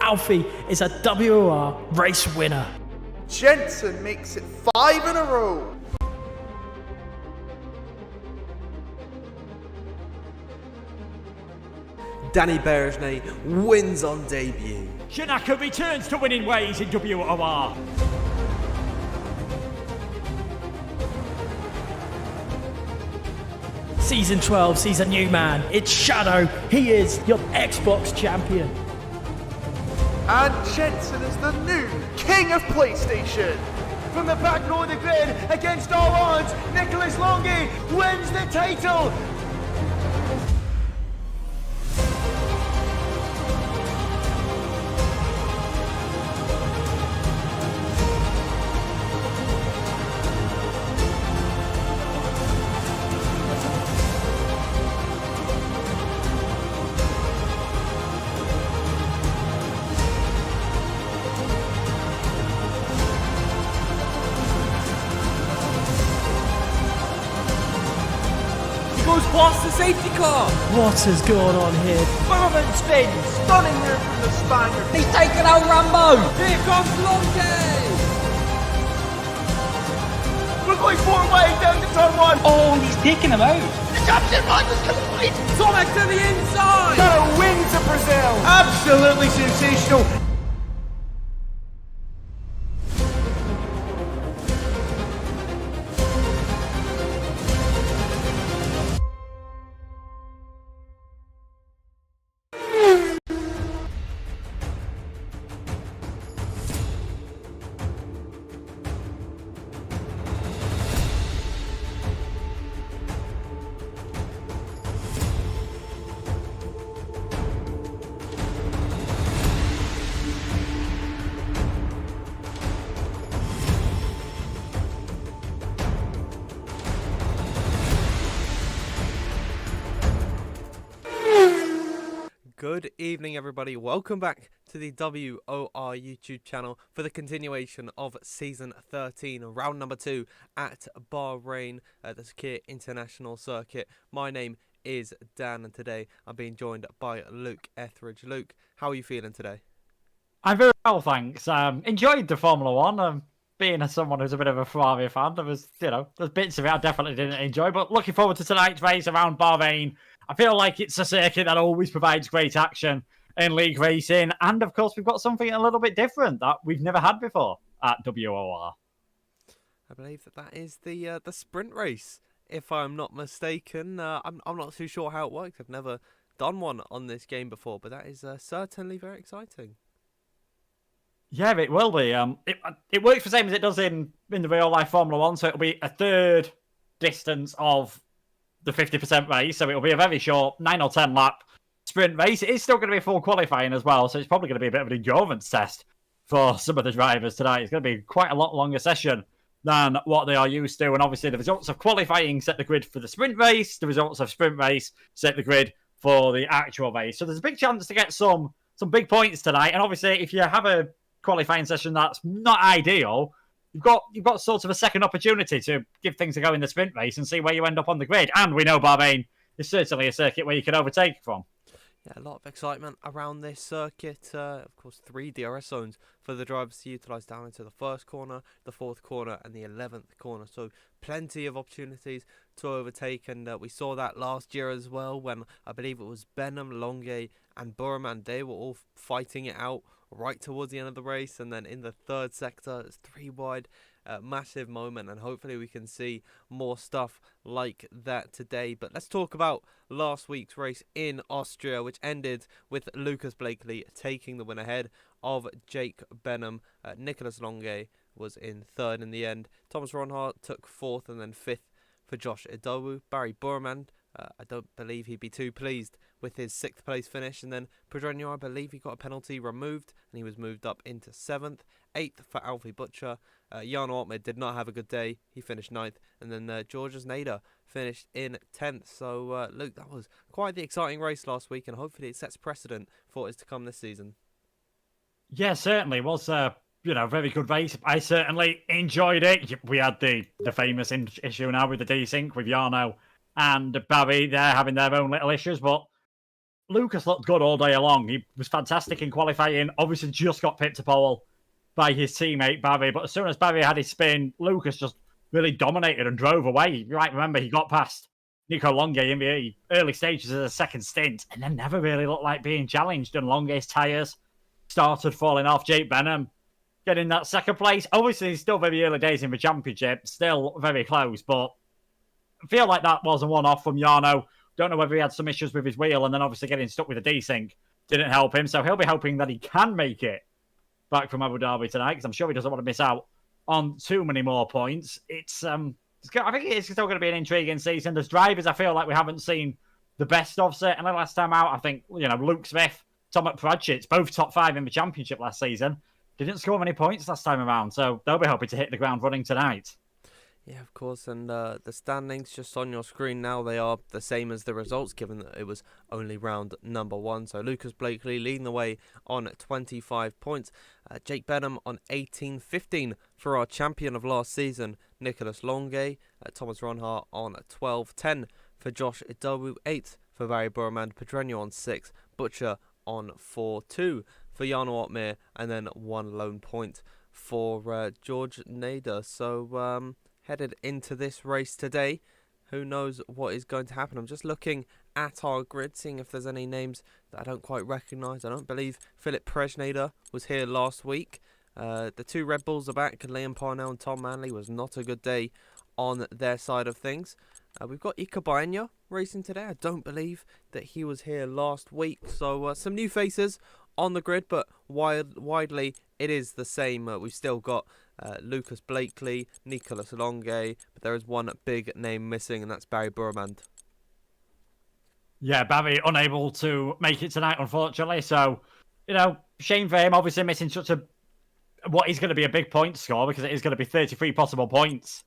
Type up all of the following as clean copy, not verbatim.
Alfie is a WOR race winner. Jensen makes it 5 in a row. Danny Berejnay wins on debut. Shanaka returns to winning ways in WOR. Season 12 sees a new man. It's Shadow. He is your Xbox champion. And Jensen is the new king of PlayStation. From the back row of the grid, against all odds, Nicholas Longy wins the title. Goes past the safety car. What has gone on here? Bourbon spins, stunning move from the Spaniard. He's taken out Rambo. Here comes Lonke. We're going 4 wide down to turn 1. Oh, he's taking him out. The champion run was complete. Sonic to the inside. Shadow wins to Brazil. Absolutely sensational. Good evening, everybody. Welcome back to the WOR YouTube channel for the continuation of Season 13, round number 2 at Bahrain at the Sakir International Circuit. My name is Dan, and today I'm being joined by Luke Etheridge. Luke, how are you feeling today? I'm very well, thanks. Enjoyed the Formula One. Being someone who's a bit of a Ferrari fan, there's bits of it I definitely didn't enjoy, but looking forward to tonight's race around Bahrain. I feel like it's a circuit that always provides great action in league racing, and of course we've got something a little bit different that we've never had before at WOR. I believe that is the sprint race, if I'm not mistaken. I'm not too sure how it works. I've never done one on this game before, but that is certainly very exciting. Yeah, it will be. It works the same as it does in the real life Formula One, so it'll be a third distance of the 50% race, so it'll be a very short 9 or 10 lap sprint race. It is still going to be full qualifying as well, so it's probably going to be a bit of an endurance test for some of the drivers tonight. It's going to be quite a lot longer session than what they are used to, and obviously the results of qualifying set the grid for the sprint race, the results of sprint race set the grid for the actual race. So there's a big chance to get some big points tonight, and obviously if you have a qualifying session that's not ideal, you've got sort of a second opportunity to give things a go in the sprint race and see where you end up on the grid. And we know Bahrain is certainly a circuit where you can overtake from. Yeah, a lot of excitement around this circuit. Of course, 3 DRS zones for the drivers to utilise down into the first corner, the 4th corner and the 11th corner. So plenty of opportunities to overtake, and we saw that last year as well when I believe it was Benham, Longe and Burman. They were all fighting it out right towards the end of the race, and then in the 3rd sector it's 3 wide. Massive moment, and hopefully we can see more stuff like that today. But let's talk about last week's race in Austria, which ended with Lucas Blakely taking the win ahead of Jake Benham. Nicholas Longe was in 3rd in the end. Thomas Ronhart took 4th, and then 5th for Josh Idowu. Barry Burman, I don't believe he'd be too pleased with his 6th place finish, and then Pedroño, I believe he got a penalty removed and he was moved up into 7th. 8th for Alfie Butcher. Jan Ortmid did not have a good day. He finished 9th, and then Georges Nader finished in 10th. So Luke, that was quite the exciting race last week, and hopefully it sets precedent for what is to come this season. Yeah, certainly it was very good race. I certainly enjoyed it. We had the famous issue now with the desync with Jarno and Barry. They're having their own little issues, but Lucas looked good all day long. He was fantastic in qualifying. Obviously, just got pipped to pole by his teammate Barry. But as soon as Barry had his spin, Lucas just really dominated and drove away. You might remember he got past Nico Longe in the early stages of the second stint and then never really looked like being challenged. And Longe's tyres started falling off. Jake Benham getting that second place. Obviously, it's still very early days in the championship. Still very close, but I feel like that was a one-off from Jarno. Don't know whether he had some issues with his wheel, and then obviously getting stuck with a desync didn't help him. So he'll be hoping that he can make it back from Abu Dhabi tonight, because I'm sure he doesn't want to miss out on too many more points. I think it's still going to be an intriguing season. There's drivers I feel like we haven't seen the best of, certainly last time out. I think, Luke Smith, Tom Pratchett's both top 5 in the championship last season. Didn't score many points last time around, so they'll be hoping to hit the ground running tonight. Yeah, of course, and the standings just on your screen now, they are the same as the results, given that it was only round number 1. So Lucas Blakely leading the way on 25 points. Jake Benham on 18-15 for our champion of last season, Nicholas Longe. Thomas Ronhart on 12-10 for Josh Idowu. 8 for Barry Burman. Pedreño on 6. Butcher on 4-2 for Jarno Otmir. And then 1 lone point for George Nader. So headed into this race today, who knows what is going to happen. I'm just looking at our grid, seeing if there's any names that I don't quite recognise. I don't believe Philip Presnader was here last week. The 2 Red Bulls are back. Liam Parnell and Tom Manley. Was not a good day on their side of things. We've got Ika Baenya racing today. I don't believe that he was here last week. So some new faces on the grid, but widely it is the same. We've still got Lucas Blakely, Nicholas Longe, but there is one big name missing, and that's Barry Burmand. Yeah, Barry unable to make it tonight, unfortunately. So, shame for him, obviously missing what is going to be a big point score, because it is going to be 33 possible points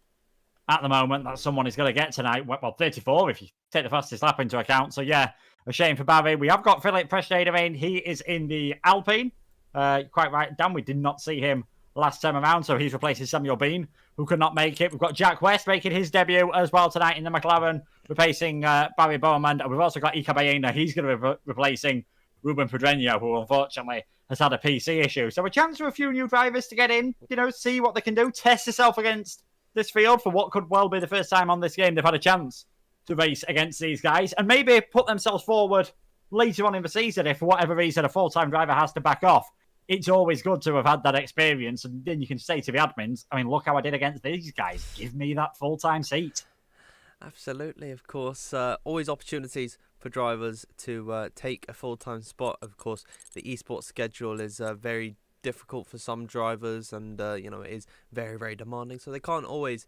at the moment that someone is going to get tonight. Well, 34 if you take the fastest lap into account. So, yeah, a shame for Barry. We have got Philip Presnader in. He is in the Alpine. Quite right, Dan. We did not see him last time around, so he's replacing Samuel Bean, who could not make it. We've got Jack West making his debut as well tonight in the McLaren, replacing Barry Bowman. And we've also got Ika Baena. He's going to be replacing Ruben Pedreño, who unfortunately has had a PC issue. So a chance for a few new drivers to get in, see what they can do, test yourself against this field for what could well be the first time on this game they've had a chance to race against these guys, and maybe put themselves forward later on in the season if for whatever reason a full-time driver has to back off. It's always good to have had that experience, and then you can say to the admins, look how I did against these guys. Give me that full-time seat. Absolutely, of course. Always opportunities for drivers to take a full-time spot. Of course, the esports schedule is very difficult for some drivers, and it is very, very demanding, so they can't always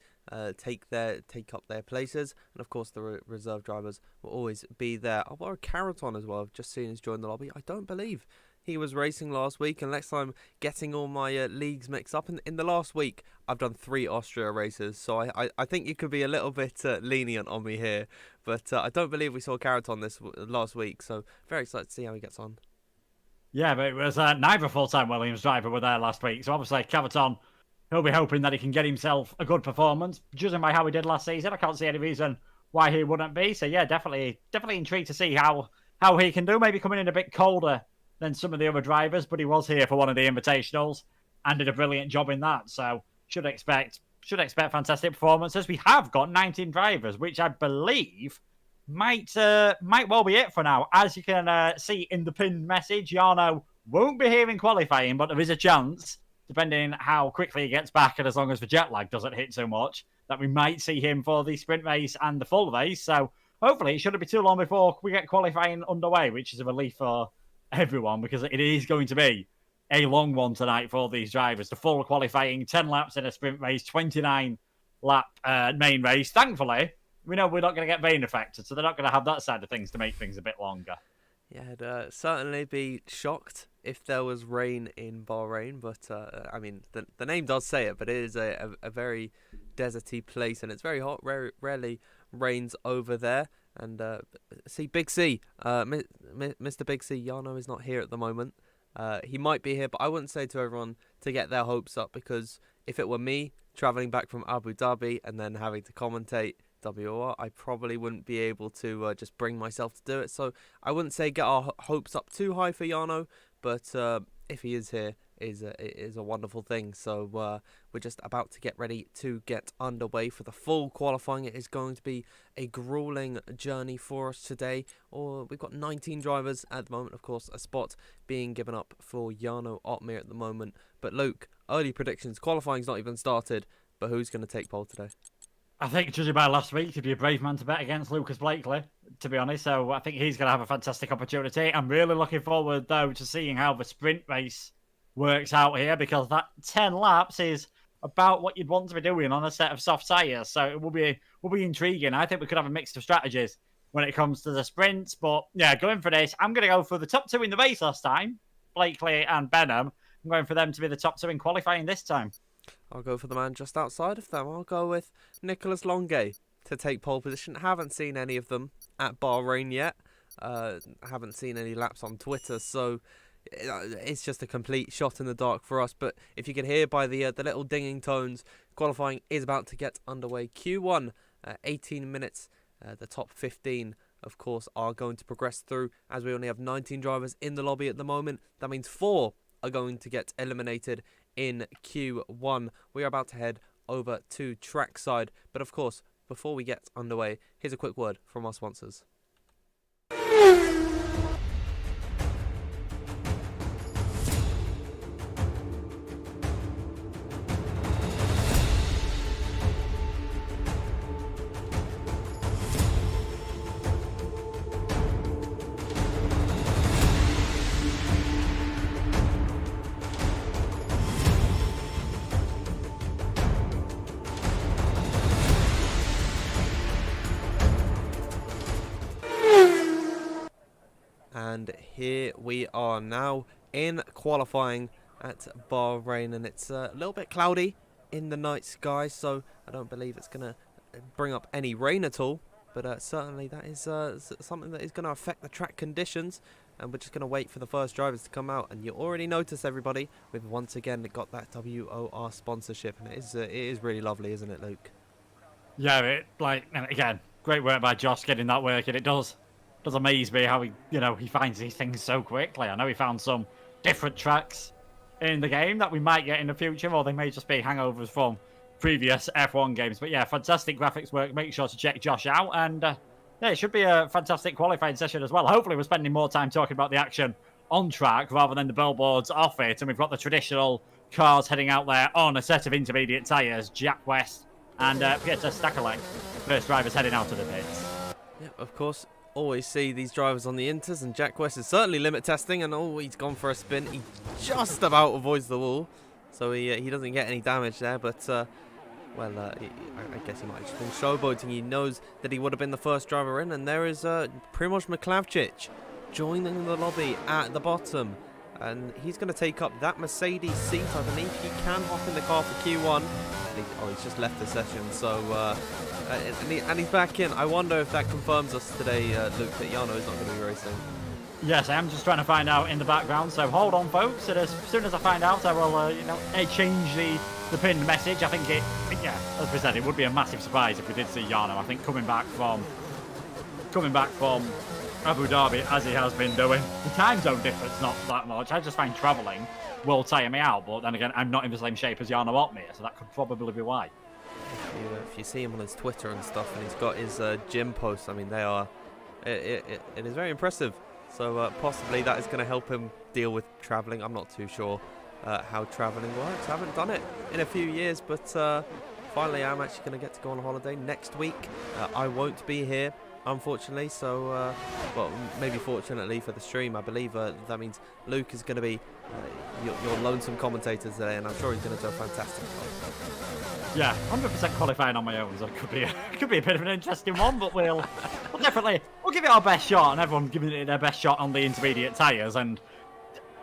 take up their places. And of course, the reserve drivers will always be there. I've got a Carrot on as well. I've just seen he's joined the lobby. I don't believe he was racing last week, and next time getting all my leagues mixed up. In the last week, I've done 3 Austria races, so I think you could be a little bit lenient on me here. But I don't believe we saw Carrot on this last week, so very excited to see how he gets on. Yeah, but it was neither full-time Williams driver were there last week, so obviously Cavaton, he'll be hoping that he can get himself a good performance. Judging by how he did last season, I can't see any reason why he wouldn't be. So yeah, definitely intrigued to see how he can do. Maybe coming in a bit colder than some of the other drivers, but he was here for one of the invitationals and did a brilliant job in that. So should expect fantastic performances. We have got 19 drivers, which I believe might well be it for now. As you can see in the pinned message, Jarno won't be here in qualifying, but there is a chance, depending how quickly he gets back and as long as the jet lag doesn't hit so much, that we might see him for the sprint race and the full race. So hopefully it shouldn't be too long before we get qualifying underway, which is a relief for everyone, because it is going to be a long one tonight for these drivers. The full qualifying, 10 laps in a sprint race, 29 lap main race. Thankfully, we know we're not going to get rain affected, so they're not going to have that side of things to make things a bit longer. Yeah, I'd certainly be shocked if there was rain in Bahrain, but the name does say it, but it is a very deserty place, and it's very hot. Rarely rains over there. And see, Big C, Mr. Big C, Jarno is not here at the moment. He might be here, but I wouldn't say to everyone to get their hopes up, because if it were me travelling back from Abu Dhabi and then having to commentate WOR, I probably wouldn't be able to just bring myself to do it. So I wouldn't say get our hopes up too high for Jarno, but if he is here, it is a wonderful thing. So we're just about to get ready to get underway for the full qualifying. It is going to be a grueling journey for us today. We've got 19 drivers at the moment, of course, a spot being given up for Jarno Opmeer at the moment. But Luke, early predictions, qualifying's not even started, but who's going to take pole today? I think, judging by last week, he'd be a brave man to bet against Lucas Blakely, to be honest. So I think he's going to have a fantastic opportunity. I'm really looking forward, though, to seeing how the sprint race works out here, because that 10 laps is about what you'd want to be doing on a set of soft tyres. So it will be intriguing. I think we could have a mix of strategies when it comes to the sprints. But yeah, going for this, I'm going to go for the top two in the race last time, Blakely and Benham. I'm going for them to be the top two in qualifying this time. I'll go for the man just outside of them. I'll go with Nicholas Longuet to take pole position. Haven't seen any of them at Bahrain yet. Haven't seen any laps on Twitter, so it's just a complete shot in the dark for us. But if you can hear by the little dinging tones, qualifying is about to get underway. Q1, 18 minutes. The top 15, of course, are going to progress through, as we only have 19 drivers in the lobby at the moment. That means 4 are going to get eliminated in Q1. We are about to head over to trackside. But of course, before we get underway, here's a quick word from our sponsors. And here we are now in qualifying at Bahrain, and it's a little bit cloudy in the night sky, so I don't believe it's going to bring up any rain at all, but certainly that is something that is going to affect the track conditions, and we're just going to wait for the first drivers to come out. And you already notice, everybody, we've once again got that WOR sponsorship, and it is really lovely, isn't it, Luke? Yeah, again, great work by Josh getting that working. It does amaze me how he finds these things so quickly. I know he found some different tracks in the game that we might get in the future, or they may just be hangovers from previous F1 games. But yeah, fantastic graphics work. Make sure to check Josh out, and yeah, it should be a fantastic qualifying session as well. Hopefully we're spending more time talking about the action on track rather than the billboards off it, and we've got the traditional cars heading out there on a set of intermediate tyres. Jack West and Peter Stakalek, first drivers heading out of the pits. Yeah, of course. Always see these drivers on the Inters, and Jack West is certainly limit testing, and he's gone for a spin. He just about avoids the wall, so he doesn't get any damage there, but I guess he might have just been showboating. He knows that he would have been the first driver in, and there is Primož Miklavčić joining the lobby at the bottom, and he's going to take up that Mercedes seat. I believe he can hop in the car for Q1. He's just left the session, so and he's back in. I wonder if that confirms us today, Luke, that Jarno is not going to be racing. Yes, I am just trying to find out in the background, so hold on, folks. And as soon as I find out, I will, change the pinned message. I think as we said, it would be a massive surprise if we did see Jarno. I think coming back from Abu Dhabi, as he has been doing, the time zone difference not that much. I just find travelling will tire me out, but then again, I'm not in the same shape as Jarno Opmeer, so that could probably be why. If you see him on his Twitter and stuff, and he's got his gym posts, I mean, they are. It is very impressive. So possibly that is going to help him deal with travelling. I'm not too sure how travelling works. I haven't done it in a few years, but finally I'm actually going to get to go on holiday next week. I won't be here, unfortunately, so well, maybe fortunately for the stream. I believe that means Luke is going to be your lonesome commentator today, and I'm sure he's going to do a fantastic job. Yeah, 100% qualifying on my own, so it could be a bit of an interesting one, but we'll give it our best shot, and everyone giving it their best shot on the intermediate tyres. And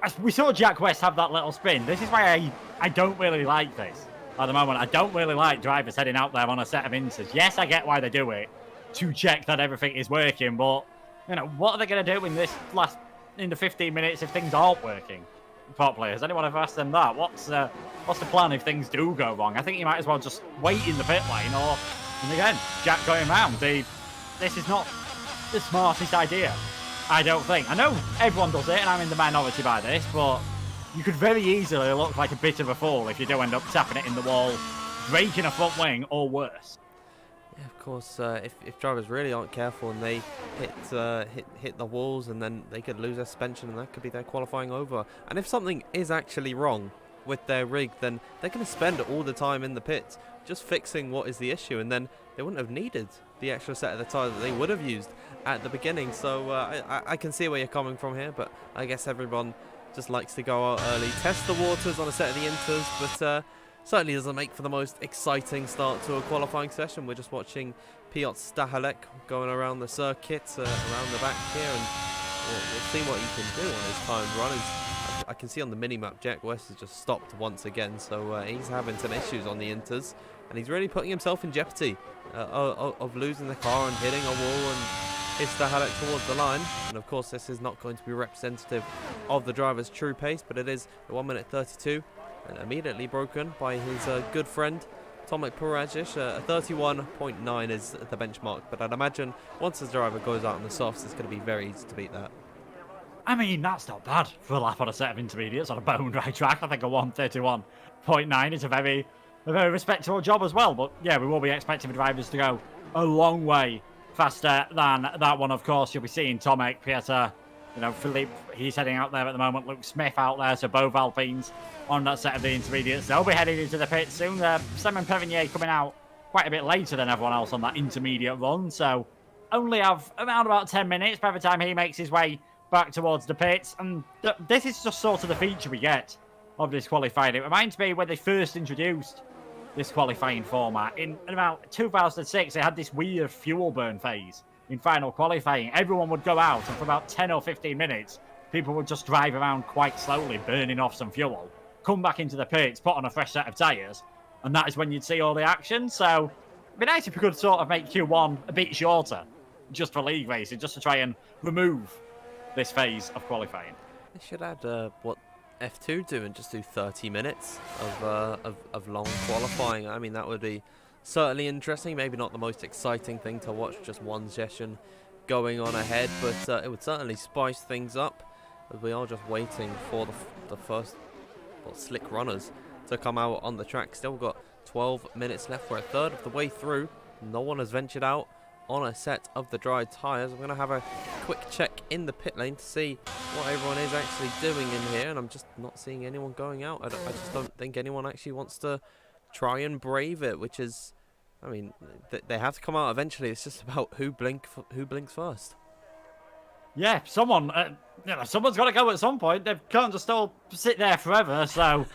as we saw Jack West have that little spin. This is why I don't really like this at the moment. I don't really like drivers heading out there on a set of inters. Yes, I get why they do it, to check that everything is working, but what are they going to do in the 15 minutes if things aren't working properly? Has anyone ever asked them that? What's the plan if things do go wrong? I think you might as well just wait in the pit lane, or And again, Jack going round. This is not the smartest idea, I don't think. I know everyone does it, and I'm in the minority by this, but you could very easily look like a bit of a fool if you do end up tapping it in the wall, breaking a front wing, or worse. Yeah, of course, if drivers really aren't careful and they hit the walls, and then they could lose their suspension, and that could be their qualifying over. And if something is actually wrong with their rig, then they're going to spend all the time in the pits just fixing what is the issue, and then they wouldn't have needed the extra set of the tyres that they would have used at the beginning. So I can see where you're coming from here, but I guess everyone just likes to go out early, test the waters on a set of the inters, but certainly doesn't make for the most exciting start to a qualifying session. We're just watching Piotr Stahalek going around the circuit, around the back here, and we'll see what he can do on his timed run. I can see on the mini-map Jack West has just stopped once again, so he's having some issues on the inters, and he's really putting himself in jeopardy of losing the car and hitting a wall and his Stahalek towards the line. And of course this is not going to be representative of the driver's true pace, but it is the 1 minute 32, and immediately broken by his good friend Tomek Parajic. 31.9 is the benchmark, but I'd imagine once the driver goes out on the softs, it's going to be very easy to beat that. I mean, that's not bad for a lap on a set of intermediates on a bone dry track. I think a 131.9 is a very respectable job as well. But yeah, we will be expecting the drivers to go a long way faster than that one, of course. You'll be seeing Tomek, Piotr, Philippe, he's heading out there at the moment. Luke Smith out there, so both Alpines on that set of the intermediates. They'll be heading into the pits soon. Simon Perrinier coming out quite a bit later than everyone else on that intermediate run, so only have around about 10 minutes by the time he makes his way back towards the pits. And this is just sort of the feature we get of this qualifying. It reminds me when they first introduced this qualifying format. In about 2006, they had this weird fuel burn phase in final qualifying. Everyone would go out, and for about 10 or 15 minutes, people would just drive around quite slowly, burning off some fuel, come back into the pits, put on a fresh set of tyres, and that is when you'd see all the action. So it'd be nice if we could sort of make Q1 a bit shorter, just for league racing, just to try and remove this phase of qualifying. They should add what F2 do and just do 30 minutes of long qualifying. I mean, that would be certainly interesting. Maybe not the most exciting thing to watch, just one session going on ahead, but it would certainly spice things up, as we are just waiting for the first slick runners to come out on the track. Still got 12 minutes left. We're a third of the way through. No one has ventured out on a set of the dry tyres. I'm going to have a quick check in the pit lane to see what everyone is actually doing in here, and I'm just not seeing anyone going out. I just don't think anyone actually wants to try and brave it, which is, I mean, they have to come out eventually. It's just about who blinks first. Yeah, someone's got to go at some point. They can't just all sit there forever, so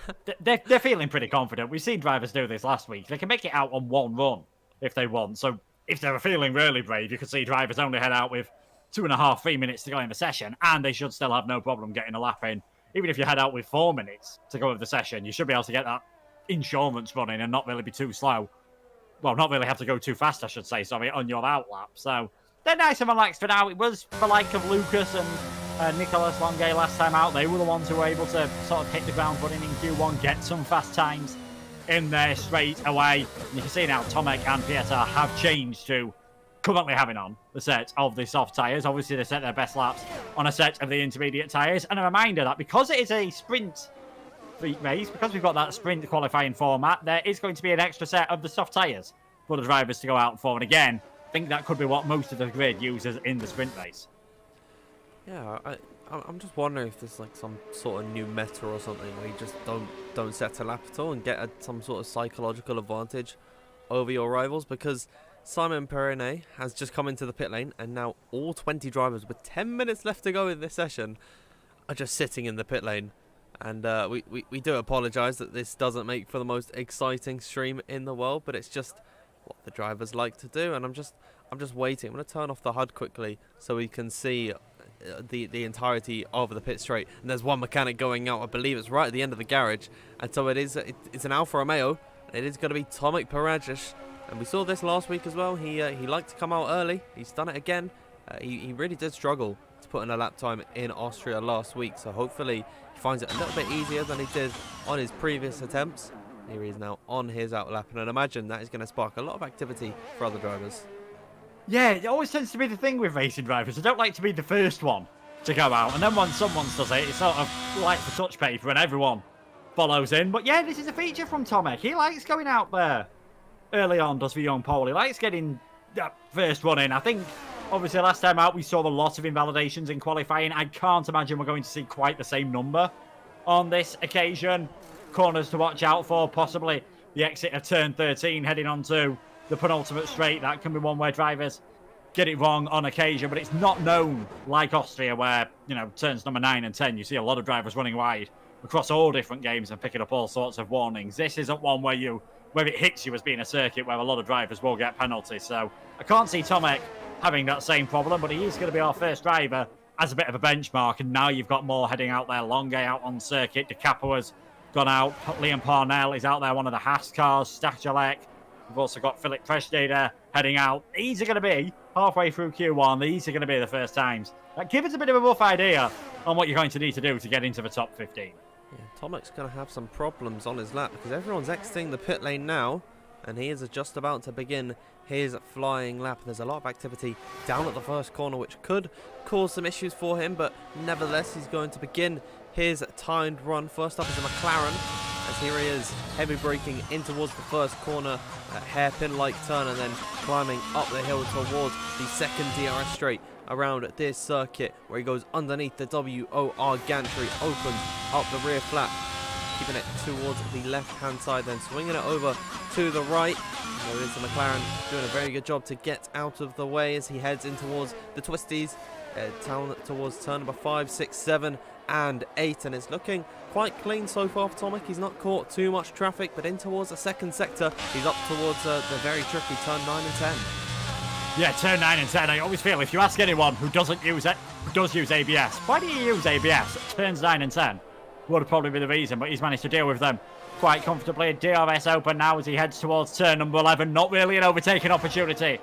they're feeling pretty confident. We've seen drivers do this last week. They can make it out on one run if they want, so if they were feeling really brave, you could see drivers only head out with 2.5, 3 minutes to go in the session, and they should still have no problem getting a lap in. Even if you head out with 4 minutes to go with the session, you should be able to get that insurance running and not really be too slow. Well, not really have to go too fast, I should say, sorry, on your out lap. So they're nice and relaxed for now. It was the like of Lucas and Nicolas Longuet last time out. They were the ones who were able to sort of hit the ground running in Q1, get some fast times in there straight away. And you can see now Tomek and Piotr have changed to currently having on the set of the soft tyres. Obviously, they set their best laps on a set of the intermediate tyres. And a reminder that because it is a sprint race, because we've got that sprint qualifying format, there is going to be an extra set of the soft tyres for the drivers to go out for. And again, I think that could be what most of the grid uses in the sprint race. Yeah, I'm just wondering if there's like some sort of new meta or something where you just don't set a lap at all and get some sort of psychological advantage over your rivals, because Simon Perrinier has just come into the pit lane, and now all 20 drivers with 10 minutes left to go in this session are just sitting in the pit lane. And we do apologise that this doesn't make for the most exciting stream in the world, but it's just what the drivers like to do. And I'm just waiting. I'm going to turn off the HUD quickly so we can see the entirety of the pit straight. And there's one mechanic going out. I believe it's right at the end of the garage, and so it's an Alfa Romeo. It is going to be Tomek Parajic, and we saw this last week as well. He liked to come out early. He's done it again. He really did struggle to put in a lap time in Austria last week, so hopefully he finds it a little bit easier than he did on his previous attempts. Here he is now on his outlap, and I'd imagine that is going to spark a lot of activity for other drivers. Yeah, it always tends to be the thing with racing drivers. I don't like to be the first one to go out, and then when someone does it, it's sort of like the touch paper and everyone follows in. But yeah, this is a feature from Tomek. He likes going out there early on, does the young Pole. He likes getting that first run in. I think, obviously, last time out we saw a lot of invalidations in qualifying. I can't imagine we're going to see quite the same number on this occasion. Corners to watch out for, possibly the exit of turn 13 heading onto the penultimate straight. That can be one where drivers get it wrong on occasion, but it's not known like Austria where, you know, turns number 9 and 10, you see a lot of drivers running wide across all different games and picking up all sorts of warnings. This isn't one where it hits you as being a circuit where a lot of drivers will get penalties. So I can't see Tomek having that same problem, but he is going to be our first driver as a bit of a benchmark. And now you've got more heading out there. Longe out on circuit. De Capo has gone out. Liam Parnell is out there, one of the Haas cars. Stachelek. We've also got Philip Preschneider heading out. These are going to be halfway through Q1. These are going to be the first times. That gives us a bit of a rough idea on what you're going to need to do to get into the top 15. Yeah, Tomek's going to have some problems on his lap because everyone's exiting the pit lane now, and he is just about to begin his flying lap. There's a lot of activity down at the first corner, which could cause some issues for him, but nevertheless, he's going to begin his timed run. First up is a McLaren, as here he is, heavy braking in towards the first corner, a hairpin-like turn, and then climbing up the hill towards the second DRS straight around this circuit, where he goes underneath the WOR gantry, opens up the rear flap, keeping it towards the left-hand side, then swinging it over to the right. There is the McLaren doing a very good job to get out of the way as he heads in towards the twisties, down towards turn number 5, 6, 7, and 8, and it's looking quite clean so far for Tomek. He's not caught too much traffic, but in towards the second sector, he's up towards the very tricky turn 9 and 10. Yeah, turn 9 and 10. I always feel if you ask anyone who does use ABS, why do you use ABS? Turns 9 and 10 would probably be the reason, but he's managed to deal with them quite comfortably. DRS open now as he heads towards turn number 11. Not really an overtaking opportunity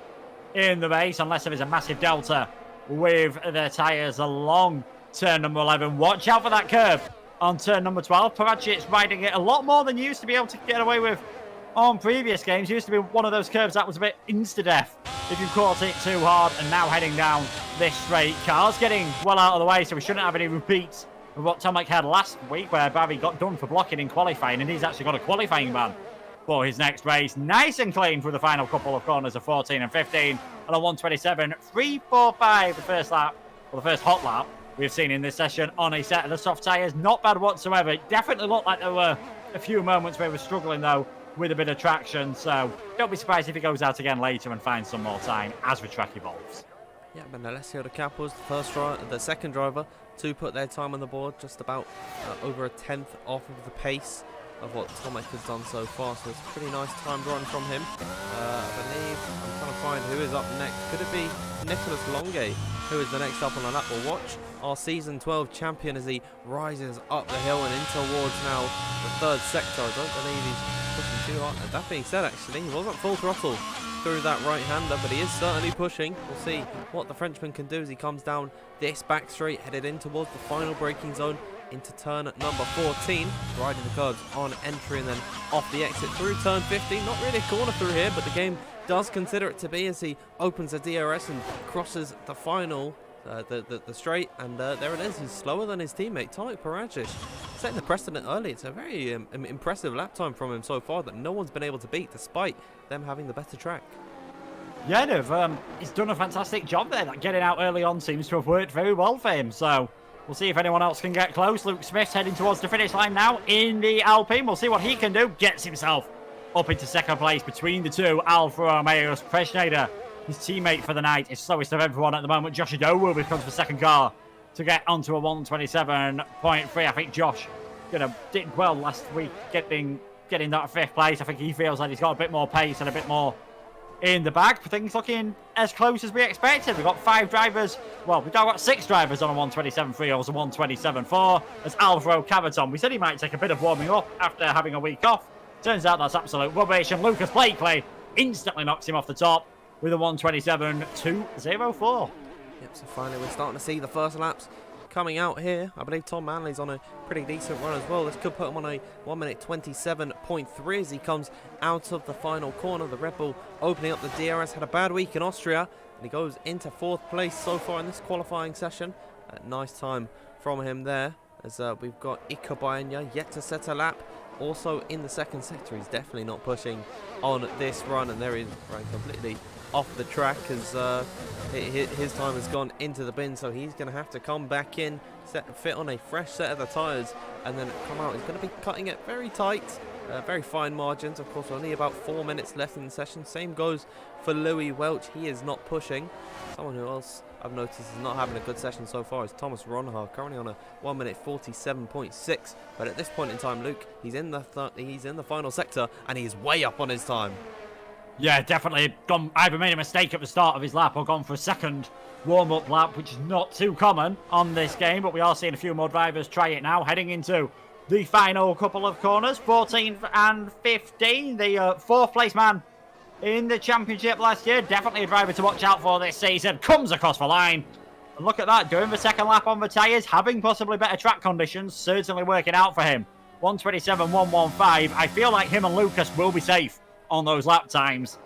in the race unless there is a massive delta with the tyres along turn number 11. Watch out for that curve on turn number 12. Paracic's riding it a lot more than you used to be able to get away with on previous games. Used to be one of those curves that was a bit insta-death if you caught it too hard, and now heading down this straight. Car's getting well out of the way, so we shouldn't have any repeats of what Tomek had last week, where Barry got done for blocking in qualifying, and he's actually got a qualifying ban for his next race. Nice and clean through the final couple of corners of 14 and 15, and on 127, 3.45 the first lap, or the first hot lap we've seen in this session on a set of the soft tyres. Not bad whatsoever. It definitely looked like there were a few moments where we were struggling, though, with a bit of traction, so don't be surprised if he goes out again later and finds some more time as the track evolves. Yeah, but Alessio De Capo was the second driver to put their time on the board, just about over a tenth off of the pace of what Tomek has done so far, so it's a pretty nice timed run from him. I believe I'm trying to find who is up next. Could it be Nicolas Longe, who is the next up on the lap? We'll watch our Season 12 champion as he rises up the hill and in towards now the third sector. I don't believe he's pushing too hard. That being said, actually, he wasn't full throttle through that right-hander, but he is certainly pushing. We'll see what the Frenchman can do as he comes down this back straight, headed in towards the final braking zone into turn number 14, riding the curves on entry and then off the exit through turn 15. Not really a corner through here, but the game does consider it to be as he opens the DRS and crosses the final the straight, and there it is. He's slower than his teammate Tomek Paracic, setting the precedent early. It's a very impressive lap time from him so far that no one's been able to beat, despite them having the better track. Yeah, he's done a fantastic job there. That getting out early on seems to have worked very well for him, so we'll see if anyone else can get close. Luke Smith's heading towards the finish line now in the Alpine. We'll see what he can do. Gets himself up into second place between the two Alfa Romeos. Preschneider, his teammate for the night, is slowest of everyone at the moment. Josh Adowu becomes the second car to get onto a 127.3. I think Josh did well last week getting that fifth place. I think he feels like he's got a bit more pace and a bit more in the bag. Things looking as close as we expected. We've got 5 drivers. Well, we've now got 6 drivers on a 127.3 or a 127.4. As Alvaro Cavaton, we said he might take a bit of warming up after having a week off. Turns out that's absolute rubbish, and Lucas Blakely instantly knocks him off the top with a 127.204. Yep, so finally we're starting to see the first laps coming out here. I believe Tom Manley's on a pretty decent run as well. This could put him on a 1 minute 27.3 as he comes out of the final corner. The Red Bull opening up the DRS, had a bad week in Austria, and he goes into 4th place so far in this qualifying session. Nice time from him there, as we've got Ikabayanya yet to set a lap. Also in the 2nd sector, he's definitely not pushing on this run, and there he is right completely off the track as his time has gone into the bin, so he's going to have to come back in, fit on a fresh set of the tyres, and then come out. He's going to be cutting it very tight, very fine margins. Of course, only about 4 minutes left in the session. Same goes for Louis Welch. He is not pushing. Someone who else I've noticed is not having a good session so far is Thomas Ronha, currently on a 1 minute 47.6. But at this point in time, Luke, he's in the final sector, and he's way up on his time. Yeah, definitely either made a mistake at the start of his lap or gone for a second warm-up lap, which is not too common on this game, but we are seeing a few more drivers try it now, heading into the final couple of corners, 14 and 15. The 4th place man in the championship last year, definitely a driver to watch out for this season, comes across the line. And look at that, doing the second lap on the tyres, having possibly better track conditions, certainly working out for him. 1:27.115. I feel like him and Lucas will be safe on those lap times.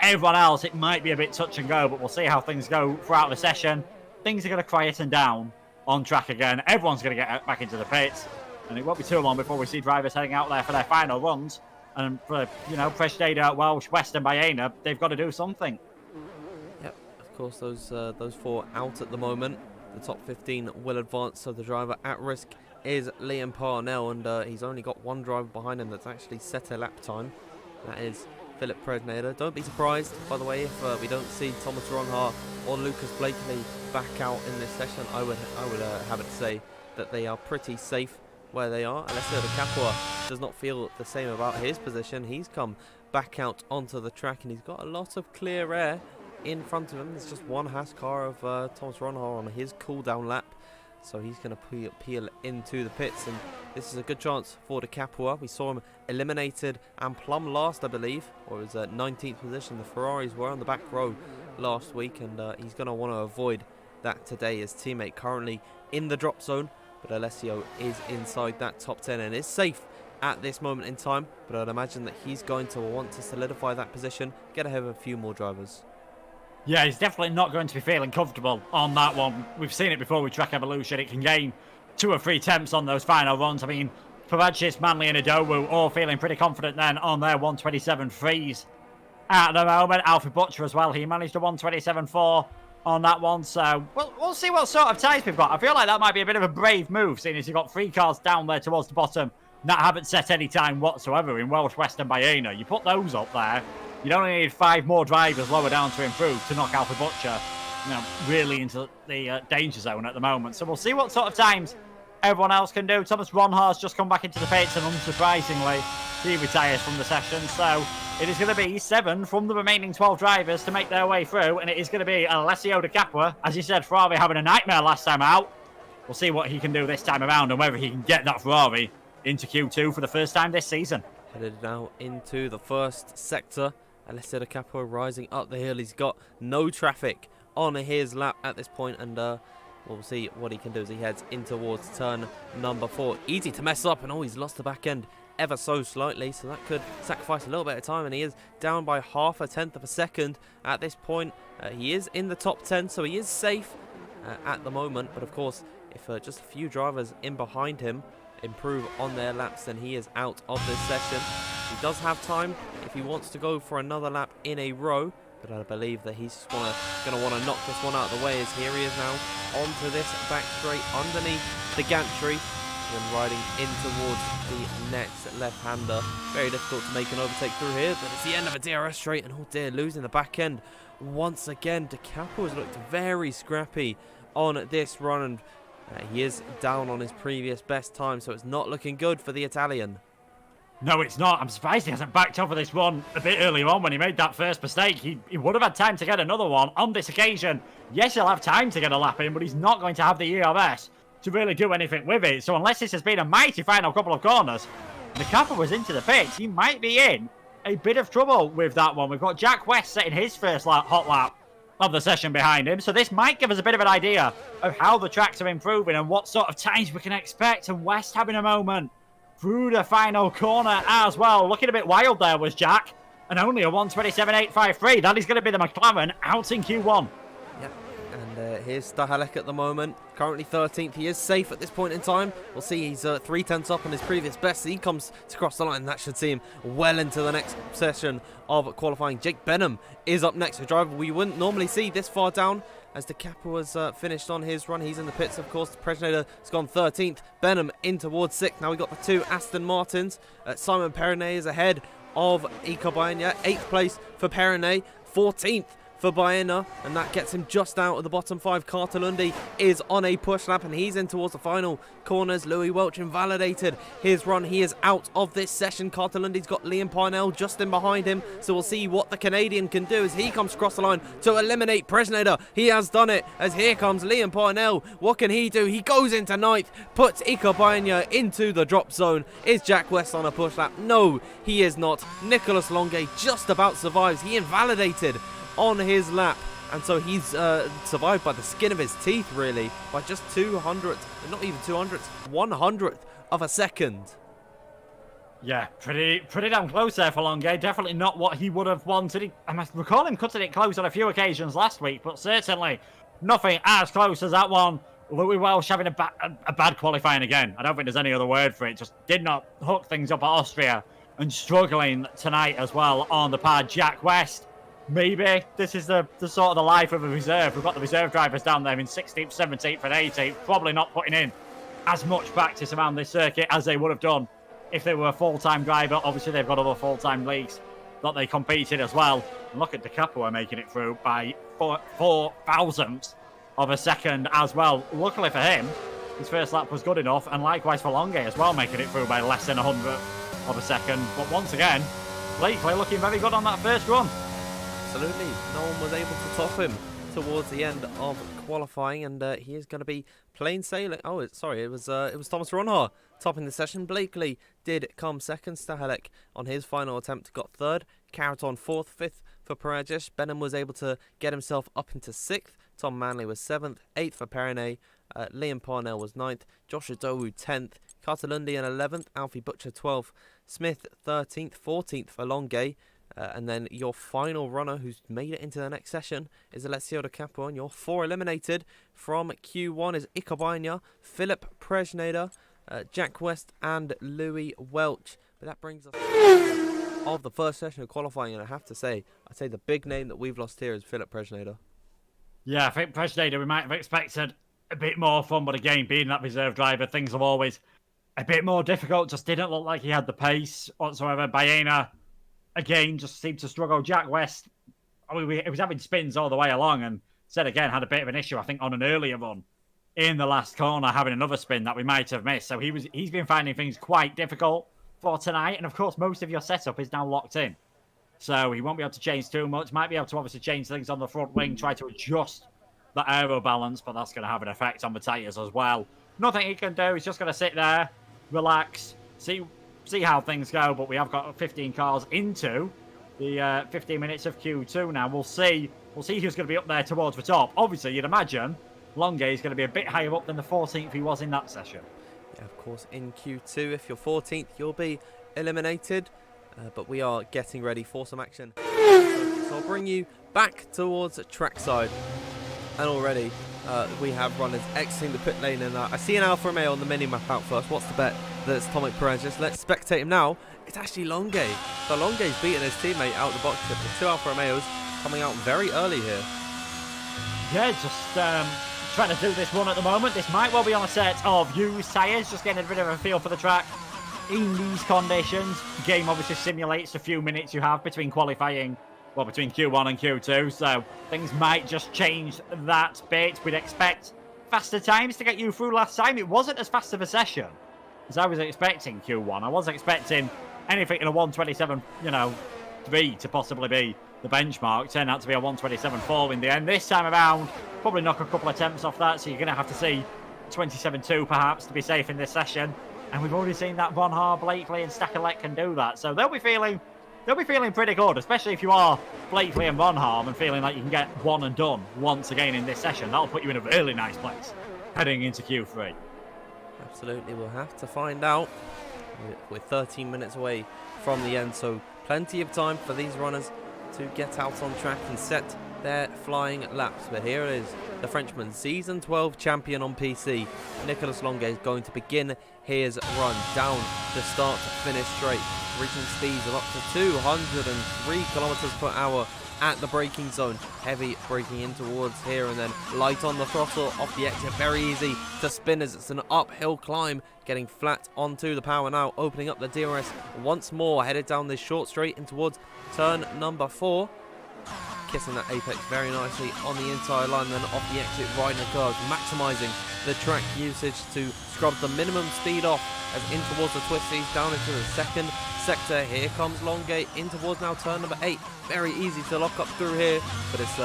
Everyone else, it might be a bit touch and go, but we'll see how things go throughout the session. Things are going to quieten down on track again. Everyone's going to get back into the pits, and it won't be too long before we see drivers heading out there for their final runs. And for, you know, Presteda, Welsh, Western, Baena, they've got to do something. Yep, of course, those 4 out at the moment. The top 15 will advance, so the driver at risk is Liam Parnell, and he's only got 1 driver behind him that's actually set a lap time. That is Philip Presneder. Don't be surprised, by the way, if we don't see Thomas Ronha or Lucas Blakely back out in this session. I would have it say that they are pretty safe where they are. Alessio De Capua does not feel the same about his position. He's come back out onto the track, and he's got a lot of clear air in front of him. There's just 1 Haas car of Thomas Ronha on his cool-down lap. So he's going to peel into the pits, and this is a good chance for De Capua. We saw him eliminated and plumb last, I believe, or it was 19th position. The Ferraris were on the back row last week, and he's going to want to avoid that today. His teammate currently in the drop zone, but Alessio is inside that top 10 and is safe at this moment in time. But I'd imagine that he's going to want to solidify that position, get ahead of a few more drivers. Yeah, he's definitely not going to be feeling comfortable on that one. We've seen it before with Track Evolution. It can gain 2 or 3 attempts on those final runs. I mean, Pavachis, Manley and Adowu all feeling pretty confident then on their 1:27.3s at the moment. Alfie Butcher as well. He managed a 1:27.4 on that one. So we'll see what sort of ties we've got. I feel like that might be a bit of a brave move, seeing as you've got 3 cars down there towards the bottom that haven't set any time whatsoever in Welsh, Western, Baena. You put those up there, you'd only need 5 more drivers lower down to improve to knock Alfie Butcher, you know, really into the danger zone at the moment. So we'll see what sort of times everyone else can do. Thomas Ronha's just come back into the pits, and unsurprisingly, he retires from the session. So it is going to be 7 from the remaining 12 drivers to make their way through, and it is going to be Alessio De Capua. As you said, Ferrari having a nightmare last time out. We'll see what he can do this time around, and whether he can get that Ferrari into Q2 for the first time this season. Headed now into the first sector. Alessio De Capua rising up the hill. He's got no traffic on his lap at this point, and we'll see what he can do as he heads in towards turn number 4. Easy to mess up, and he's lost the back end ever so slightly, so that could sacrifice a little bit of time, and he is down by 0.5 of a second at this point. He is in the top 10, so he is safe at the moment, but of course, if just a few drivers in behind him improve on their laps, then he is out of this session. He does have time if he wants to go for another lap in a row, but I believe that he's just going to want to knock this one out of the way, as here he is now onto this back straight underneath the gantry, and riding in towards the next left-hander. Very difficult to make an overtake through here, but it's the end of a DRS straight, and oh dear, losing the back end once again. De Capua has looked very scrappy on this run, and he is down on his previous best time, so it's not looking good for the Italian. No, it's not. I'm surprised he hasn't backed off of this one a bit earlier on when he made that first mistake. He would have had time to get another one on this occasion. Yes, he'll have time to get a lap in, but he's not going to have the ERS to really do anything with it. So unless this has been a mighty final couple of corners, De Capua was into the pits, he might be in a bit of trouble with that one. We've got Jack West setting his first hot lap of the session behind him. So this might give us a bit of an idea of how the tracks are improving and what sort of times we can expect. And West having a moment through the final corner as well. Looking a bit wild there was Jack. And only a 1:27.853. That is going to be the McLaren out in Q1. Yep. And here's Stahalek at the moment. Currently 13th. He is safe at this point in time. We'll see he's 3/10 up on his previous best. He comes to cross the line. That should see him well into the next session of qualifying. Jake Benham is up next. A driver we wouldn't normally see this far down, as the Kappa has finished on his run. He's in the pits, of course. Pregnator has gone 13th. Benham in towards 6th. Now we've got the two Aston Martins. Simon Perrinet is ahead of Ika Baena. 8th place for Perrinet. 14th for Baena, and that gets him just out of the bottom 5. Cartalundi is on a push lap, and he's in towards the final corners. Louis Welch invalidated his run. He is out of this session. Cartalundi's got Liam Parnell just in behind him, so we'll see what the Canadian can do as he comes across the line to eliminate Presnader. He has done it, as here comes Liam Parnell. What can he do? He goes into 9th, puts Ika Baena into the drop zone. Is Jack West on a push lap? No, he is not. Nicholas Longue just about survives. He invalidated on his lap, and so he's survived by the skin of his teeth, really, by just 200th, not even 200th, 100th of a second. Yeah, pretty damn close there for Longue. Definitely not what he would have wanted. I must recall him cutting it close on a few occasions last week, but certainly nothing as close as that one. Louis Welsh having a bad qualifying again. I don't think there's any other word for it. Just did not hook things up at Austria, and struggling tonight as well on the pad. Jack West, maybe this is the sort of the life of a reserve. We've got the reserve drivers down there in 16th, 17th and 18th, probably not putting in as much practice around this circuit as they would have done if they were a full-time driver. Obviously, they've got other full-time leagues that they competed as well. And look at the Capua making it through by 4 thousandths of a second as well. Luckily for him, his first lap was good enough, and likewise for Longue as well, making it through by less than 100th of a second. But once again, Blakely looking very good on that first run. Absolutely, no one was able to top him towards the end of qualifying, and he is going to be plain sailing. Oh, sorry, it was Thomas Ronhar topping the session. Blakely did come second. Stahalek on his final attempt got third. Carrot 4th, 5th for Parajesh. Benham was able to get himself up into 6th. Tom Manley was 7th, 8th for Perrinet. Liam Parnell was 9th. Joshua Dowu 10th. Cartalundi in 11th. Alfie Butcher 12th. Smith 13th, 14th for Longue. And then your final runner who's made it into the next session is Alessio De Capua. And your 4 eliminated from Q1 is Ika Baena, Philip Presnader, Jack West and Louis Welch. But that brings us of the first session of qualifying, and I have to say, I'd say the big name that we've lost here is Philip Presnader. Yeah, I think Presnader, we might have expected a bit more fun, but again, being that reserve driver, things are always a bit more difficult. Just didn't look like he had the pace whatsoever. Baena, again, just seemed to struggle. Jack West, he was having spins all the way along, and said again, had a bit of an issue, I think, on an earlier run in the last corner, having another spin that we might have missed. So he's been finding things quite difficult for tonight. And of course, most of your setup is now locked in. So he won't be able to change too much. Might be able to obviously change things on the front wing, try to adjust the aero balance, but that's going to have an effect on the tyres as well. Nothing he can do. He's just going to sit there, relax, see how things go. But we have got 15 cars into the 15 minutes of Q2 now. We'll see who's going to be up there towards the top. Obviously, you'd imagine Longue is going to be a bit higher up than the 14th he was in that session. Yeah, of course, in Q2, if you're 14th, you'll be eliminated. But we are getting ready for some action. So I'll bring you back towards trackside. And already we have runners exiting the pit lane. And I see an Alfa Romeo on the mini-map out first. What's the bet? That's Tomic Perez. Let's spectate him now. It's actually Longue. So Longue's beating his teammate out the box with the 2 Alfa Romeos coming out very early here. Yeah, just trying to do this run at the moment. This might well be on a set of used tyres, just getting a bit of a feel for the track in these conditions. The game obviously simulates a few minutes you have between qualifying, well, between Q1 and Q2, so things might just change that bit. We'd expect faster times to get you through last time. It wasn't as fast of a session as I was expecting Q1. I was expecting anything in a 127, 3 to possibly be the benchmark. Turned out to be a 127.4 in the end. This time around, probably knock a couple of attempts off that, so you're going to have to see 27.2 perhaps to be safe in this session. And we've already seen that Von Haar, Blakely and Stakalek can do that. So they'll be feeling they'll be feeling pretty good, especially if you are Blakely and Ronharm and feeling like you can get one and done once again in this session. That'll put you in a really nice place heading into Q3. Absolutely, we'll have to find out. We're 13 minutes away from the end, so plenty of time for these runners to get out on track and set their flying laps. But here it is, the Frenchman, season 12 champion on PC, Nicolas Longuet, is going to begin his run down the start to finish straight, reaching speeds of up to 203 kilometers per hour at the braking zone. Heavy braking in towards here and then light on the throttle off the exit. Very easy to spin as it's an uphill climb, getting flat onto the power now, opening up the DRS once more, headed down this short straight in towards turn number 4. Kissing that apex very nicely on the entire line, then off the exit, riding the curves, maximising the track usage to scrub the minimum speed off as in towards the twisties, down into the second sector. Here comes Longuet in towards now turn number 8. Very easy to lock up through here, but it's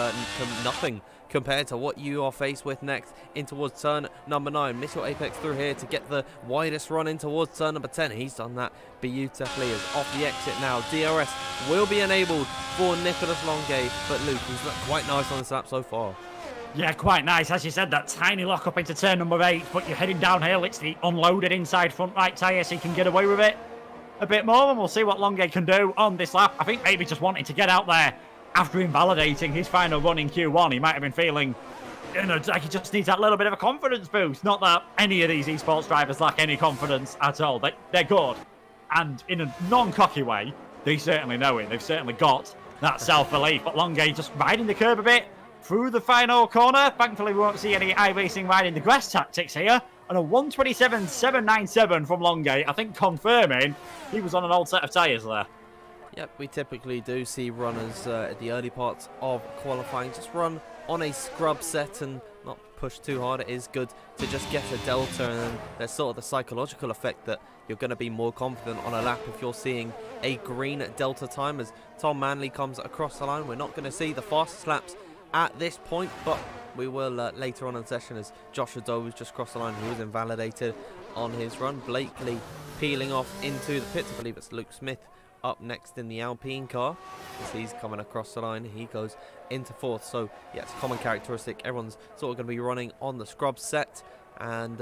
nothing compared to what you are faced with next in towards turn number 9. Miss your apex through here to get the widest run in towards turn number 10. He's done that beautifully as off the exit now. DRS will be enabled for Nicolas Longuet, but Luke, he's looked quite nice on this lap so far. Yeah, quite nice. As you said, that tiny lock up into turn number 8, but you're heading downhill. It's the unloaded inside front right tyre, so you can get away with it a bit more, and we'll see what Longuet can do on this lap. I think maybe just wanting to get out there after invalidating his final run in Q1. He might have been feeling, like he just needs that little bit of a confidence boost. Not that any of these esports drivers lack any confidence at all. They're good, and in a non-cocky way, they certainly know it. They've certainly got that self-belief, but Longuet just riding the curb a bit through the final corner. Thankfully, we won't see any iRacing riding the grass tactics here. And a 1:27.797 from Longuet, I think confirming he was on an old set of tyres there. Yep, we typically do see runners at the early parts of qualifying just run on a scrub set and not push too hard. It is good to just get a delta, and then there's sort of the psychological effect that you're going to be more confident on a lap if you're seeing a green delta time. As Tom Manley comes across the line, we're not going to see the fastest laps at this point, but we will later on in the session, as Joshua Doe was just crossed the line. He was invalidated on his run. Blakely peeling off into the pits. I believe it's Luke Smith up next in the Alpine car as he's coming across the line. He goes into 4th. So yeah, it's a common characteristic. Everyone's sort of going to be running on the scrub set and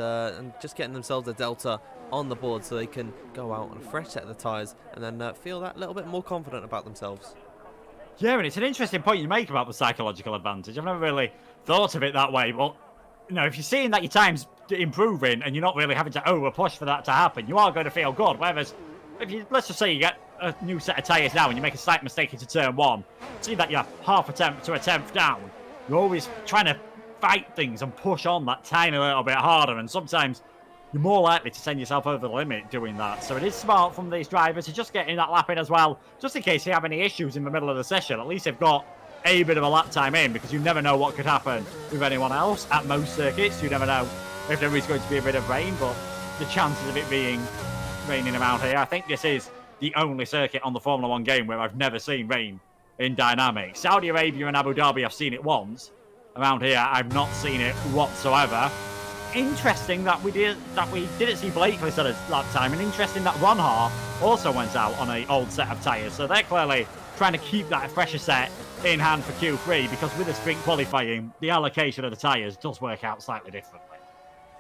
just getting themselves a delta on the board so they can go out on a fresh set of the tyres and then feel that little bit more confident about themselves. Yeah, and it's an interesting point you make about the psychological advantage. I've never really thought of it that way, but if you're seeing that your time's improving and you're not really having to over-push for that to happen, you are going to feel good. Whereas, let's just say you get a new set of tyres now and you make a slight mistake into turn 1, see that you're half a tenth to a tenth down, you're always trying to fight things and push on that tiny little bit harder, and sometimes you're more likely to send yourself over the limit doing that. So it is smart from these drivers to just get in that lap in as well, just in case you have any issues in the middle of the session. At least they've got a bit of a lap time in, because you never know what could happen with anyone else at most circuits. You never know if there is going to be a bit of rain, but the chances of it being raining around here, I think this is the only circuit on the Formula 1 game where I've never seen rain in dynamics. Saudi Arabia and Abu Dhabi, I've seen it once. Around here, I've not seen it whatsoever. Interesting that we didn't see Blakely set a lap time, and interesting that Ronhar also went out on an old set of tyres. So they're clearly trying to keep that fresher set in hand for Q3, because with the sprint qualifying, the allocation of the tyres does work out slightly differently.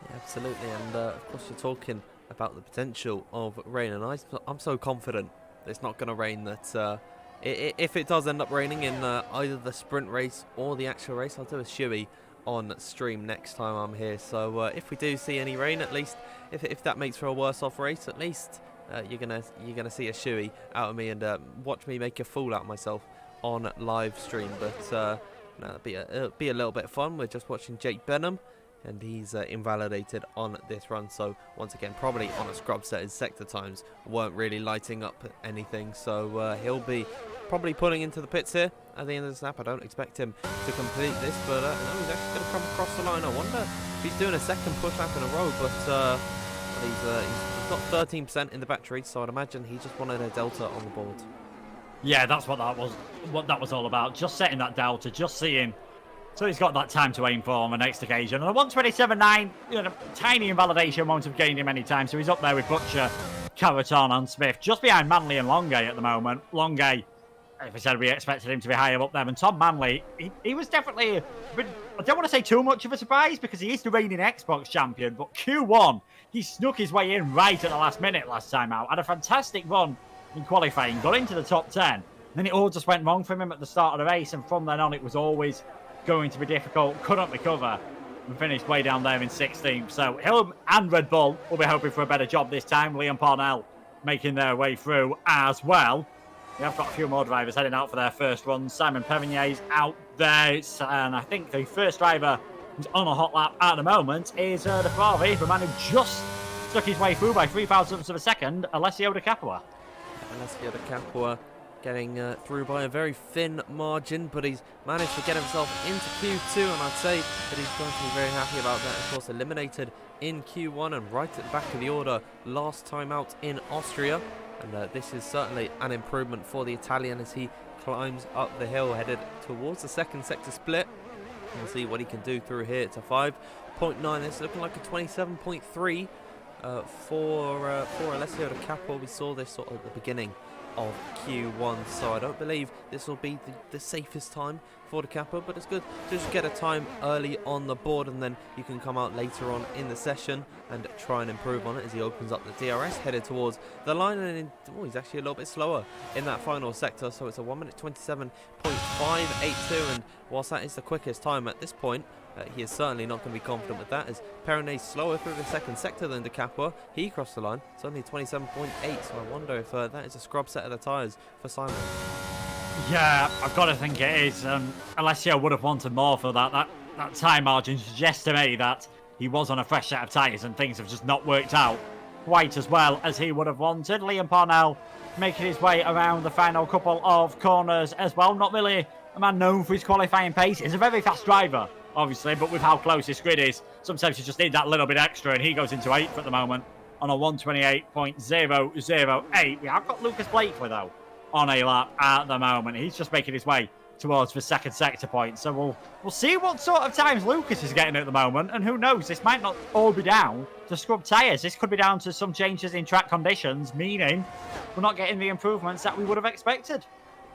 Yeah, absolutely, and of course you're talking about the potential of rain, and I'm so confident that it's not going to rain that if it does end up raining in either the sprint race or the actual race, I'll do a shoey on stream next time I'm here. So if we do see any rain, at least if that makes for a worse off race, at least you're gonna see a shoey out of me and watch me make a fool out of myself on live stream. But no, it'll be a little bit of fun. We're just watching Jake Benham, and he's invalidated on this run. So once again, probably on a scrub set, his sector times weren't really lighting up anything. So he'll be probably pulling into the pits here at the end of the snap. I don't expect him to complete this, but no, he's actually going to come across the line. I wonder if he's doing a second push lap in a row, but he's got 13% in the battery, so I'd imagine he just wanted a delta on the board. Yeah, that's what that was all about. Just setting that delta, just seeing. So he's got that time to aim for on the next occasion. And a 1:27.9, tiny invalidation won't have gained him any time. So he's up there with Butcher, Caraton and Smith, just behind Manley and Longay at the moment. Longay, if we said we expected him to be higher up there, and Tom Manley, he was definitely, I don't want to say too much of a surprise because he is the reigning Xbox champion, but Q1, he snuck his way in right at the last minute last time out, had a fantastic run in qualifying, got into the top 10, then it all just went wrong for him at the start of the race, and from then on it was always going to be difficult, couldn't recover, and finished way down there in 16th. So him and Red Bull will be hoping for a better job this time. Liam Parnell making their way through as well. We have got a few more drivers heading out for their first run. Simon Perrignier's out there, and I think the first driver who's on a hot lap at the moment is the Ferrari, the man who just stuck his way through by 3 thousandths of a second, Alessio De Capua. Alessio De Capua getting through by a very thin margin, but he's managed to get himself into Q2, and I'd say that he's going to be very happy about that. Of course, eliminated in Q1 and right at the back of the order last time out in Austria, and this is certainly an improvement for the Italian as he climbs up the hill, headed towards the second sector split. We'll see what he can do through here to 5.9. This is looking like a 27.3 for Alessio De Capua. We saw this sort of at the beginning of Q1, so I don't believe this will be the safest time for De Capua, but it's good to just get a time early on the board, and then you can come out later on in the session and try and improve on it as he opens up the DRS, headed towards the line, and he's actually a little bit slower in that final sector, so it's a 1 minute 27.582, and whilst that is the quickest time at this point, he is certainly not going to be confident with that, as Perronet's slower through the second sector than De Capua. He crossed the line, it's only 27.8, so I wonder if that is a scrub set of the tyres for Simon. Yeah, I've got to think it is. Alessio would have wanted more for that. That time margin suggests to me that he was on a fresh set of tyres and things have just not worked out quite as well as he would have wanted. Liam Parnell making his way around the final couple of corners as well. Not really a man known for his qualifying pace. He's a very fast driver, obviously, but with how close this grid is, sometimes you just need that little bit extra, and he goes into 8th at the moment on a 128.008. We have got Lucas Blakely, though, on a lap at the moment. He's just making his way towards the second sector point, so we'll see what sort of times Lucas is getting at the moment, and who knows, this might not all be down to scrub tyres. This could be down to some changes in track conditions, meaning we're not getting the improvements that we would have expected.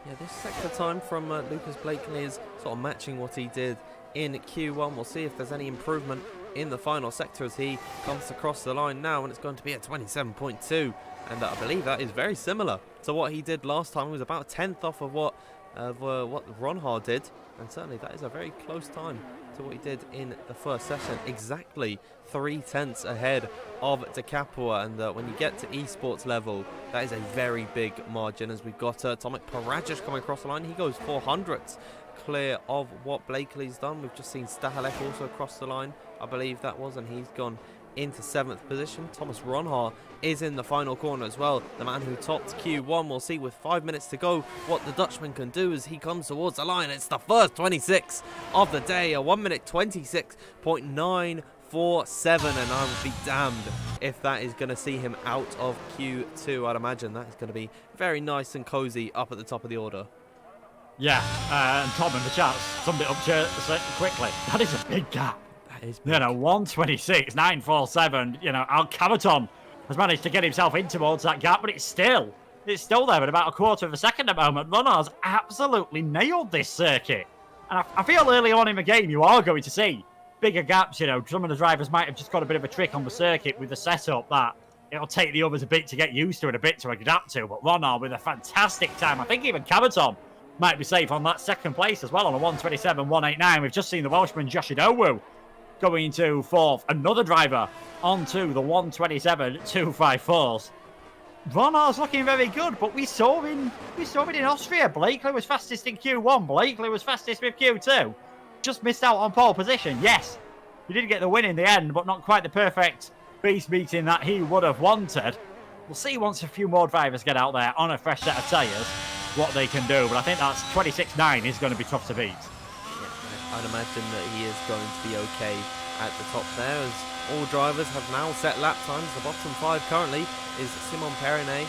Yeah, this sector time from Lucas Blakely is sort of matching what he did in Q1. We'll see if there's any improvement in the final sector as he comes across the line now, and it's going to be at 27.2, and I believe that is very similar to what he did last time. It was about a 10th off of what Ronhar did, and certainly that is a very close time to what he did in the first session, exactly 3/10 ahead of De Capua. And when you get to esports level, that is a very big margin, as we've got Tomek Parajic coming across the line. He goes 400ths clear of what Blakely's done. We've just seen Stahalek also cross the line, I believe that was, and he's gone into 7th position. Thomas Ronhar is in the final corner as well, the man who topped Q1. We'll see with 5 minutes to go what the Dutchman can do as he comes towards the line. It's the first 26 of the day, a 1 minute 26.947, and I would be damned if that is going to see him out of Q2. I'd imagine that is going to be very nice and cozy up at the top of the order. Yeah, and Tom in the chat summed it up quickly. That is a big gap. That is big. 126.947. Al Cavaton has managed to get himself in towards that gap, but it's still there at about a quarter of a second at the moment. Ronhar's absolutely nailed this circuit. And I feel early on in the game you are going to see bigger gaps. Some of the drivers might have just got a bit of a trick on the circuit with the setup that it'll take the others a bit to get used to and a bit to adapt to. But Ronhar with a fantastic time. I think even Cavaton might be safe on that second place as well on a 127.189. We've just seen the Welshman Josh Idowu going into 4th. Another driver onto the 127.254s. Ronhar's looking very good, but we saw it in Austria. Blakely was fastest in Q1. Blakely was fastest with Q2. Just missed out on pole position. Yes, he did get the win in the end, but not quite the perfect beast meeting that he would have wanted. We'll see once a few more drivers get out there on a fresh set of tyres what they can do, but I think that's 26.9 is going to be tough to beat. Yeah, I'd imagine that he is going to be okay at the top there, as all drivers have now set lap times. The bottom 5 currently is Simon Perrinet,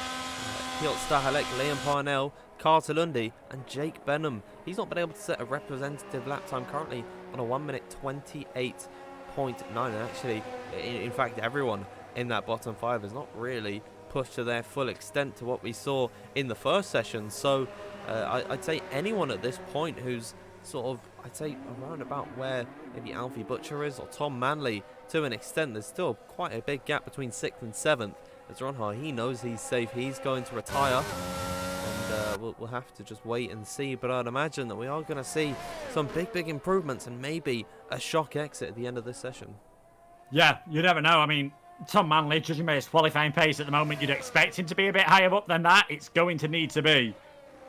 Piotr Stahalek, Liam Parnell, Carter Lundy and Jake Benham. He's not been able to set a representative lap time currently on a 1 minute 28.9, and actually in fact everyone in that bottom 5 has not really push to their full extent to what we saw in the first session. So I'd say anyone at this point who's sort of, I'd say, around about where maybe Alfie Butcher is or Tom Manley to an extent, there's still quite a big gap between 6th and 7th. As Ronha, he knows he's safe, he's going to retire, and we'll have to just wait and see. But I'd imagine that we are going to see some big improvements and maybe a shock exit at the end of this session. Yeah, you never know. I mean, Tom Manley, judging by his qualifying pace at the moment, you'd expect him to be a bit higher up than that. It's going to need to be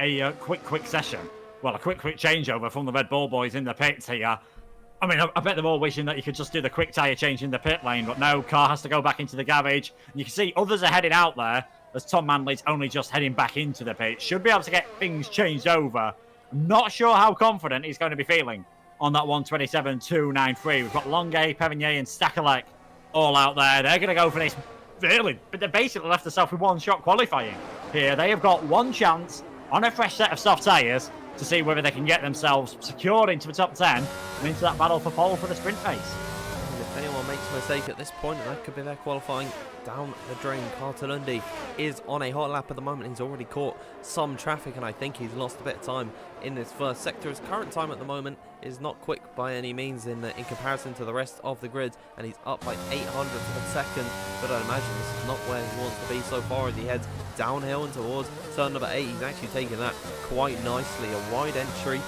a quick session. Well, a quick changeover from the Red Bull boys in the pits here. I mean, I bet they're all wishing that you could just do the quick tyre change in the pit lane, but no, car has to go back into the garage. And you can see others are heading out there as Tom Manley's only just heading back into the pit. Should be able to get things changed over. I'm not sure how confident he's going to be feeling on that 127.293. We've got Longuet, Perigny and Stakalek all out there. They're going to go for this really, but they basically left themselves with one shot qualifying here. They have got one chance on a fresh set of soft tyres to see whether they can get themselves secured into the top 10 and into that battle for pole for the sprint race. And if anyone makes a mistake at this point, that could be their qualifying down the drain. Carter is on a hot lap at the moment. He's already caught some traffic, and I think he's lost a bit of time in this first sector. His current time at the moment is not quick by any means in comparison to the rest of the grid, and he's up by 800 of a second. But I'd imagine this is not where he wants to be so far as he heads downhill and towards turn number 8. He's actually taken that quite nicely. A wide entry,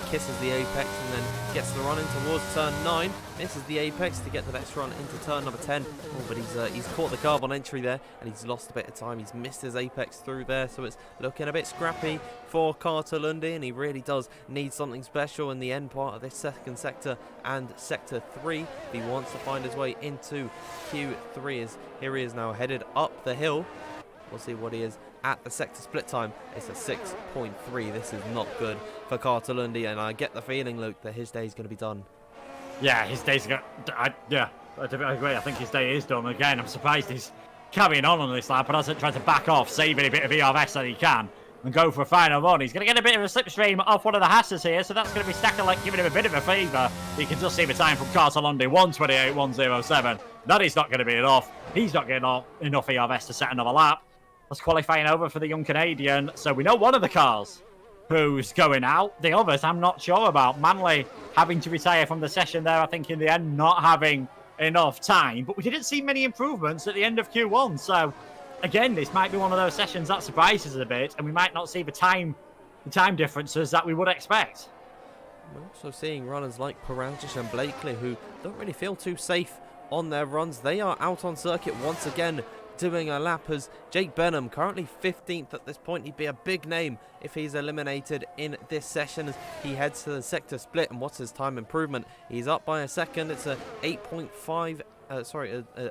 kisses the apex and then gets the run in towards turn 9. Misses the apex to get the best run into turn number 10. Oh, but he's caught the carbon entry there and he's lost a bit of time. He's missed his apex through there, so it's looking a bit scrappy for Carter Lundy, and he really does need something special in the end part of this second sector and sector 3 if he wants to find his way into Q3. As here he is now headed up the hill. We'll see what he is at the sector split time. It's a 6.3. This is not good for Carter Lundy, and I get the feeling, Luke, that his day is going to be done. Yeah, his day's going to... I agree. I think his day is done. Again, I'm surprised he's carrying on this lap, but hasn't tried to back off, saving a bit of ERS that he can, and go for a final run. He's going to get a bit of a slipstream off one of the Hassers here, so that's going to be Stakalek giving him a bit of a favour. You can just see the time from Carter Lundy, 1:28.107. That is not going to be enough. He's not getting enough ERS to set another lap. That's qualifying over for the young Canadian. So we know one of the cars who's going out. The others, I'm not sure about. Manley having to retire from the session there, I think in the end, not having enough time. But we didn't see many improvements at the end of Q1. So again, this might be one of those sessions that surprises us a bit, and we might not see the time differences that we would expect. We're also seeing runners like Parangic and Blakely who don't really feel too safe on their runs. They are out on circuit once again, doing a lap as Jake Benham, currently 15th at this point. He'd be a big name if he's eliminated in this session as he heads to the sector split. And what's his time improvement? He's up by a second. It's a 8.5 a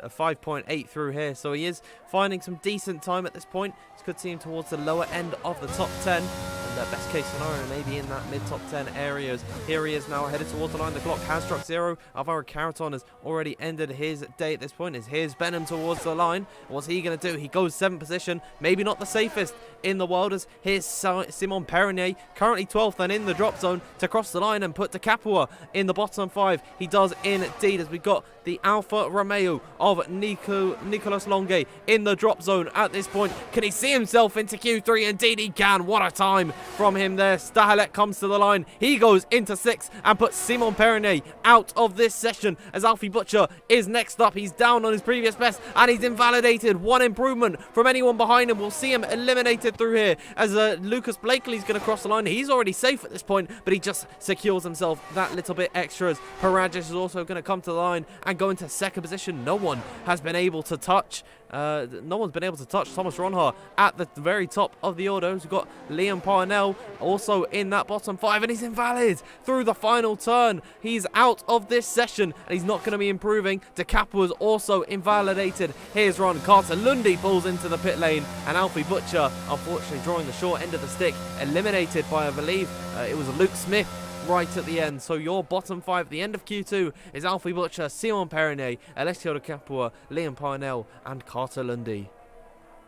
5.8 through here, so he is finding some decent time at this point. This could see him towards the lower end of the top 10, and best case scenario maybe in that mid top 10 areas. Here he is now headed towards the line. The clock has struck 0. Alvaro Caraton has already ended his day at this point. Here's Benham towards the line. What's he going to do? He goes 7th position, maybe not the safest in the world, as here's Simon Perigny, currently 12th and in the drop zone, to cross the line and put De Capua in the bottom 5. He does indeed, as we got the Alfa Romeo of Nicolas Longuet in the drop zone at this point. Can he see himself into Q3? Indeed he can. What a time from him there. Stahalek comes to the line. He goes into 6th and puts Simon Perigny out of this session, as Alfie Butcher is next up. He's down on his previous best and he's invalidated. One improvement from anyone behind him. We'll see him eliminated through here as Lucas Blakely's going to cross the line. He's already safe at this point, but he just secures himself that little bit extra, as Paragis is also going to come to the line and go into 2nd position. No one has been able to touch Thomas Ronha at the very top of the orders. We've got Liam Parnell also in that bottom 5, and he's invalid through the final turn. He's out of this session and he's not going to be improving. De Cap was also invalidated. Here's Ron Carter. Lundy pulls into the pit lane, and Alfie Butcher unfortunately drawing the short end of the stick, eliminated by, I believe it was Luke Smith right at the end. So your bottom 5 at the end of Q2 is Alfie Butcher, Simon Perigny, Alessio De Capua, Liam Parnell and Carter Lundy.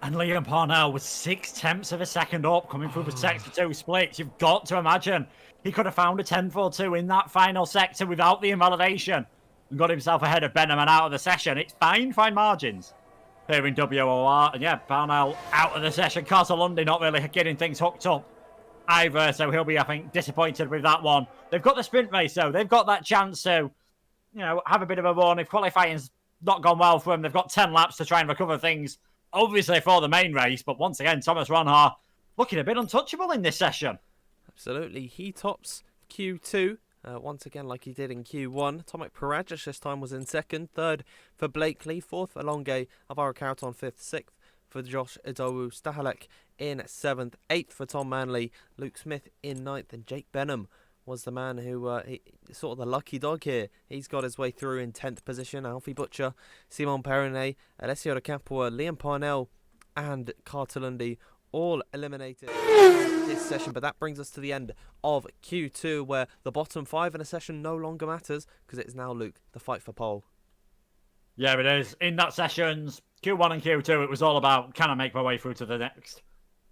And Liam Parnell was 6/10 of a second up coming through the sector 2 splits. You've got to imagine he could have found a 10.42 in that final sector without the invalidation and got himself ahead of Benham and out of the session. It's fine margins here in WOR. And yeah, Parnell out of the session. Cartalundi not really getting things hooked up either, so he'll be, I think, disappointed with that one. They've got the sprint race, though. They've got that chance to, have a bit of a run. If qualifying's not gone well for them, they've got 10 laps to try and recover things, obviously, for the main race. But once again, Thomas Ronhaar looking a bit untouchable in this session. Absolutely. He tops Q2 once again like he did in Q1. Tomek Paragic this time was in second. Third for Blakely. Fourth for Longe. Alvaro Carton fifth. Sixth for Josh Idowu. Stahalek in seventh. Eighth for Tom Manley. Luke Smith in ninth. And Jake Benham was the man who sort of the lucky dog here. He's got his way through in 10th position. Alfie Butcher, Simon Perrinet, Alessio de Capua, Liam Parnell and Cartalundi all eliminated this session. But that brings us to the end of Q2, where the bottom 5 in a session no longer matters, because it is now, Luke, the fight for pole. Yeah, it is. In that sessions, Q1 and Q2, it was all about, can I make my way through to the next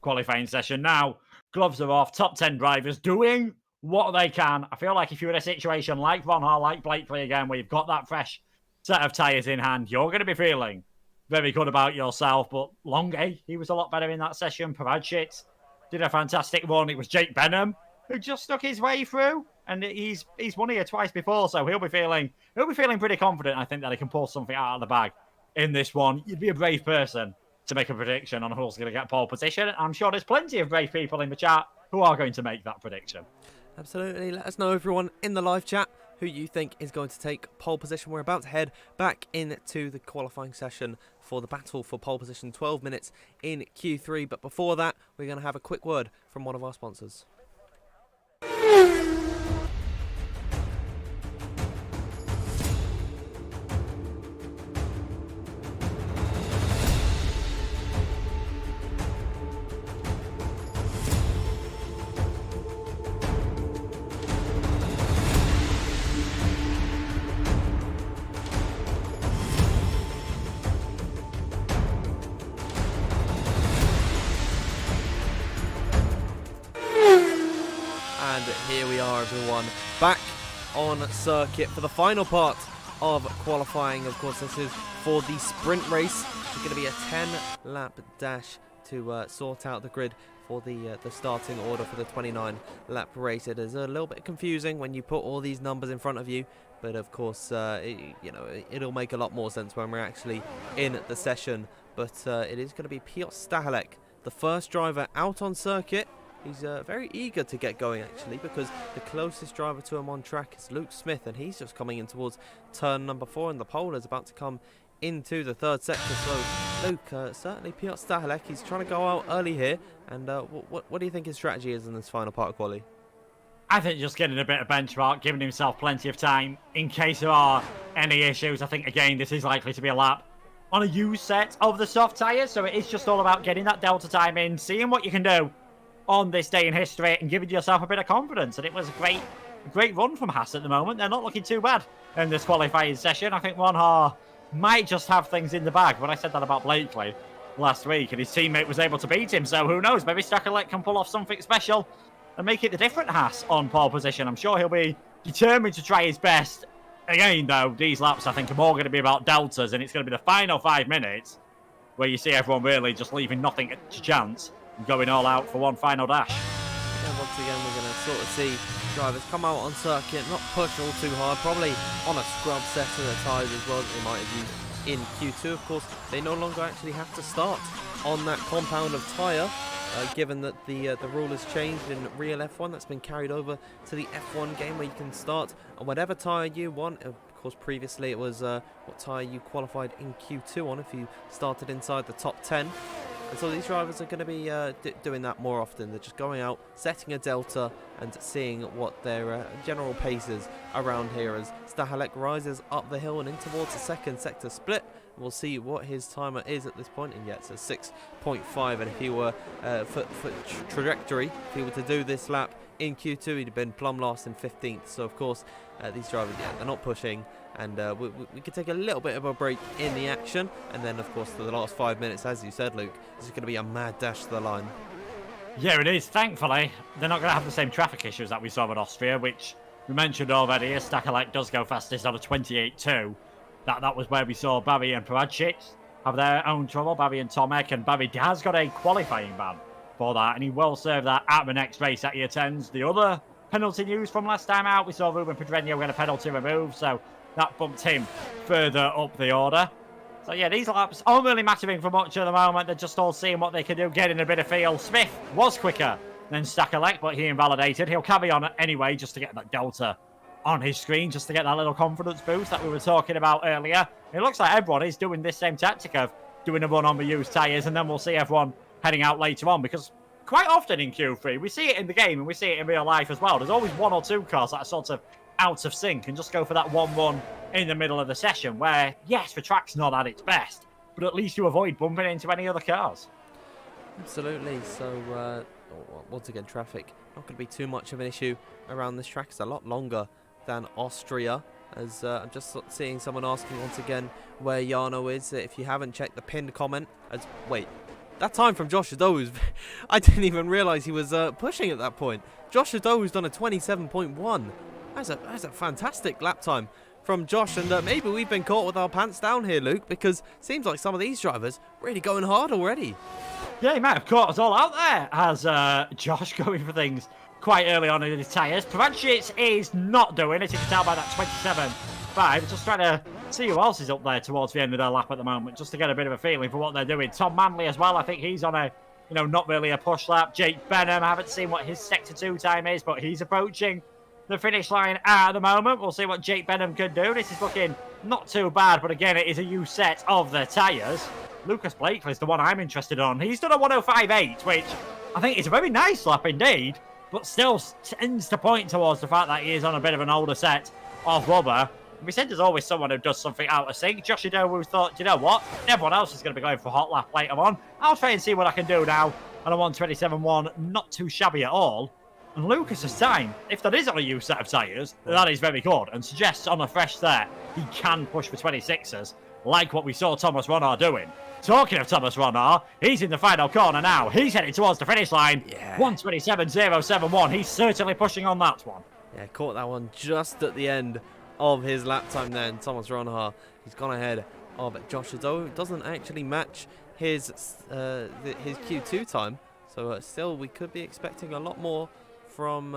qualifying session? Now, gloves are off, top 10 drivers doing what they can. I feel like if you're in a situation like Ronhaar, like Blakely again, where you've got that fresh set of tyres in hand, you're going to be feeling very good about yourself. But Longe, he was a lot better in that session. Paragic did a fantastic run. It was Jake Benham who just stuck his way through, and he's won here twice before, so he'll be feeling pretty confident. I think that he can pull something out of the bag in this one. You'd be a brave person to make a prediction on who's going to get pole position. I'm sure there's plenty of brave people in the chat who are going to make that prediction. Absolutely. Let us know, everyone, in the live chat who you think is going to take pole position. We're about to head back into the qualifying session for the battle for pole position, 12 minutes in Q3. But before that, we're going to have a quick word from one of our sponsors. Here we are, everyone, back on circuit for the final part of qualifying. Of course, this is for the sprint race. It's going to be a 10-lap dash to sort out the grid for the starting order for the 29-lap race. It is a little bit confusing when you put all these numbers in front of you, but of course, it'll make a lot more sense when we're actually in the session. But it is going to be Piotr Stahalek, the first driver out on circuit. He's very eager to get going, actually, because the closest driver to him on track is Luke Smith, and he's just coming in towards turn number 4, and the pole is about to come into the third sector. So, Luke, certainly Piotr Stahalek, he's trying to go out early here, and what do you think his strategy is in this final part of quali? I think just getting a bit of benchmark, giving himself plenty of time in case there are any issues. I think, again, this is likely to be a lap on a used set of the soft tyres, so it is just all about getting that delta time in, seeing what you can do on this day in history and giving yourself a bit of confidence. And it was a great run from Haas at the moment. They're not looking too bad in this qualifying session. I think Ronhaar might just have things in the bag. But I said that about Blakely last week, and his teammate was able to beat him. So who knows? Maybe Stahalek can pull off something special and make it the different Haas on pole position. I'm sure he'll be determined to try his best. Again, though, these laps, I think, are more going to be about deltas, and it's going to be the final 5 minutes where you see everyone really just leaving nothing to chance, going all out for one final dash. And once again, we're going to sort of see drivers come out on circuit, not push all too hard, probably on a scrub set of the tyres as well that they might have used in Q2. Of course, they no longer actually have to start on that compound of tyre, given that the rule has changed in real F1. That's been carried over to the F1 game, where you can start on whatever tyre you want. Of course, previously it was what tyre you qualified in Q2 on if you started inside the top 10. And so these drivers are going to be doing that more often. They're just going out, setting a delta, and seeing what their general pace is around here as Stahalek rises up the hill and in towards the second sector split. We'll see what his timer is at this point, and yeah, it's a 6.5. And if he were for trajectory, if he were to do this lap in Q2, he'd have been plumb last in 15th. So of course, these drivers, yeah, they're not pushing. And we could take a little bit of a break in the action. And then, of course, for the last 5 minutes, as you said, Luke, this is going to be a mad dash to the line. Yeah, it is. Thankfully, they're not going to have the same traffic issues that we saw in Austria, which we mentioned already. Stahalek does go fastest on a 28.2. That was where we saw Barry and Paragic have their own trouble, Barry and Tomek, and Barry has got a qualifying ban for that, and he will serve that at the next race that he attends. The other penalty news from last time out, we saw Ruben Pedreño get a penalty removed, so that bumped him further up the order. So yeah, these laps aren't really mattering for much at the moment. They're just all seeing what they can do, getting a bit of feel. Smith was quicker than Stakelek, but he invalidated. He'll carry on anyway just to get that delta on his screen, just to get that little confidence boost that we were talking about earlier. It looks like everyone is doing this same tactic of doing a run on the used tyres, and then we'll see everyone heading out later on, because quite often in Q3, we see it in the game and we see it in real life as well. There's always one or two cars that are sort of out of sync and just go for that one run in the middle of the session where, yes, the track's not at its best, but at least you avoid bumping into any other cars. Absolutely. So, once again, traffic not going to be too much of an issue around this track. It's a lot longer than Austria. As I'm just seeing someone asking once again where Jarno is. If you haven't checked the pinned comment, wait. That time from Josh Ado's, I didn't even realise he was pushing at that point. Josh Ado's done a 27.1. That's a fantastic lap time from Josh, and maybe we've been caught with our pants down here, Luke, because it seems like some of these drivers really going hard already. Yeah, he might have caught us all out there as Josh going for things quite early on in his tyres. Pravancic is not doing it. You can tell by that 27.5. Just trying to see who else is up there towards the end of their lap at the moment, just to get a bit of a feeling for what they're doing. Tom Manley as well. I think he's on a, not really a push lap. Jake Benham, I haven't seen what his Sector 2 time is, but he's approaching the finish line at the moment. We'll see what Jake Benham can do. This is looking not too bad, but again, it is a used set of the tyres. Lucas Blakely is the one I'm interested on. He's done a 105.8, which I think is a very nice lap indeed, but still tends to point towards the fact that he is on a bit of an older set of rubber. We said there's always someone who does something out of sync. Josh Ado thought, you know what? Everyone else is going to be going for a hot lap later on. I'll try and see what I can do now. And a 127.1, not too shabby at all. And Lucas's time, if that is on a used set of tyres, that is very good, and suggests on a fresh set he can push for 26s, like what we saw Thomas Ronnar doing. Talking of Thomas Ronnar, he's in the final corner now. He's heading towards the finish line. Yeah. 127.071. He's certainly pushing on that one. Yeah, caught that one just at the end of his lap time then. Thomas Ronnar, he's gone ahead of Josh Ado. It doesn't actually match his Q2 time, so still we could be expecting a lot more from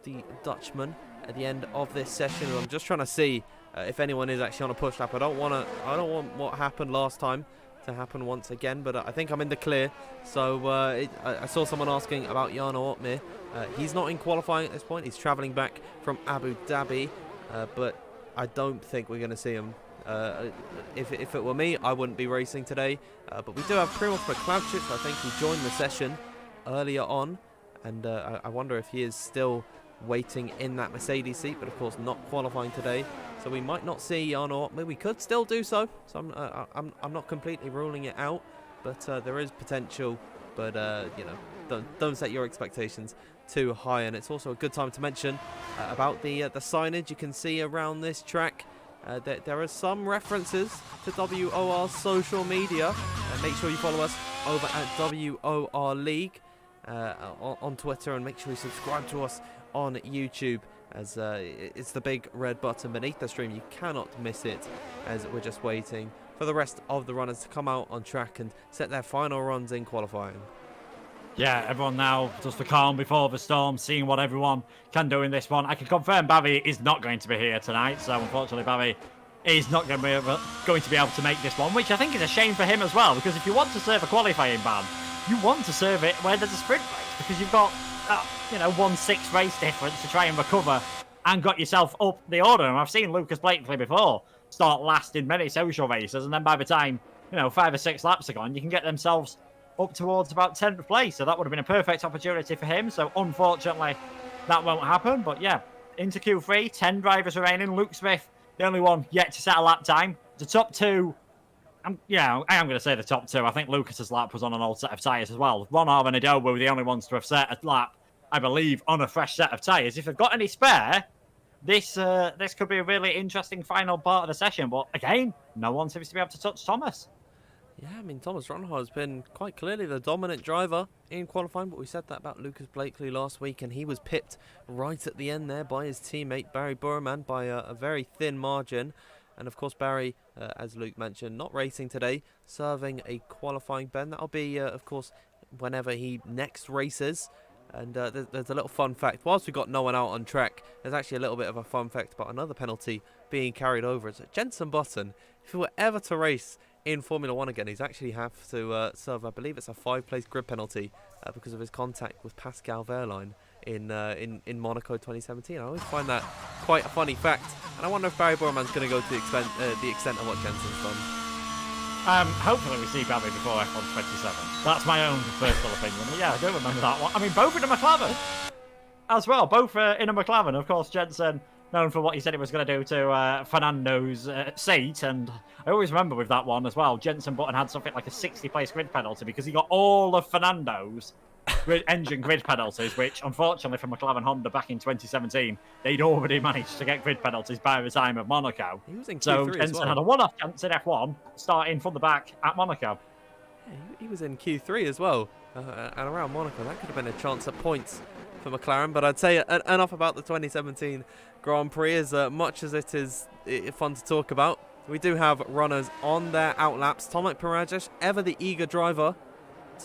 the Dutchman at the end of this session. I'm just trying to see if anyone is actually on a push lap. I don't want what happened last time to happen once again, but I think I'm in the clear. So I saw someone asking about Jarno Opmeer. He's not in qualifying at this point. He's travelling back from Abu Dhabi, but I don't think we're going to see him. If it were me, I wouldn't be racing today. But we do have Primoz Peklavcic, I think, who joined the session earlier on, and I wonder if he is still waiting in that Mercedes seat, but of course not qualifying today. So we might not see Jarno Opmeer. We could still do so. So I'm not completely ruling it out, but there is potential. But don't set your expectations too high. And it's also a good time to mention about the signage you can see around this track. There are some references to WOR's social media. Make sure you follow us over at WOR League on Twitter, and make sure you subscribe to us on YouTube, as it's the big red button beneath the stream. You cannot miss it, as we're just waiting for the rest of the runners to come out on track and set their final runs in qualifying. Yeah, everyone now just the calm before the storm, seeing what everyone can do in this one. I can confirm Barry is not going to be here tonight, so unfortunately Barry is not going to be able to make this one, which I think is a shame for him as well, because if you want to serve a qualifying ban, you want to serve it where there's a sprint race, because you've got 1-6 race difference to try and recover and got yourself up the order. And I've seen Lucas Blakely before start last in many social races, and then by the time 5 or 6 laps are gone, you can get themselves up towards about 10th place. So that would have been a perfect opportunity for him. So unfortunately that won't happen. But yeah, into Q3, 10 drivers remaining. Luke Smith, the only one yet to set a lap time. The top two, I am going to say the top two. I think Lucas's lap was on an old set of tyres as well. Ronnar and Ado were the only ones to have set a lap, I believe, on a fresh set of tyres. If they've got any spare, this could be a really interesting final part of the session. But again, no one seems to be able to touch Thomas. Yeah, I mean, Thomas Ronnar has been quite clearly the dominant driver in qualifying, but we said that about Lucas Blakely last week, and he was pipped right at the end there by his teammate Barry Burman by a very thin margin. And of course, Barry, as Luke mentioned, not racing today, serving a qualifying ban. That'll be, of course, whenever he next races. And there's a little fun fact. Whilst we got no one out on track, there's actually a little bit of a fun fact about another penalty being carried over. It's Jenson Button. If he were ever to race in Formula 1 again, he's actually have to serve, I believe it's a 5-place grid penalty because of his contact with Pascal Wehrlein in Monaco 2017. I always find that quite a funny fact. And I wonder if Barry Borman's going to go to the extent of what Jenson's done. Hopefully we see Barry before F1 27. That's my own personal opinion. But yeah, I don't remember that one. I mean, both in a McLaren as well. Both in a McLaren. Of course, Jenson, known for what he said he was going to do to Fernando's seat. And I always remember with that one as well, Jenson Button had something like a 60-place grid penalty because he got all of Fernando's engine grid penalties, which unfortunately for McLaren Honda back in 2017, they'd already managed to get grid penalties by the time of Monaco. He was in Q3 so as Jenson well. had a one-off chance in F1 starting from the back at Monaco. Yeah, he was in Q3 as well, and around Monaco. That could have been a chance at points for McLaren. But I'd say enough about the 2017 Grand Prix. As much as it is fun to talk about, we do have runners on their outlaps. Tomek Parajic, ever the eager driver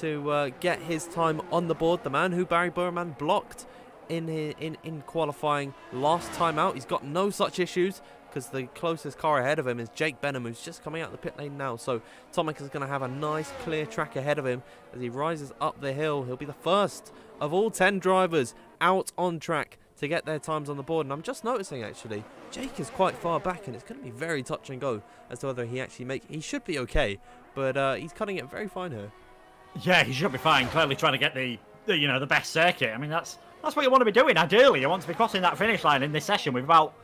to get his time on the board. The man who Barry Burman blocked in qualifying last time out. He's got no such issues because the closest car ahead of him is Jake Benham, who's just coming out the pit lane now. So Tomek is going to have a nice clear track ahead of him as he rises up the hill. He'll be the first of all 10 drivers out on track to get their times on the board. And I'm just noticing, actually, Jake is quite far back, and it's going to be very touch and go as to whether he actually makes... He should be okay, but he's cutting it very fine here. Yeah, he should be fine. Clearly trying to get the best circuit. I mean, that's what you want to be doing. Ideally, you want to be crossing that finish line in this session with about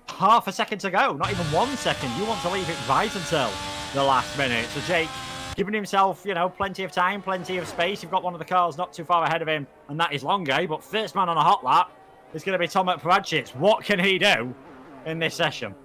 half a second to go. Not even 1 second. You want to leave it right until the last minute. So Jake giving himself, plenty of time, plenty of space. You've got one of the cars not too far ahead of him, and that is Longue. But first man on a hot lap is going to be Tomek Parajic. What can he do in this session?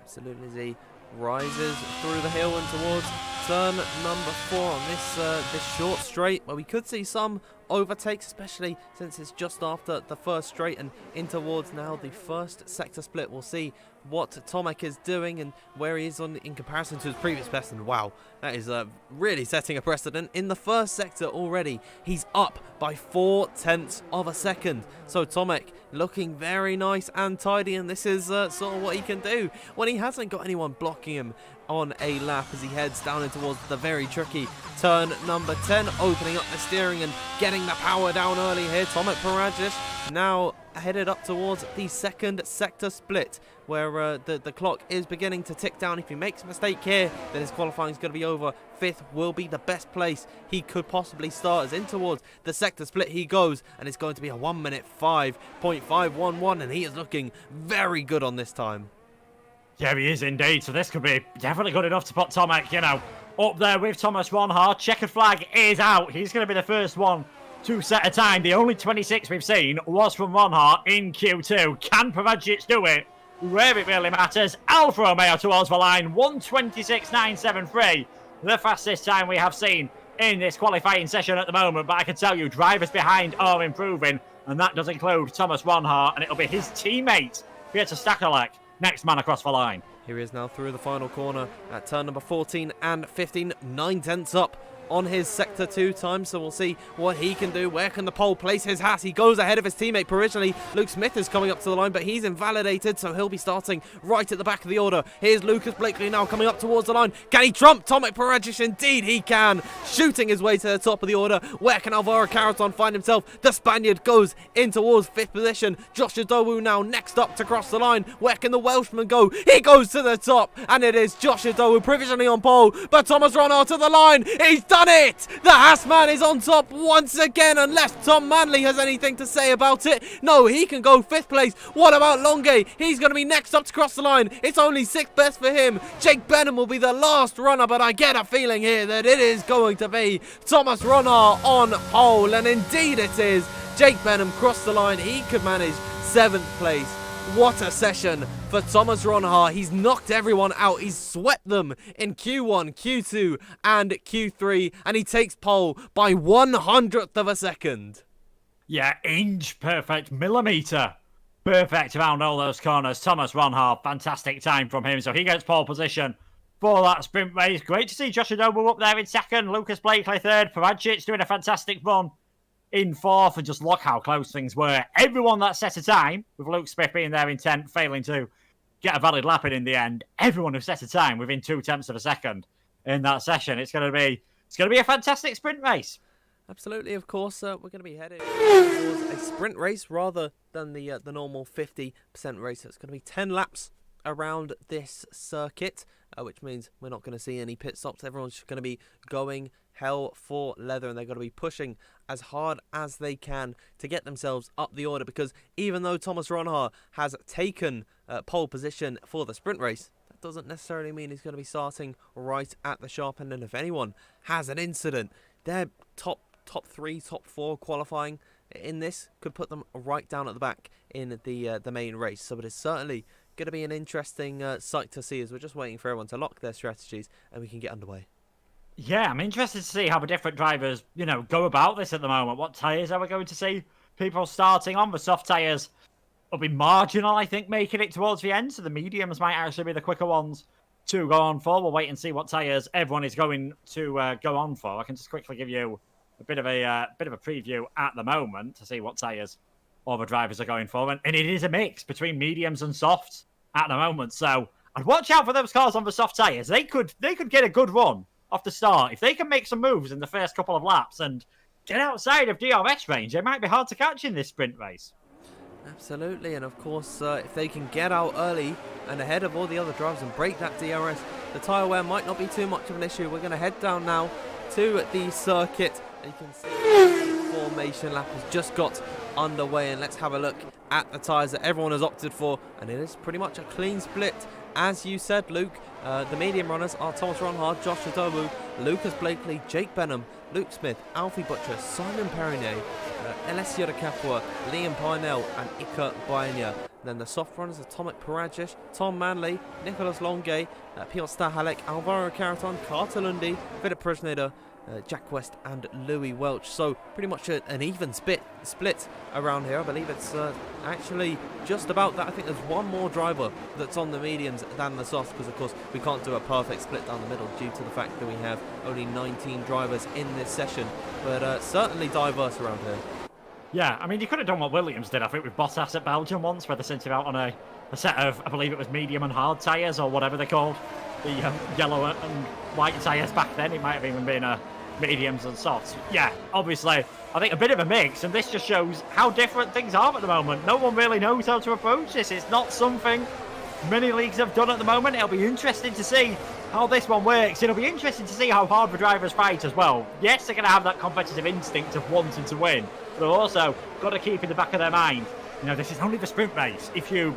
Absolutely, as he rises through the hill and towards turn number 4 on this short straight, where we could see some overtakes, especially since it's just after the first straight and in towards now the first sector split. We'll see what Tomek is doing and where he is in comparison to his previous best. And wow, that is really setting a precedent. In the first sector already, he's up by 0.4 of a second. So Tomek looking very nice and tidy, and this is sort of what he can do when he hasn't got anyone blocking him on a lap as he heads down in towards the very tricky turn number 10, opening up the steering and getting the power down early here. Tomek Parajic now headed up towards the second sector split, where the clock is beginning to tick down. If he makes a mistake here, then his qualifying is going to be over. 5th will be the best place he could possibly start, as in towards the sector split he goes, and it's going to be a 1 minute 5.511, and he is looking very good on this time. Yeah, he is indeed. So this could be definitely good enough to put Tomek, up there with Thomas Ronhard. Checkered flag is out. He's going to be the first one to set a time. The only 26 we've seen was from Ronhard in Q2. Can Parajic do it? Where it really matters. Alfa Romeo towards the line. 1:26.973. The fastest time we have seen in this qualifying session at the moment. But I can tell you, drivers behind are improving. And that does include Thomas Ronhard. And it'll be his teammate, Peter Stakelek, next man across the line. Here he is now through the final corner at turn number 14 and 15, 9/10 up on his sector 2 time, so we'll see what he can do. Where can the pole place his hat? He goes ahead of his teammate provisionally. Luke Smith is coming up to the line, but he's invalidated, so he'll be starting right at the back of the order. Here's Lucas Blakely now coming up towards the line. Can he trump Tomek Parajic? Indeed he can, shooting his way to the top of the order. Where can Alvaro Carreton find himself? The Spaniard goes in towards 5th position. Joshua Dowu now next up to cross the line. Where can the Welshman go? He goes to the top, and it is Joshua Dowu provisionally on pole, but Thomas Ronhard to the line. He's done it! The Haasman is on top once again, unless Tom Manley has anything to say about it. No, he can go 5th place. What about Longue? He's going to be next up to cross the line. It's only 6th best for him. Jake Benham will be the last runner, but I get a feeling here that it is going to be Thomas Ronhard on pole, and indeed it is. Jake Benham crossed the line. He could manage 7th place. What a session for Thomas Ronhard. He's knocked everyone out. He's swept them in Q1, Q2 and Q3, and he takes pole by 1/100th of a second. Yeah, inch perfect millimetre perfect around all those corners. Thomas Ronhard, fantastic time from him. So he gets pole position for that sprint race. Great to see Josh Adobu up there in second. Lucas Blakely third. Paradzic doing a fantastic run in fourth. And just look how close things were. Everyone that set a time, with Luke Smith being there in 10th, failing to get a valid lap in the end. Everyone who set a time within 0.2 of a second in that session. It's going to be a fantastic sprint race. Absolutely, of course. We're going to be headed towards a sprint race rather than the normal 50% race. So it's going to be 10 laps around this circuit, which means we're not going to see any pit stops. Everyone's just going to be going hell for leather, and they're going to be pushing as hard as they can to get themselves up the order, because even though Thomas Ronhard has taken pole position for the sprint race, that doesn't necessarily mean he's going to be starting right at the sharp end. And if anyone has an incident, their top 3, top 4 qualifying in this could put them right down at the back in the main race. So it is certainly going to be an interesting sight to see, as we're just waiting for everyone to lock their strategies and we can get underway. Yeah, I'm interested to see how the different drivers, go about this at the moment. What tyres are we going to see people starting on? The soft tyres will be marginal, I think, making it towards the end. So the mediums might actually be the quicker ones to go on for. We'll wait and see what tyres everyone is going to go on for. I can just quickly give you a bit of a preview at the moment to see what tyres all the drivers are going for. And it is a mix between mediums and softs at the moment. So I'd watch out for those cars on the soft tyres. They could get a good run off the start. If they can make some moves in the first couple of laps and get outside of DRS range, they might be hard to catch in this sprint race. Absolutely, and of course, if they can get out early and ahead of all the other drivers and break that DRS, the tyre wear might not be too much of an issue. We're going to head down now to the circuit. You can see the formation lap has just got underway, and let's have a look at the tyres that everyone has opted for, and it is pretty much a clean split. As you said, Luke, the medium runners are Thomas Ronhard, Josh Adobu, Lucas Blakely, Jake Benham, Luke Smith, Alfie Butcher, Simon Perrinier, Alessio de Capua, Liam Parnell and Ika Baena. Then the soft runners are Tomek Paradzic, Tom Manley, Nicholas Longe, Piotr Stahalek, Alvaro Caraton, Carter Lundy, Philip Presneder, Jack West and Louis Welch. So pretty much an even split around here. I believe it's actually just about that. I think there's one more driver that's on the mediums than the softs, because of course we can't do a perfect split down the middle due to the fact that we have only 19 drivers in this session, but certainly diverse around here. Yeah, I mean, you could have done what Williams did, I think, with Bottas at Belgium once, where they sent him out on a set of, I believe it was medium and hard tyres, or whatever they're called. The yellow and white tyres back then. It might have even been mediums and softs. Yeah, obviously, I think a bit of a mix, and this just shows how different things are at the moment. No one really knows how to approach this. It's not something many leagues have done at the moment. It'll be interesting to see how this one works. It'll be interesting to see how hard the drivers fight as well. Yes, they're going to have that competitive instinct of wanting to win, but they've also got to keep in the back of their mind, this is only the sprint race. If you're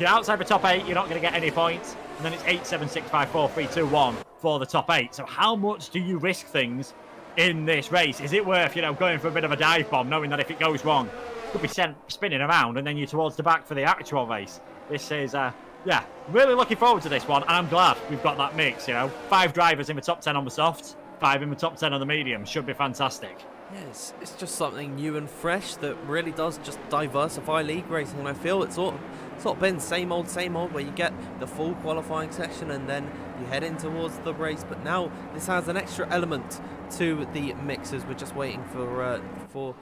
outside the top 8, you're not going to get any points, and then it's 8, 7, 6, 5, 4, 3, 2, 1 for the top 8. So how much do you risk things in this race? Is it worth, going for a bit of a dive bomb, knowing that if it goes wrong, could be sent spinning around, and then you're towards the back for the actual race? This is, really looking forward to this one, and I'm glad we've got that mix, 5 drivers in the top 10 on the softs, 5 in the top 10 on the mediums. Should be fantastic. Yes, it's just something new and fresh that really does just diversify league racing, and I feel it's sort of been same old, where you get the full qualifying session and then you head in towards the race. But now this has an extra element to the mixers. We're just waiting for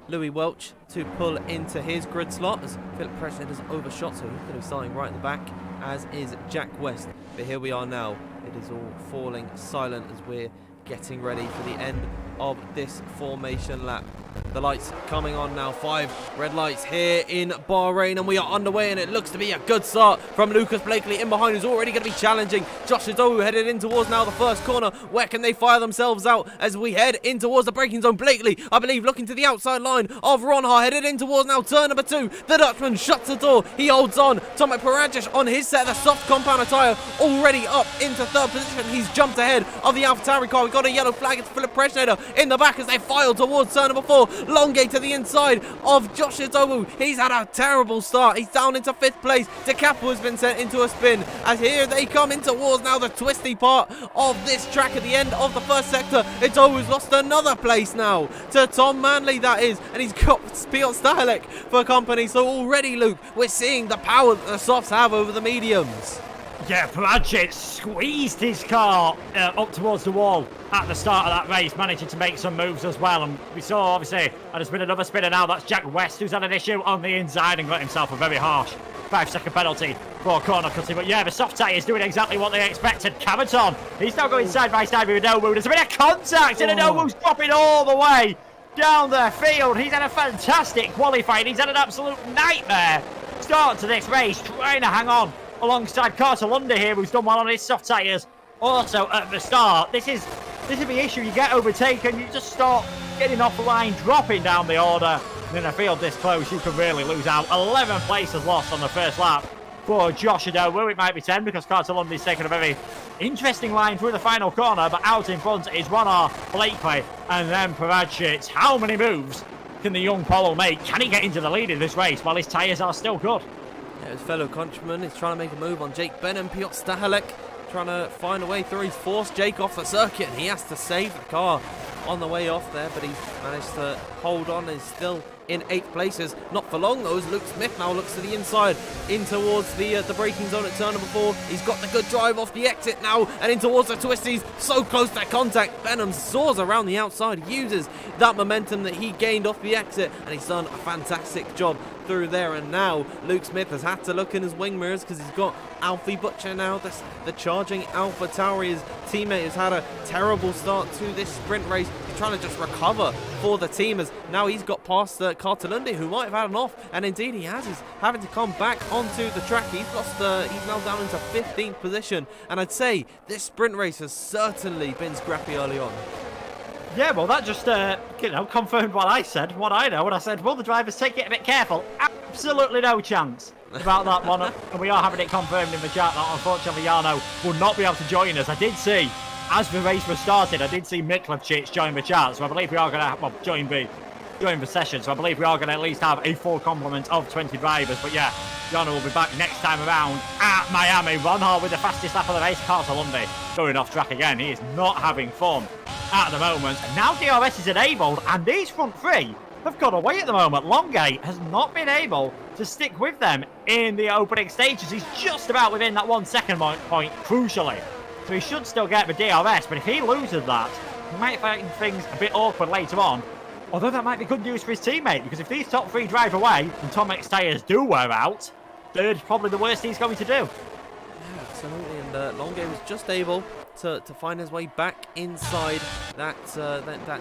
Louis Welch to pull into his grid slot, as Philip Presnett is overshot, so he's going to be starting right at the back, as is Jack West. But here we are now. It is all falling silent as we're getting ready for the end of this formation lap. The lights coming on now. 5 red lights here in Bahrain, and we are underway, and it looks to be a good start from Lucas Blakely in behind, who's already going to be challenging Josh Adobu, headed in towards now the first corner. Where can they fire themselves out as we head in towards the braking zone? Blakely, I believe, looking to the outside line of Ronhard, headed in towards now turn number 2. The Dutchman shuts the door. He holds on. Tomek Paradzic on his set of the soft compounder tyre, already up into 3rd position. He's jumped ahead of the AlphaTauri car. We've got a yellow flag. It's Philip Presneder in the back as they file towards turn number 4. 4. Longay to the inside of Josh Adowu. He's had a terrible start. He's down into 5th place. De Capo has been sent into a spin. As here they come in towards now the twisty part of this track at the end of the first sector. Adowu's lost another place now to Tom Manley, that is. And he's got Piotr Stahelek for company. So already, Luke, we're seeing the power that the softs have over the mediums. Yeah, Pradjic squeezed his car up towards the wall at the start of that race, managing to make some moves as well. And we saw, obviously, and there's been another spinner now. That's Jack West, who's had an issue on the inside and got himself a very harsh 5-second penalty for corner cutting. But yeah, the soft tyres doing exactly what they expected. Cameron, he's now going side by side with Adowu. There's been a contact, and Adowu's dropping all the way down the field. He's had a fantastic qualifying. He's had an absolute nightmare start to this race, trying to hang on alongside Carter Lundy here, who's done well on his soft tyres. Also at the start, this is the issue. You get overtaken, you just start getting off the line, dropping down the order. And in a field this close, you can really lose out. 11 places lost on the first lap for Josh Adowu. It might be 10 because Carter Lundy's taken a very interesting line through the final corner, but out in front is Ron Blakely and then Pradjic. How many moves can the young Polo make? Can he get into the lead in this race while his tyres are still good? Yeah, his fellow countryman is trying to make a move on Jake Benham. Piotr Stahelek trying to find a way through. He's forced Jake off the circuit and he has to save the car on the way off there, but he's managed to hold on and is still in 8th places. Not for long though, as Luke Smith now looks to the inside in towards the braking zone at turn number 4. He's got the good drive off the exit now and in towards the twisties. So close to contact. Benham soars around the outside, uses that momentum that he gained off the exit, and he's done a fantastic job through there. And now Luke Smith has had to look in his wing mirrors because he's got Alfie Butcher now, the charging Alpha Tauri. His teammate has had a terrible start to this sprint race. He's trying to just recover for the team, as now he's got past Carter Lundy, who might have had an off, and indeed he has. He's having to come back onto the track. He's now down into 15th position, and I'd say this sprint race has certainly been scrappy early on. Yeah, well, that just, confirmed what I said, what I know. And I said, will the drivers take it a bit careful? Absolutely no chance about that one. And we are having it confirmed in the chat that, unfortunately, Jarno will not be able to join us. I did see, as the race was started, I did see Miklavčić join the chat. So I believe we are going to, join the session. So I believe we are going to at least have a full complement of 20 drivers. But yeah, Jarno will be back next time around at Miami. Ron Hall with the fastest lap of the race. Carter Lundy going off track again. He is not having fun at the moment. And now DRS is enabled, and these front three have got away at the moment. Longay has not been able to stick with them in the opening stages. He's just about within that 1 second point, crucially. So he should still get the DRS, but if he loses that, he might find things a bit awkward later on. Although that might be good news for his teammate, because if these top 3 drive away and Tomek's tyres do wear out, third's probably the worst he's going to do. Yeah, absolutely. And Longay was just able to find his way back inside that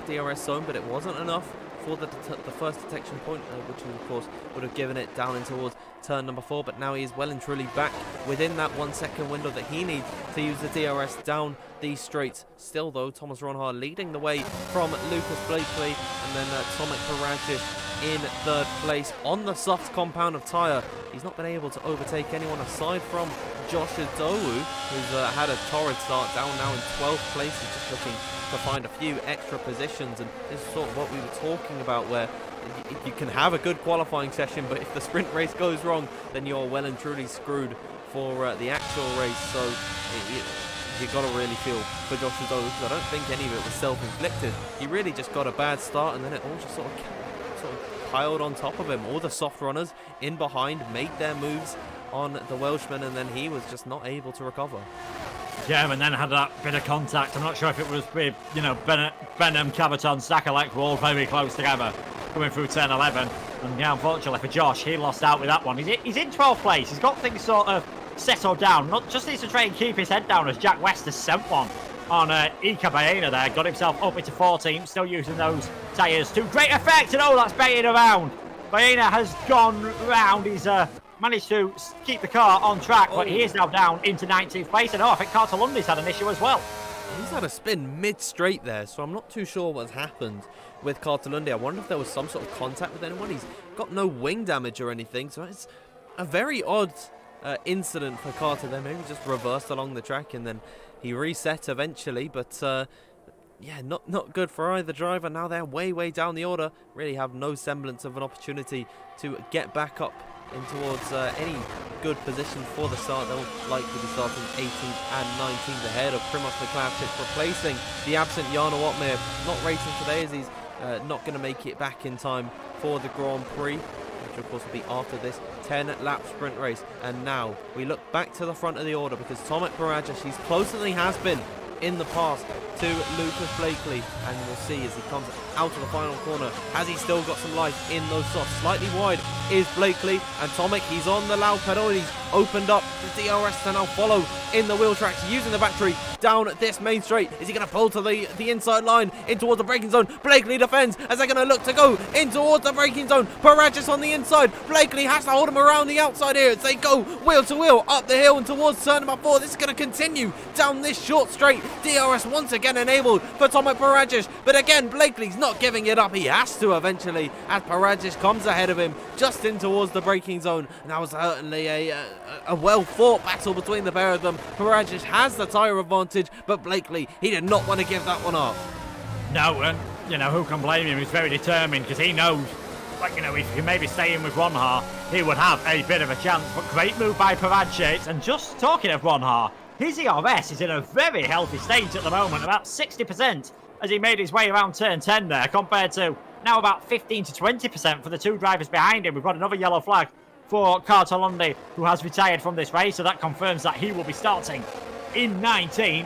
DRS zone, but it wasn't enough for the first detection point, which of course would have given it down in towards turn number 4. But now he is well and truly back within that 1 second window that he needs to use the DRS down these straights. Still though, Thomas Ronhard leading the way from Lucas Blakely, and then Tomek Pradjic in 3rd place on the soft compound of tyre. He's not been able to overtake anyone aside from Josh Adowu, who's had a torrid start, down now in 12th place. He's just looking to find a few extra positions, and this is sort of what we were talking about, where you can have a good qualifying session, but if the sprint race goes wrong, then you're well and truly screwed for the actual race. So you got to really feel for Josh Adowu, because I don't think any of it was self-inflicted. He really just got a bad start, and then it all just sort of piled on top of him. All the soft runners in behind made their moves on the Welshman, and then he was just not able to recover. Yeah, and then had that bit of contact. I'm not sure if it was with, Benham, Caverton, Stakelek were all very close together coming through turn 11. And yeah, unfortunately for Josh, he lost out with that one. He's in 12th place. He's got things sort of settled down. Not just needs to try and keep his head down, as Jack West has sent one on Ika Baena there. Got himself up into 14th, still using those tyres to great effect. And oh, that's baiting around. Baena has gone round. He's managed to keep the car on track, but he is now down into 19th place. And I think Carter Lundy's had an issue as well. He's had a spin mid-straight there, so I'm not too sure what's happened with Carter Lundy. I wonder if there was some sort of contact with anyone. He's got no wing damage or anything, so it's a very odd incident for Carter there. Maybe just reversed along the track and then he reset eventually, but yeah, not good for either driver. Now they're way down the order. Really have no semblance of an opportunity to get back up in towards any good position for the start. They'll likely be starting 18th and 19th ahead of Primoz Roglic, replacing the absent Jarno Opmeer. Not racing today as he's not going to make it back in time for the Grand Prix, which of course will be after this 10-lap sprint race. And now we look back to the front of the order because Tomek Barajas, he's closer than he has been in the past to Lucas Blakely, and we'll see as he comes out of the final corner, has he still got some life in those softs. Slightly wide is Blakely, and Tomek, he's on the loud pedal, he's opened up the DRS to now follow in the wheel tracks, using the battery down this main straight. Is he going to pull to the inside line in towards the braking zone? Blakely defends as they're going to look to go in towards the braking zone. Barajas on the inside. Blakely has to hold him around the outside here as they go wheel to wheel up the hill and towards turn number 4. This is going to continue down this short straight. DRS once again enabled for Tomek Barajas, but again Blakely's not giving it up. He has to eventually as Barajas comes ahead of him just in towards the braking zone, and that was certainly a well fought battle between the pair of them. Barajas has the tyre advantage, but Blakely, he did not want to give that one up. No, and you know, who can blame him? He's very determined because he knows, like, you know, if he could maybe stay in with Ronha, he would have a bit of a chance. But great move by Barajas. And just talking of Ronha, his ERS is in a very healthy state at the moment, about 60% as he made his way around turn 10 there, compared to now about 15 to 20% for the two drivers behind him. We've got another yellow flag for Cartolondi, who has retired from this race, so that confirms that he will be starting in 19th.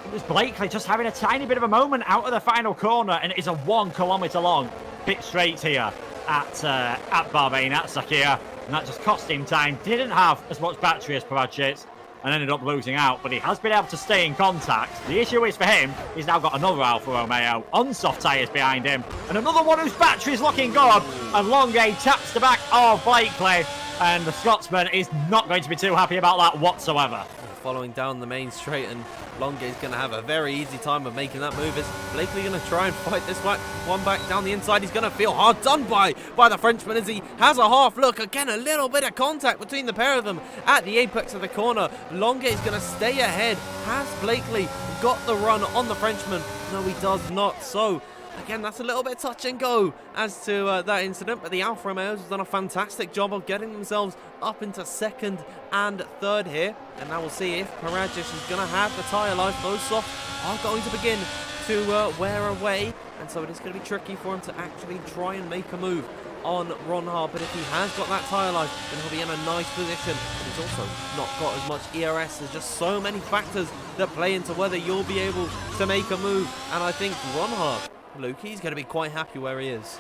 It was Blakely just having a tiny bit of a moment out of the final corner, and it is a 1 kilometre long pit straight here at Bahrain, at Sakhir, and that just cost him time. Didn't have as much battery as Barajas and ended up losing out, but he has been able to stay in contact. The issue is for him, he's now got another Alfa Romeo on soft tyres behind him, and another one whose battery is looking good, and Longuet taps the back of Blakely, and the Scotsman is not going to be too happy about that whatsoever. Following down the main straight, and Longuet's going to have a very easy time of making that move. Is Blakely going to try and fight this one back down the inside? He's going to feel hard done by the Frenchman as he has a half look. Again, a little bit of contact between the pair of them at the apex of the corner. Longuet is going to stay ahead. Has Blakely got the run on the Frenchman? No, he does not. So again, that's a little bit touch and go as to that incident, but the Alfa Romeos have done a fantastic job of getting themselves up into second and third here. And now we'll see if Barajas is going to have the tyre life. Those softs are going to begin to wear away, and so it is going to be tricky for him to actually try and make a move on Ronha. But if he has got that tyre life, then he'll be in a nice position. But he's also not got as much ERS. There's just so many factors that play into whether you'll be able to make a move, and I think Ronha, Luke, he's going to be quite happy where he is.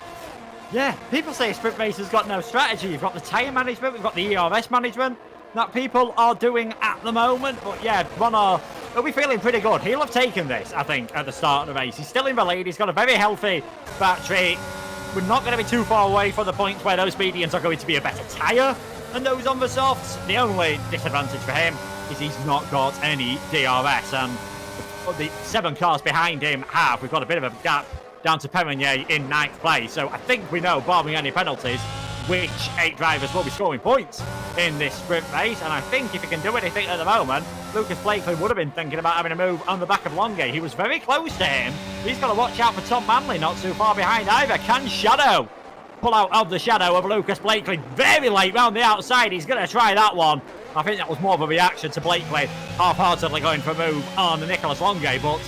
Yeah, people say sprint race has got no strategy. You've got the tyre management, we've got the ERS management that people are doing at the moment. But yeah, Ronha, he'll be feeling pretty good. He'll have taken this, I think, at the start of the race. He's still in the lead. He's got a very healthy battery. We're not going to be too far away from the points where those mediums are going to be a better tyre than those on the softs. The only disadvantage for him is he's not got any DRS, and the 7 cars behind him have. We've got a bit of a gap down to Perronier in 9th place. So I think we know, barring any penalties, which 8 drivers will be scoring points in this sprint race. And I think if he can do anything at the moment, Lucas Blakely would have been thinking about having a move on the back of Longuet. He was very close to him. He's got to watch out for Tom Manley, not too far behind either. Can Shadow pull out of the shadow of Lucas Blakely very late round the outside? He's going to try that one. I think that was more of a reaction to Blakely half-heartedly going for a move on Nicolas Longuet, but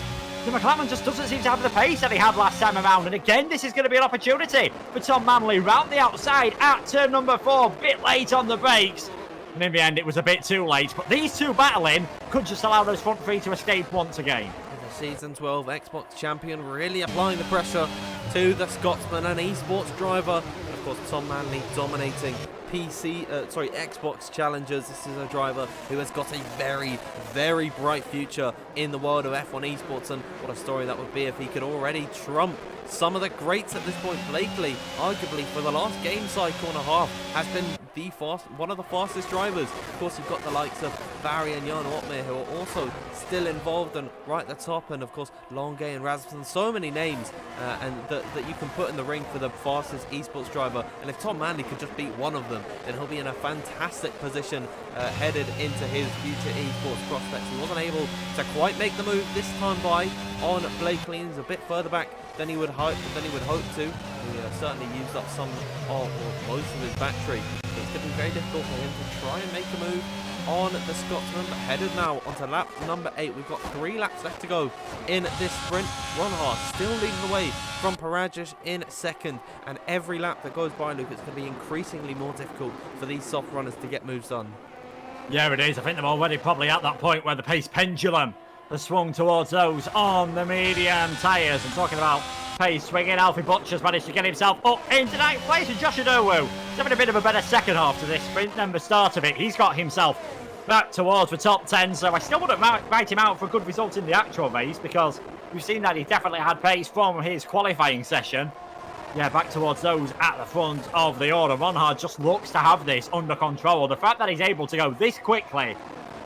the McLaren just doesn't seem to have the pace that he had last time around. And again, this is going to be an opportunity for Tom Manley round the outside at turn number 4, a bit late on the brakes. And in the end, it was a bit too late. But these two battling could just allow those front 3 to escape once again. The Season 12 Xbox champion really applying the pressure to the Scotsman and esports driver. And of course, Tom Manley dominating Xbox challengers. This is a driver who has got a very, very bright future in the world of F1 esports, and what a story that would be if he could already trump some of the greats at this point. Blakely, arguably for the last game cycle and a half, has been one of the fastest drivers. Of course, you've got the likes of Barry and Jarno Opmeer, who are also still involved and right at the top, and of course Longuet and Rasmussen. So many names and that you can put in the ring for the fastest esports driver, and if Tom Manley could just beat one of them, them, then he'll be in a fantastic position headed into his future esports prospects. He wasn't able to quite make the move this time by on Blakely. He's a bit further back than he would hope to. He certainly used up some or most of his battery. So it's going to be very difficult for him to try and make a move on the Scotsman. But headed now onto lap number 8. We've got 3 laps left to go in this sprint. Ronhard still leading the way from Parajic in second, and every lap that goes by, Luke, it's going to be increasingly more difficult for these soft runners to get moves done. Yeah, it is. I think they're already probably at that point where the pace pendulum has swung towards those on the medium tyres. And talking about pace swinging, Alfie Butcher's managed to get himself up into 9th place, and Josh Adowu is having a bit of a better second half to this sprint than the start of it. He's got himself back towards the top 10, so I still wouldn't write him out for a good result in the actual race, because we've seen that he definitely had pace from his qualifying session. Yeah, back towards those at the front of the order. Ronhard just looks to have this under control. The fact that he's able to go this quickly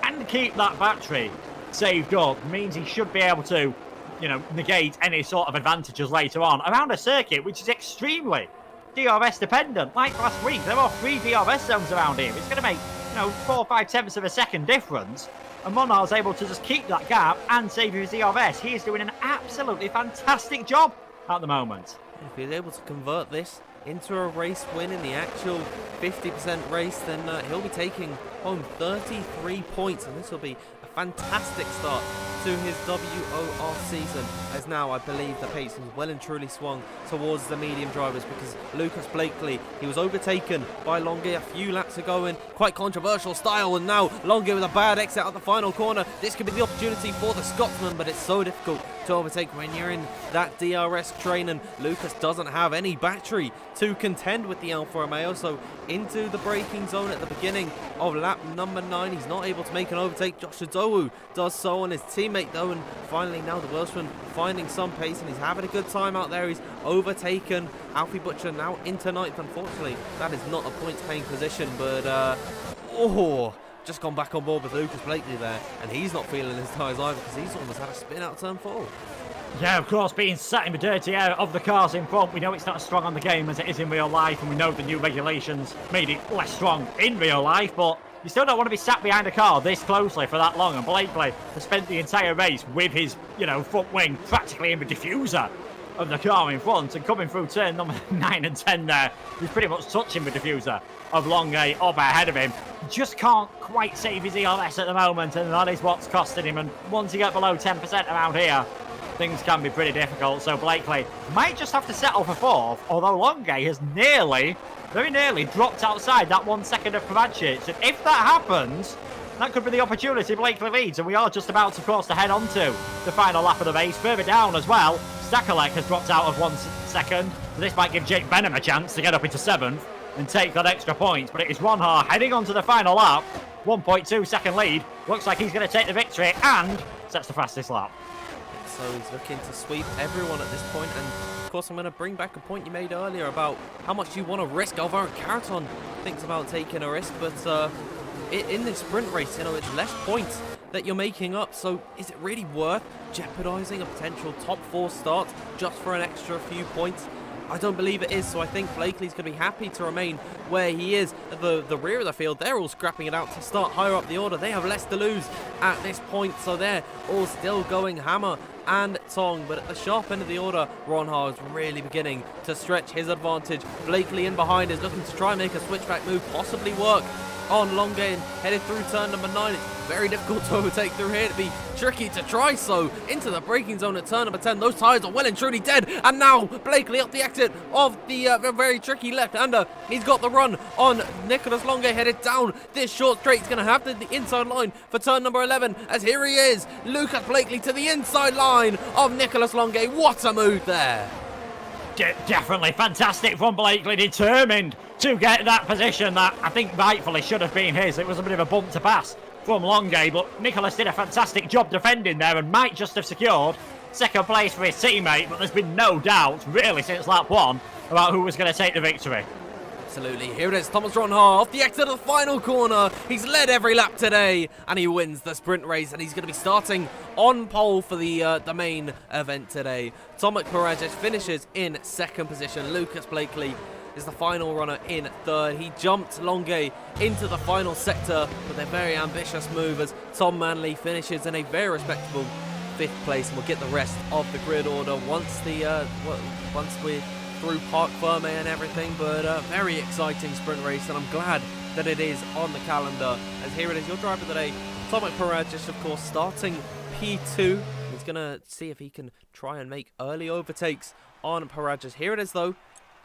and keep that battery saved up means he should be able to, you know, negate any sort of advantages later on around a circuit which is extremely DRS dependent. Like last week, there are 3 DRS zones around here. It's going to make, you know, 4 or 5 tenths of a second difference. And Monar's able to just keep that gap and save his DRS. He is doing an absolutely fantastic job at the moment. If he's able to convert this into a race win in the actual 50% race, then he'll be taking home 33 points, and this will be a fantastic start to his WOR season, as now I believe the pace has well and truly swung towards the medium drivers, because Lucas Blakely, he was overtaken by Longuet a few laps ago in quite controversial style, and now Longuet with a bad exit at the final corner. This could be the opportunity for the Scotsman, but it's so difficult to overtake when you're in that DRS train, and Lucas doesn't have any battery to contend with the Alfa Romeo. So into the braking zone at the beginning of lap number 9, he's not able to make an overtake. Josh Adowu does so on his teammate though, and finally now the Welshman finding some pace, and he's having a good time out there. He's overtaken Alfie Butcher now into 9th. Unfortunately, that is not a points paying position, but just gone back on board with Lucas Blakely there, and he's not feeling his tyres either, because he's almost had a spin out turn 4. Yeah, of course, being sat in the dirty air of the cars in front, we know it's not as strong on the game as it is in real life, and we know the new regulations made it less strong in real life, but you still don't want to be sat behind a car this closely for that long, and Blakely has spent the entire race with his, you know, front wing practically in the diffuser of the car in front, and coming through turn number 9 and 10 there, he's pretty much touching the diffuser of Longuet up ahead of him. Just can't quite save his ERS at the moment, and that is what's costing him, and once you get below 10% around here, things can be pretty difficult. So Blakely might just have to settle for 4th, although Longuet has very nearly dropped outside that 1 second of Kovacic, and if that happens, that could be the opportunity Blakely leads, and we are just about, of course, to head on to the final lap of the race. Further down as well, Stakalek has dropped out of 1 second, so this might give Jake Benham a chance to get up into 7th and take that extra point, but it is Ronhard heading on to the final lap. 1.2 second lead, looks like he's going to take the victory and sets the fastest lap. So he's looking to sweep everyone at this point, and of course I'm going to bring back a point you made earlier about how much you want to risk. Alvaro Carreton thinks about taking a risk, but in this sprint race, you know, it's less points that you're making up, so is it really worth jeopardising a potential top 4 start just for an extra few points? I don't believe it is, so I think Blakely's going to be happy to remain where he is. At the rear of the field, they're all scrapping it out to start higher up the order. They have less to lose at this point, so they're all still going hammer and tong. But at the sharp end of the order, Ronhard is really beginning to stretch his advantage. Blakely in behind is looking to try and make a switchback move, possibly work on Longuet, headed through turn number 9. It's very difficult to overtake through here. It'd be tricky to try so. Into the braking zone at turn number 10. Those tyres are well and truly dead. And now Blakely up the exit of the very tricky left-hander. He's got the run on Nicolas Longuet, headed down this short straight. He's going to have the inside line for turn number 11. As here he is, Lucas Blakely to the inside line of Nicolas Longuet. What a move there. Definitely fantastic from Blakely, determined to get that position that I think rightfully should have been his. It was a bit of a bump to pass from Longuet, but Nicolas did a fantastic job defending there and might just have secured second place for his teammate, but there's been no doubt really since lap 1 about who was going to take the victory. Absolutely. Here it is, Thomas Ronhard off the exit of the final corner. He's led every lap today, and he wins the sprint race, and he's going to be starting on pole for the main event today. Tomac Parajic finishes in second position. Lucas Blakely is the final runner in third. He jumped Longue into the final sector with a very ambitious move as Tom Manley finishes in a very respectable 5th place, and we'll get the rest of the grid order once we're through Parc Ferme and everything. But very exciting sprint race, and I'm glad that it is on the calendar, as here it is, your driver of the day, Tomac Paragic, of course, starting P2. He's going to see if he can try and make early overtakes on Paragic. Here it is, though,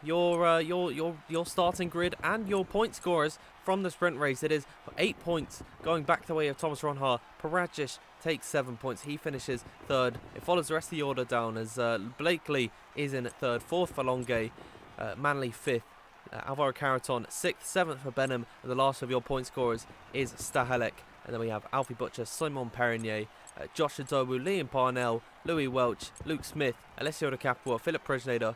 your starting grid and your point scorers from the sprint race. It is 8 points going back the way of Thomas Ronhaar. Paragic takes 7 points. He finishes third. It follows the rest of the order down as Blakely is in third, 4th for Longue, Manley 5th, Alvaro Caraton 6th, 7th for Benham, and the last of your point scorers is Stahelek. And then we have Alfie Butcher, Simon Perrinier, Josh Adobu, Liam Parnell, Louis Welch, Luke Smith, Alessio De Capua, Philip Presnader,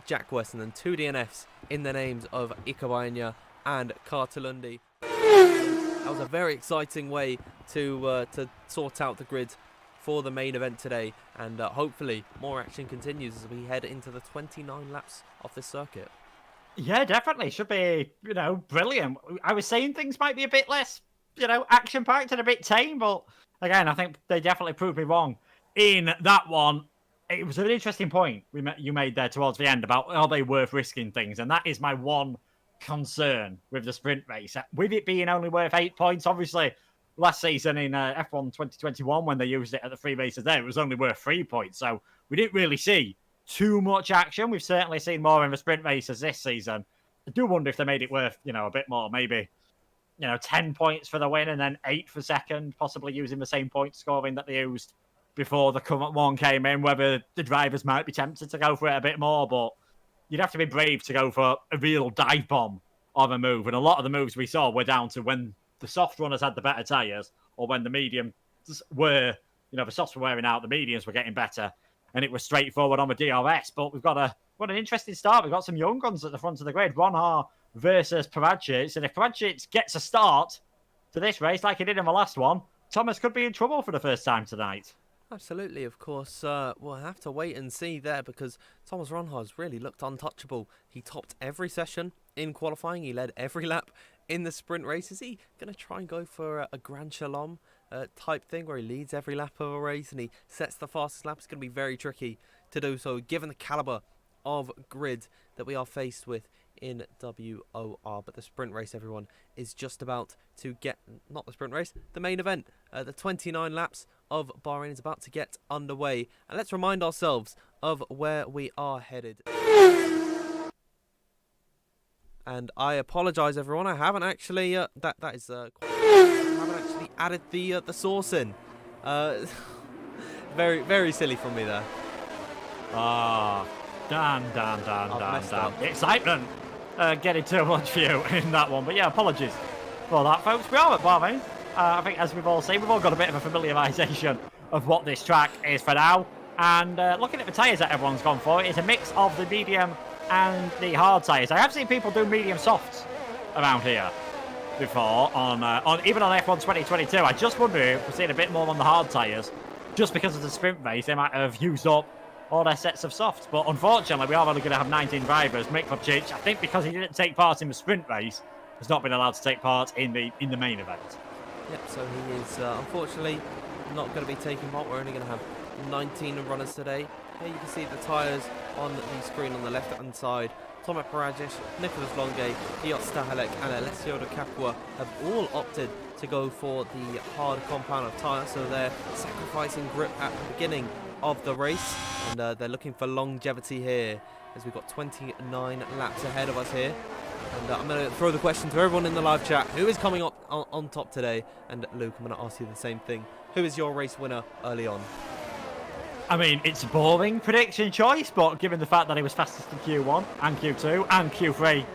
Jack West, and then 2 DNFs in the names of Ikabaina and Cartalundi. That was a very exciting way to sort out the grid for the main event today, and hopefully more action continues as we head into the 29 laps of this circuit. Yeah, definitely. Should be, brilliant. I was saying things might be a bit less, action-packed and a bit tame, but again, I think they definitely proved me wrong in that one. It was an interesting point you made there towards the end about are they worth risking things, and that is my one concern with the sprint race. With it being only worth 8 points, obviously, last season in F1 2021, when they used it at the 3 races there, it was only worth 3 points, so we didn't really see too much action. We've certainly seen more in the sprint races this season. I do wonder if they made it worth, a bit more, maybe, 10 points for the win and then 8 for second, possibly using the same point scoring that they used before the current one came in, whether the drivers might be tempted to go for it a bit more, but you'd have to be brave to go for a real dive bomb of a move. And a lot of the moves we saw were down to when the soft runners had the better tyres, or when the mediums were, the softs were wearing out, the mediums were getting better, and it was straightforward on the DRS. But we've got an interesting start. We've got some young guns at the front of the grid. Ronhaar versus Paragic. And if Paragic gets a start to this race like he did in the last one, Thomas could be in trouble for the first time tonight. Absolutely, of course. We'll have to wait and see there, because Thomas Ronhaar's really looked untouchable. He topped every session in qualifying. He led every lap in the sprint race. Is he going to try and go for a Grand Shalom type thing where he leads every lap of a race and he sets the fastest lap? It's going to be very tricky to do so, given the caliber of grid that we are faced with in WOR. But the sprint race, everyone, is just about to get, not the sprint race, the main event. The 29 laps of Bahrain is about to get underway, and let's remind ourselves of where we are headed. And I apologise, everyone. I haven't actually I haven't actually added the source in. Very, very silly from me there. Dan. Excitement getting too much for you in that one. But yeah, apologies for that, folks. We are at Bahrain. I think, as we've all seen, we've all got a bit of a familiarisation of what this track is for now. And looking at the tyres that everyone's gone for, it's a mix of the medium and the hard tyres. I have seen people do medium softs around here before, even on F1 2022. I just wonder if we're seeing a bit more on the hard tyres. Just because of the sprint race, they might have used up all their sets of softs. But unfortunately, we are only going to have 19 drivers. Mick Papcic, I think because he didn't take part in the sprint race, has not been allowed to take part in the main event. Yep, so he is unfortunately not going to be taking part. We're only going to have 19 runners today. Here you can see the tyres on the screen on the left-hand side. Tomac Paragic, Nicolas Longue, Piotr Stahelek and Alessio De Capua have all opted to go for the hard compound of tyre, so they're sacrificing grip at the beginning of the race, and they're looking for longevity here, as we've got 29 laps ahead of us here. And I'm going to throw the question to everyone in the live chat: who is coming up on top today? And Luke, I'm going to ask you the same thing. Who is your race winner early on? I mean, it's a boring prediction choice, but given the fact that he was fastest in Q1 and Q2 and Q3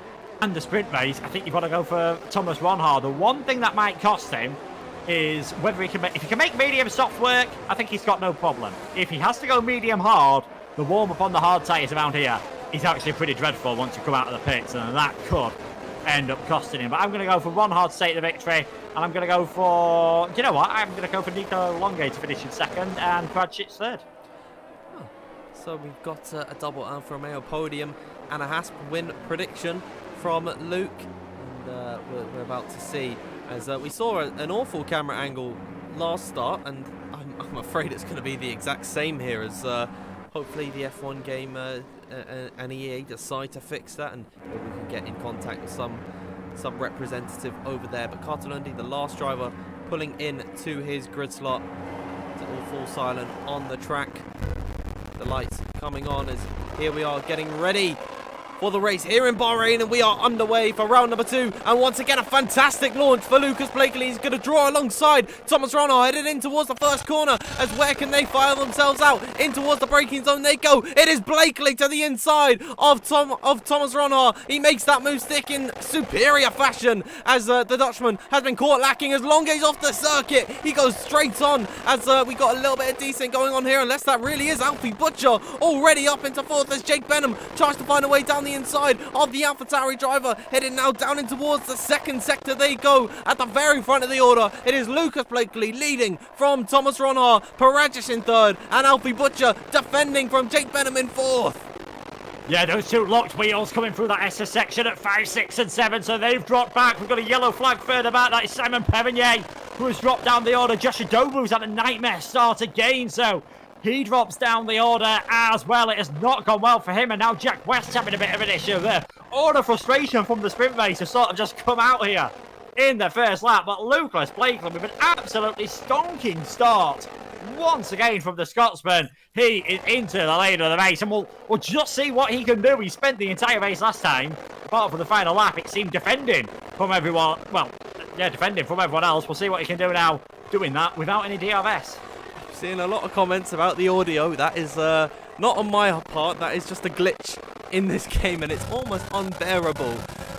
and the sprint race, I think you've got to go for Thomas Ronhaar. The one thing that might cost him is whether he can make, if he can make medium soft work, I think he's got no problem. If he has to go medium hard, the warm-up on the hard tyres around here is actually pretty dreadful once you come out of the pits, and that could end up costing him. But I'm going to go for Ronhaar to take the victory, and I'm going to go for, I'm going to go for Nico Longue to finish in second and Paragic third. So we've got a double Alfa Romeo podium and a Hasp win prediction from Luke. And we're about to see, as we saw an awful camera angle last start, and I'm afraid it's going to be the exact same here, as hopefully the F1 game and EA decide to fix that, and we can get in contact with some representative over there. But Cartelundi, the last driver, pulling in to his grid slot. It's all full silent on the track. The lights coming on as here we are getting ready for the race here in Bahrain, and we are underway for round number 2. And once again, a fantastic launch for Lucas Blakely. He's going to draw alongside Thomas Ronald, headed in towards the first corner, as where can they fire themselves out? In towards the braking zone they go. It is Blakely to the inside of Thomas Ronald. He makes that move stick in superior fashion, as the Dutchman has been caught lacking as Longue's off the circuit. He goes straight on, as we got a little bit of decent going on here, unless that really is Alfie Butcher already up into 4th, as Jake Benham tries to find a way down the inside of the AlphaTauri driver, heading now down in towards the second sector they go. At the very front of the order, it is Lucas Blakely leading from Thomas Ronald, Paragic in 3rd, and Alfie Butcher defending from Jake Benham in 4th. Yeah, those two locked wheels coming through that SS section at 5, 6 and 7, so they've dropped back. We've got a yellow flag further back. That is Simon Perrinier, who has dropped down the order. Josh Adobu's had a nightmare start again, so he drops down the order as well. It has not gone well for him, and now Jack West having a bit of an issue there. Order frustration from the sprint race has sort of just come out here in the first lap, but Lucas Blakely with an absolutely stonking start once again from the Scotsman. He is into the lane of the race, and we'll just see what he can do. He spent the entire race last time, apart from the final lap, it seemed defending from everyone. Well, yeah, defending from everyone else. We'll see what he can do now, doing that without any DRS. Seeing a lot of comments about the audio. That is not on my part. That is just a glitch in this game, and it's almost unbearable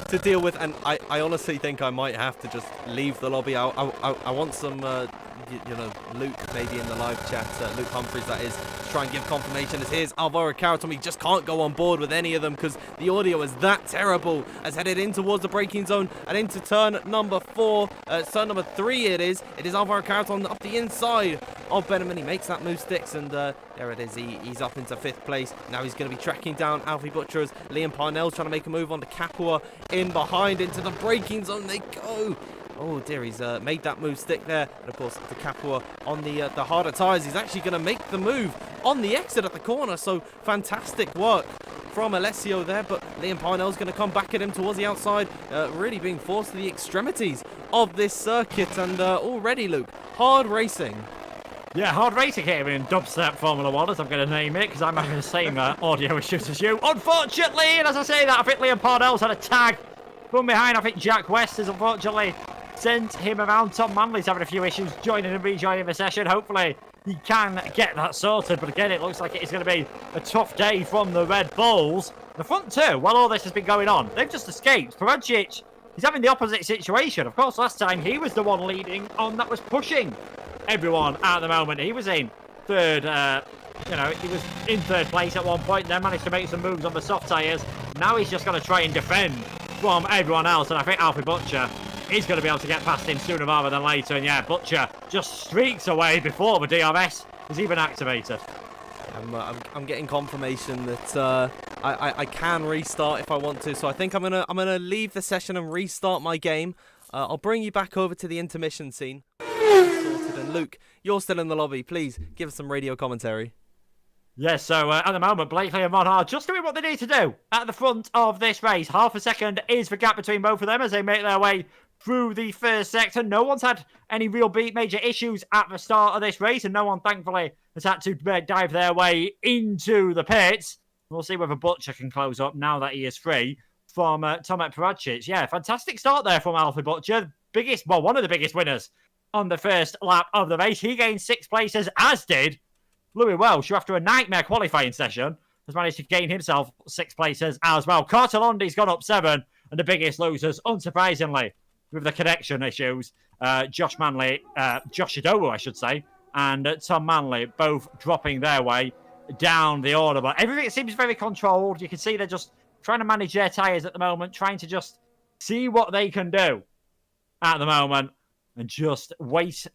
to deal with. And I honestly think I might have to just leave the lobby. I want some Luke maybe in the live chat, Luke Humphries that is, to try and give confirmation, as here's Alvaro Caratom. He just can't go on board with any of them because the audio is that terrible, as headed in towards the braking zone and into turn number 4, turn number 3 it is Alvaro Caratom up the inside of Benham, and he makes that move sticks, and there it is, he's up into 5th place. Now he's going to be tracking down Alfie Butcher, as Liam Parnell's trying to make a move on to Capua in behind, into the braking zone they go. Oh dear, he's made that move stick there. And of course, the Capua on the harder tyres. He's actually going to make the move on the exit at the corner. So fantastic work from Alessio there. But Liam Parnell's going to come back at him towards the outside. Really being forced to the extremities of this circuit. And already, Luke, hard racing. Yeah, hard racing here in Dubstep Formula 1, as I'm going to name it, because I'm having the same audio issues as you, unfortunately. And as I say that, I think Liam Parnell's had a tag from behind. I think Jack West has unfortunately sent him around. Tom Manley's having a few issues joining and rejoining the session. Hopefully he can get that sorted, but again, it looks like it is going to be a tough day from the Red Bulls. The front two, while all this has been going on, they've just escaped. Paragic, he's having the opposite situation. Of course, last time he was the one leading on that was pushing everyone at the moment. He was in 3rd, he was in 3rd place at one point, then managed to make some moves on the soft tyres. Now he's just going to try and defend from everyone else, and I think Alfie Butcher is going to be able to get past him sooner rather than later. And yeah, Butcher just streaks away before the DRS is even activated. I'm getting confirmation that I can restart if I want to, so I think I'm gonna leave the session and restart my game. I'll bring you back over to the intermission scene. And Luke, you're still in the lobby. Please give us some radio commentary. Yes, so at the moment, Blakely and Monhard just doing what they need to do at the front of this race. Half a second is the gap between both of them as they make their way through the first sector. No one's had any real major issues at the start of this race, and no one, thankfully, has had to dive their way into the pits. We'll see whether Butcher can close up now that he is free from Tomek Paragic. Yeah, fantastic start there from Alfie Butcher. One of the biggest winners on the first lap of the race. He gained 6 places, as did Louis Welsh, who after a nightmare qualifying session has managed to gain himself 6 places as well. Cartelondi's gone up 7, and the biggest losers, unsurprisingly, with the connection issues, Josh Adobu, I should say, and Tom Manley, both dropping their way down the order. But everything seems very controlled. You can see they're just trying to manage their tyres at the moment, trying to just see what they can do at the moment and just wait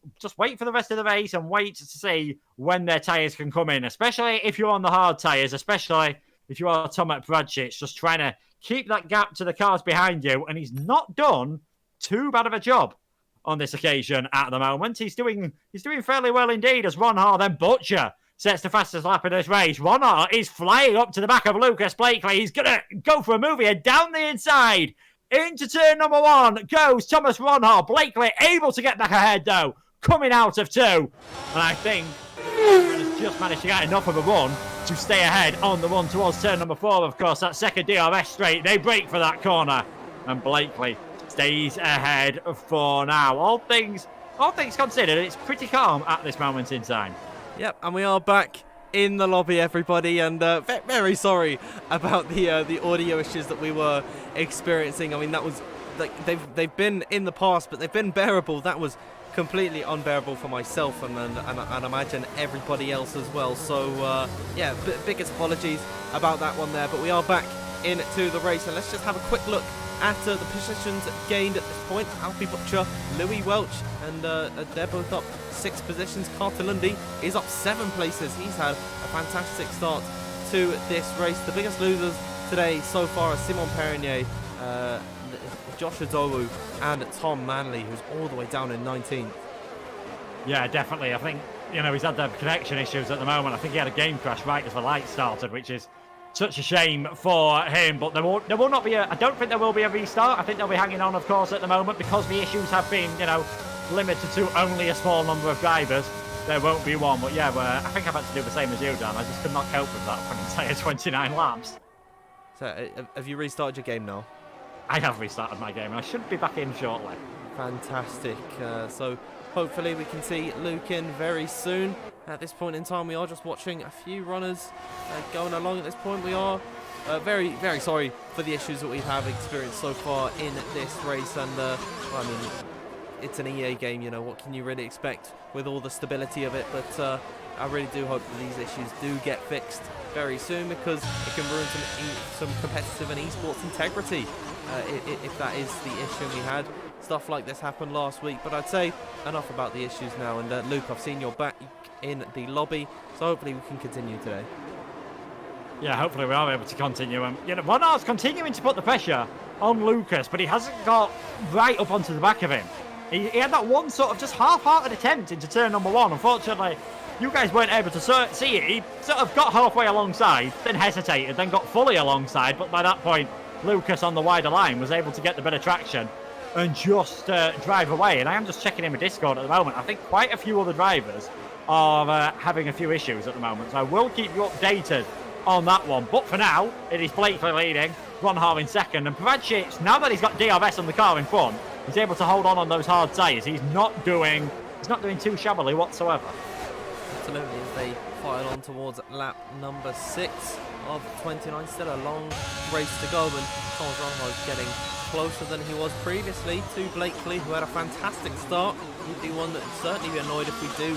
for the rest of the race and wait to see when their tyres can come in, especially if you're on the hard tyres, especially if you are Tomac Bradshich, just trying to keep that gap to the cars behind you, and he's not done too bad of a job on this occasion at the moment. He's doing fairly well indeed, as Ronhar, then Butcher, sets the fastest lap in this race. Ronhar is flying up to the back of Lucas Blakely. He's going to go for a move here down the inside. Into turn number 1 goes Thomas Ronhar. Blakely able to get back ahead, though, coming out of 2. And I think has just managed to get enough of a run to stay ahead on the run towards turn number 4. Of course, that second DRS straight. They break for that corner, and Blakely stays ahead for now. All things considered, it's pretty calm at this moment in time. Yep, and we are back in the lobby, everybody, and very sorry about the audio issues that we were experiencing. I mean, that was like they've been in the past, but they've been bearable. That was completely unbearable for myself and imagine everybody else as well. So yeah, biggest apologies about that one there. But we are back into the race, and let's just have a quick look at the positions gained at this point. Alfie Butcher, Louis Welch, and they're both up 6 positions. Carter Lundy is up 7 places. He's had a fantastic start to this race. The biggest losers today so far are Simon Perrinier, Josh Adowu, and Tom Manley, who's all the way down in 19th. Yeah, definitely. I think, he's had the connection issues at the moment. I think he had a game crash right as the light started, which is such a shame for him, but there will not be I don't think there will be a restart. I think they'll be hanging on, of course, at the moment, because the issues have been, limited to only a small number of drivers. There won't be one, but yeah, I think I've had to do the same as you, Dan. I just could not cope with that for an entire 29 laps. So, have you restarted your game now? I have restarted my game, and I should be back in shortly. Fantastic. So, hopefully we can see Luke in very soon. At this point in time, we are just watching a few runners going along at this point. We are very, very sorry for the issues that we have experienced so far in this race. And, I mean, it's an EA game, what can you really expect with all the stability of it? But I really do hope that these issues do get fixed very soon, because it can ruin some competitive and esports integrity if that is the issue we had. Stuff like this happened last week, but I'd say enough about the issues now. And Luke, I've seen you're back in the lobby, so hopefully we can continue today. Yeah, hopefully we are able to continue. Ronhar's continuing to put the pressure on Lucas, but he hasn't got right up onto the back of him. He had that one sort of just half-hearted attempt into turn number 1. Unfortunately, you guys weren't able to see it. He sort of got halfway alongside, then hesitated, then got fully alongside, but by that point, Lucas on the wider line was able to get the bit of traction and just drive away. And I am just checking in with Discord at the moment. I think quite a few other drivers are having a few issues at the moment, so I will keep you updated on that one. But for now, it is Blakely leading, Ronhar in second, and Bradshich, now that he's got DRS on the car in front, he's able to hold on those hard tyres. He's not doing too shabbily whatsoever. Absolutely, as they file on towards lap number 6 of 29. Still a long race to go, and Thomas Ronhar is getting closer than he was previously to Blakely, who had a fantastic start. He'd be one that would certainly be annoyed if we do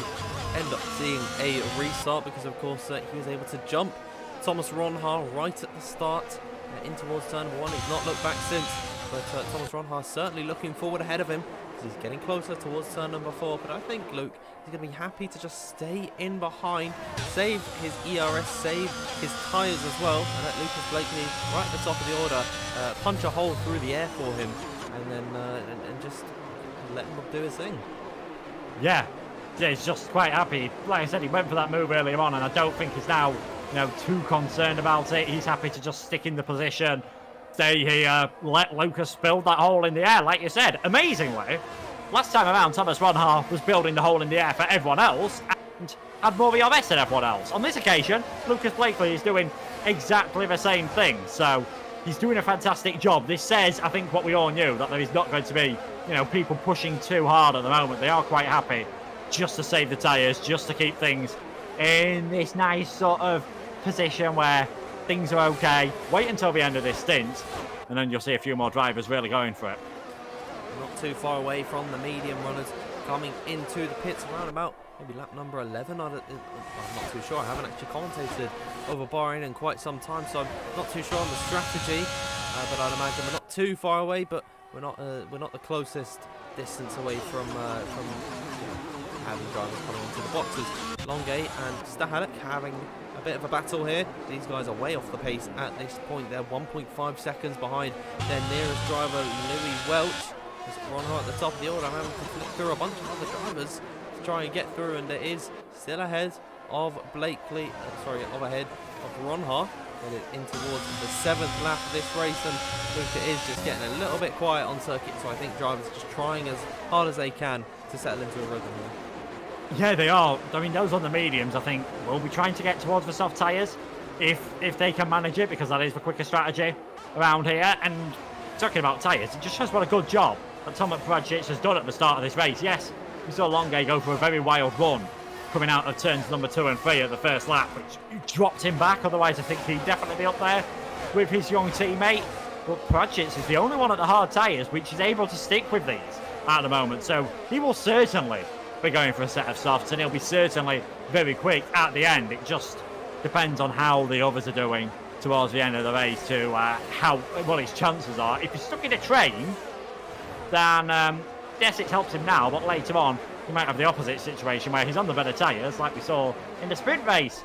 end up seeing a restart, because of course he was able to jump Thomas Ronhar right at the start in towards turn 1. He's not looked back since, but Thomas Ronhar certainly looking forward ahead of him, because he's getting closer towards turn number 4. But I think Luke is going to be happy to just stay in behind, save his ERS, save his tyres as well, and let Lucas Blakely right at the top of the order punch a hole through the air for him, and then and just let him do his thing. Yeah, he's just quite happy. Like I said, he went for that move earlier on, and I don't think he's now too concerned about it. He's happy to just stick in the position, stay here, let Lucas build that hole in the air. Like you said, amazingly, last time around, Thomas Ronhar was building the hole in the air for everyone else and had more ERS than everyone else. On this occasion, Lucas Blakely is doing exactly the same thing, so he's doing a fantastic job. This says, I think, what we all knew, that there is not going to be, people pushing too hard at the moment. They are quite happy just to save the tyres, just to keep things in this nice sort of position where things are okay. Wait until the end of this stint, and then you'll see a few more drivers really going for it. Not too far away from the medium runners coming into the pits around about maybe lap number 11. I'm not too sure. I haven't actually commentated over Bahrain in quite some time, so I'm not too sure on the strategy. But I'd imagine we're not too far away, but we're not the closest distance away from having drivers coming into the boxes. Longe and Stahalek having a bit of a battle here. These guys are way off the pace at this point. They're 1.5 seconds behind their nearest driver, Louis Welch. Just Ronhar at the top of the order. I'm having to flick through a bunch of other drivers to try and get through, and it is still ahead of Blakely, ahead of Ronhar. Headed in towards the 7th lap of this race, and look, it is just getting a little bit quiet on circuit, so I think drivers are just trying as hard as they can to settle into a rhythm here. Yeah, they are. I mean, those on the mediums, I think, will be trying to get towards the soft tyres if they can manage it, because that is the quicker strategy around here. And talking about tyres, it just shows what a good job that Tomek Pradžić has done at the start of this race. Yes, we saw Longe go for a very wild run coming out of turns number 2 and 3 at the first lap, which dropped him back. Otherwise, I think he'd definitely be up there with his young teammate. But Pradžić is the only one at the hard tyres which is able to stick with these at the moment. So he will certainly be going for a set of softs, and he'll be certainly very quick at the end. It just depends on how the others are doing towards the end of the race to what his chances are. If he's stuck in a train, then yes, it helps him now, but later on he might have the opposite situation where he's on the better tyres, like we saw in the sprint race,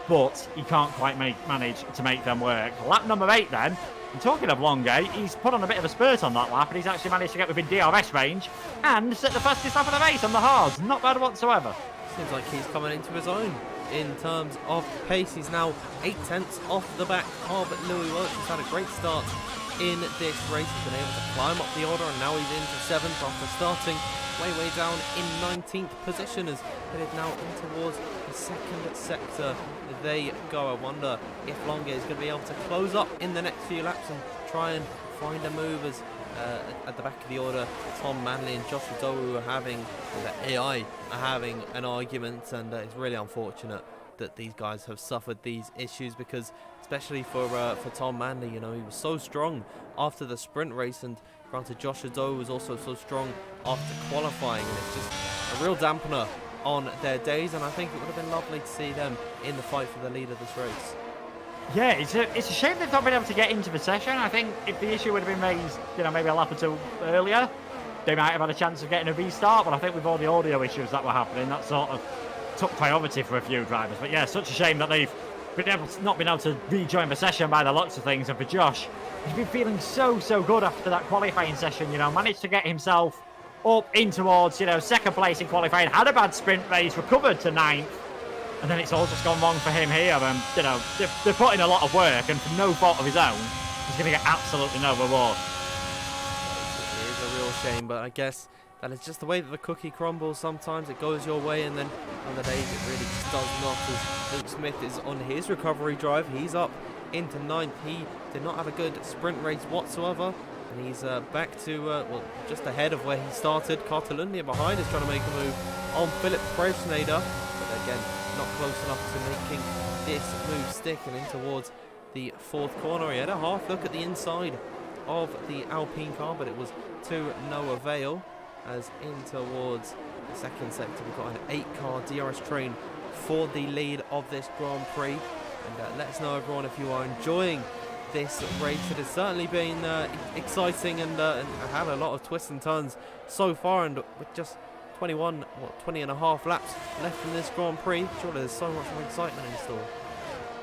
but he can't quite manage to make them work. Lap number 8 then. And talking of Longe, he's put on a bit of a spurt on that lap, and he's actually managed to get within DRS range and set the fastest lap of the race on the hards. Not bad whatsoever. Seems like he's coming into his own in terms of pace. He's now 8/10 off the back of Louis Welch. He's had a great start in this race. He's been able to climb up the order, and now he's into 7th after starting way down in 19th position. Is headed now in towards the 2nd sector. They go. I wonder if Longe is going to be able to close up in the next few laps and try and find a move, as at the back of the order, Tom Manley and Joshua Dowu are having, the AI are having an argument, and it's really unfortunate that these guys have suffered these issues, because especially for Tom Manley, you know, he was so strong after the sprint race, and granted Joshua Dowu was also so strong after qualifying, and it's just a real dampener on their days, and I think it would have been lovely to see them in the fight for the lead of this race. Yeah, it's a shame they've not been able to get into the session. I think if the issue would have been raised, you know, maybe a lap or 2 earlier, they might have had a chance of getting a restart, but I think with all the audio issues that were happening, that sort of took priority for a few drivers. But yeah, such a shame that they've not been able to rejoin the session by the looks of things. And for Josh, he's been feeling so good after that qualifying session, you know, managed to get himself up in towards, you know, 2nd place in qualifying, had a bad sprint race, recovered to 9th, and then it's all just gone wrong for him here. And, you know, they're putting a lot of work, and for no fault of his own, he's going to get absolutely no reward. It is a real shame, but I guess that is just the way that the cookie crumbles. Sometimes it goes your way, and then other days it really just does not. As Luke Smith is on his recovery drive, he's up into 9th. He did not have a good sprint race whatsoever, and he's back to, just ahead of where he started. Cartalundi behind is trying to make a move on Philip Presneder, but again, not close enough to making this move stick, and in towards the 4th corner. He had a half look at the inside of the Alpine car, but it was to no avail, as in towards the 2nd sector we've got an 8-car DRS train for the lead of this Grand Prix. And let us know, everyone, if you are enjoying this race. It has certainly been exciting and had a lot of twists and turns so far, and with just 20 and a half laps left in this Grand Prix, surely there's so much more excitement in store.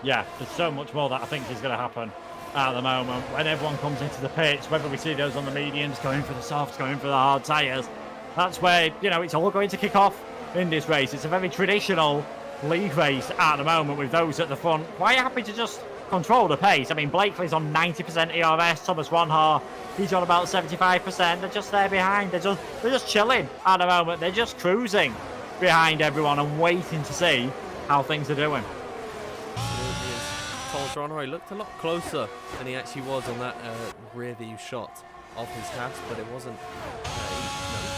Yeah, there's so much more that I think is going to happen at the moment when everyone comes into the pits, whether we see those on the mediums going for the softs, going for the hard tyres. That's where, you know, it's all going to kick off in this race. It's a very traditional league race at the moment, with those at the front quite happy to just control the pace. I mean, Blakely's on 90% ERS, Thomas Ronhar, he's on about 75%. They're just there behind. They're just chilling at the moment. They're just cruising behind everyone and waiting to see how things are doing. Absolutely, as Thomas Ronhar, he looked a lot closer than he actually was on that rear view shot of his Haas, but it wasn't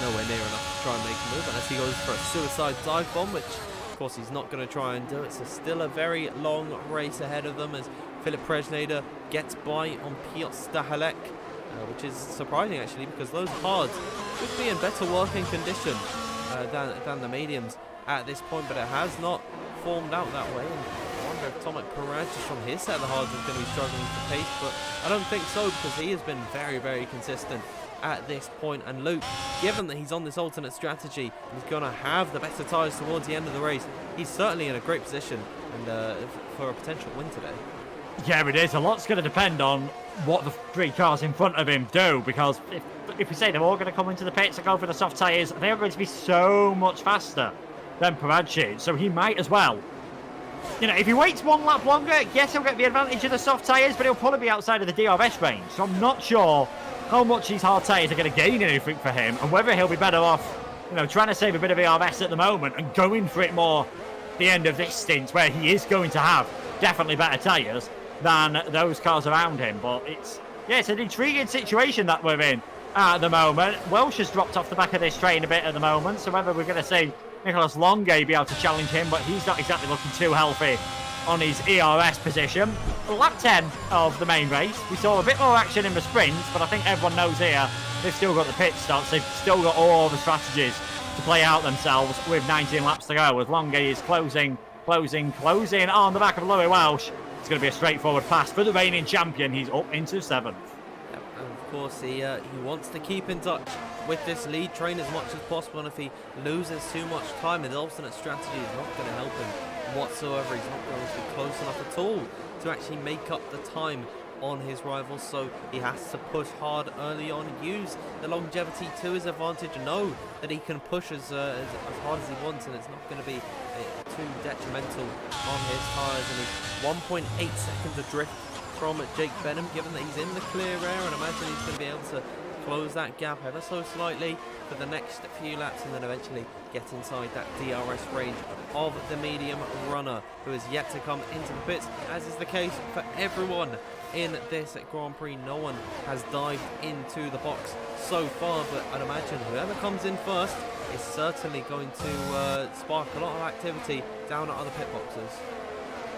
nowhere near enough to try and make a move, unless he goes for a suicide dive bomb, which of course he's not going to try and do. It's still a very long race ahead of them, as Philip Presneder gets by on Piotr Stahalek, which is surprising actually, because those hards should be in better working condition than the mediums at this point, but it has not formed out that way. And I wonder if Tomek Pradžić from his set of the hards is going to be struggling for pace, but I don't think so, because he has been very consistent at this point. And Luke, given that he's on this alternate strategy, he's going to have the better tyres towards the end of the race. He's certainly in a great position and for a potential win today. Yeah, it is. A lot's going to depend on what the 3 cars in front of him do, because if we say they're all going to come into the pits and go for the soft tyres, they are going to be so much faster than Paradzic, so he might as well. You know, if he waits 1 lap longer, yes, he'll get the advantage of the soft tyres, but he'll probably be outside of the DRS range, so I'm not sure how much these hard tyres are going to gain anything for him, and whether he'll be better off, you know, trying to save a bit of ERS at the moment and going for it more the end of this stint, where he is going to have definitely better tyres than those cars around him. But it's an intriguing situation that we're in at the moment. Welsh has dropped off the back of this train a bit at the moment, so whether we're going to see Nicholas Longuet be able to challenge him, but he's not exactly looking too healthy on his ERS position. Lap 10 of the main race, we saw a bit more action in the sprints, but I think everyone knows here they've still got the pit stops, they've still got all the strategies to play out themselves with 19 laps to go, as Longuet is closing on the back of Louis Welsh. It's going to be a straightforward pass for the reigning champion. He's up into 7th. Yep, and of course, he wants to keep in touch with this lead train as much as possible, and if he loses too much time, his alternate strategy is not going to help him whatsoever. He's not going to be close enough at all to actually make up the time on his rivals, so he has to push hard early on, use the longevity to his advantage, and know that he can push as hard as he wants, and it's not going to be too detrimental on his tyres. And he's 1.8 seconds adrift from Jake Benham, given that he's in the clear air, and imagine he's going to be able to close that gap ever so slightly for the next few laps, and then eventually get inside that DRS range of the medium runner, who is yet to come into the pits, as is the case for everyone in this Grand Prix. No one has dived into the box so far, but I'd imagine whoever comes in first is certainly going to spark a lot of activity down at other pit boxes.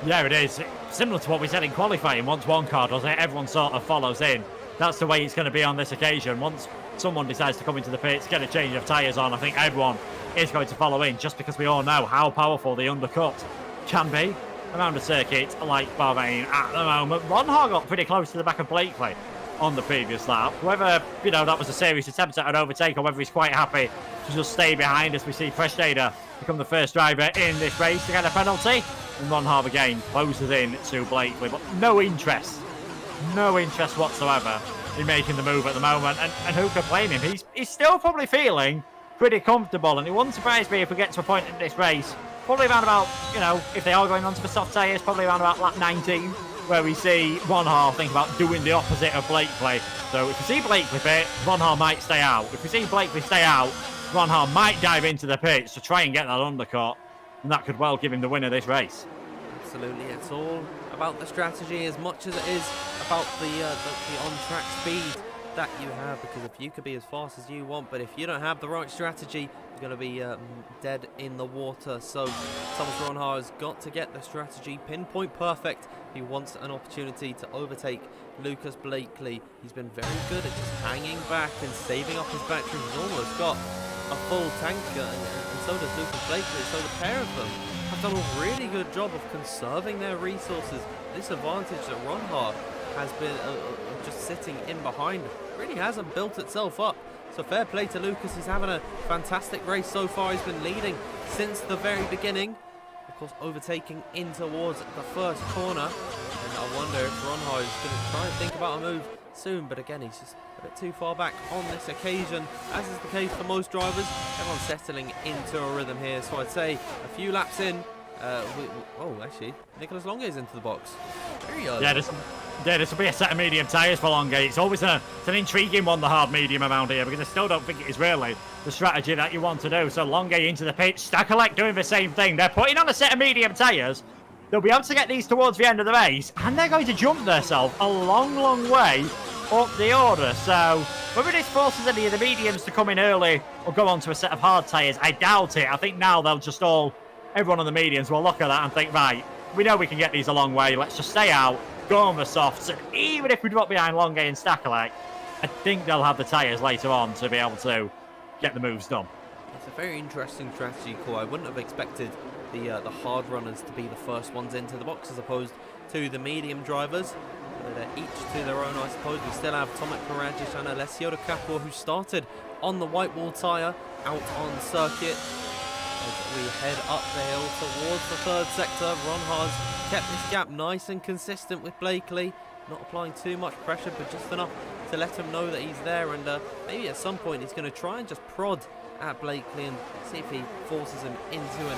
Yeah, it is. Similar to what we said in qualifying. Once one car does it, everyone sort of follows in. That's the way it's going to be on this occasion. Once someone decides to come into the pits, get a change of tyres on, I think everyone is going to follow in, just because we all know how powerful the undercut can be around a circuit like Bahrain at the moment. Ron Har got pretty close to the back of Blakely on the previous lap. Whether, you know, that was a serious attempt at an overtake, or whether he's quite happy to just stay behind, as we see Presteda become the first driver in this race to get a penalty. And Ron Har again closes in to Blakely, but no interest whatsoever in making the move at the moment. And who can blame him? He's still probably feeling pretty comfortable, and it wouldn't surprise me if we get to a point in this race, probably around about, you know, if they are going on to the soft tyres, probably around about lap 19, where we see Ron Har think about doing the opposite of Blakely. So if we see Blakely pit, Ron Har might stay out. If we see Blakely stay out, Ron Har might dive into the pits to try and get that undercut, and that could well give him the win of this race. Absolutely, it's all about the strategy as much as it is about the on-track speed that you have, because if you could be as fast as you want, but if you don't have the right strategy, you're going to be dead in the water. So Thomas Ron Har has got to get the strategy pinpoint perfect. He wants an opportunity to overtake Lucas Blakely. He's been very good at just hanging back and saving up his battery. He's almost got a full tanker, and so does Lucas Blakely. So the pair of them have done a really good job of conserving their resources. This advantage that Ron Har has been just sitting in behind really hasn't built itself up. So fair play to Lucas. He's having a fantastic race so far. He's been leading since the very beginning. Of course, overtaking in towards the first corner. And I wonder if Ron Har is going to try and think about a move soon. But again, he's just a bit too far back on this occasion, as is the case for most drivers. Everyone's settling into a rhythm here. So I'd say a few laps in. Actually, Nicholas Longuet is into the box. Very early. Yeah, this will be a set of medium tyres for Longuet. It's always it's an intriguing one, the hard medium around here, because I still don't think it is really the strategy that you want to do. So Longuet into the pit, Stakelek doing the same thing. They're putting on a set of medium tyres. They'll be able to get these towards the end of the race, and they're going to jump themselves a long, long way up the order. So whether this forces any of the mediums to come in early or go on to a set of hard tyres, I doubt it. I think now they'll just everyone on the mediums will look at that and think, right, we know we can get these a long way. Let's just stay out, go on the softs, and even if we drop behind Longuet and Stakelek, I think they'll have the tyres later on to be able to get the moves done. It's a very interesting strategy call. I wouldn't have expected the hard runners to be the first ones into the box as opposed to the medium drivers. But each to their own, I suppose. We still have Tomek Maradzic and Alessio De Capua, who started on the white wall tyre out on circuit. As we head up the hill towards the third sector, Ron has kept this gap nice and consistent with Blakely, not applying too much pressure, but just enough to let him know that he's there, and maybe at some point he's going to try and just prod at Blakely and see if he forces him into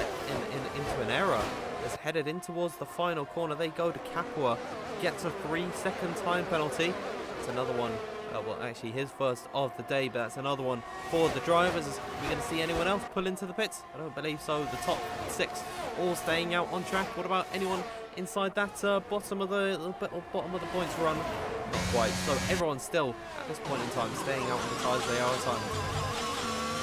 an error. As headed in towards the final corner they go. To Capua gets a 3-second time penalty. It's another one. Well, actually his first of the day, but that's another one for the drivers. Are we going to see anyone else pull into the pits? I don't believe so. The top 6 all staying out on track. What about anyone inside that bottom of the points run? Not quite. So everyone's still at this point in time staying out on the tyres they are assigned.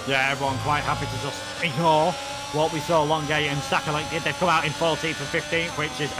Yeah, everyone quite happy to just ignore what we saw Longay and Sakalink did. They've come out in 14th and 15th, which is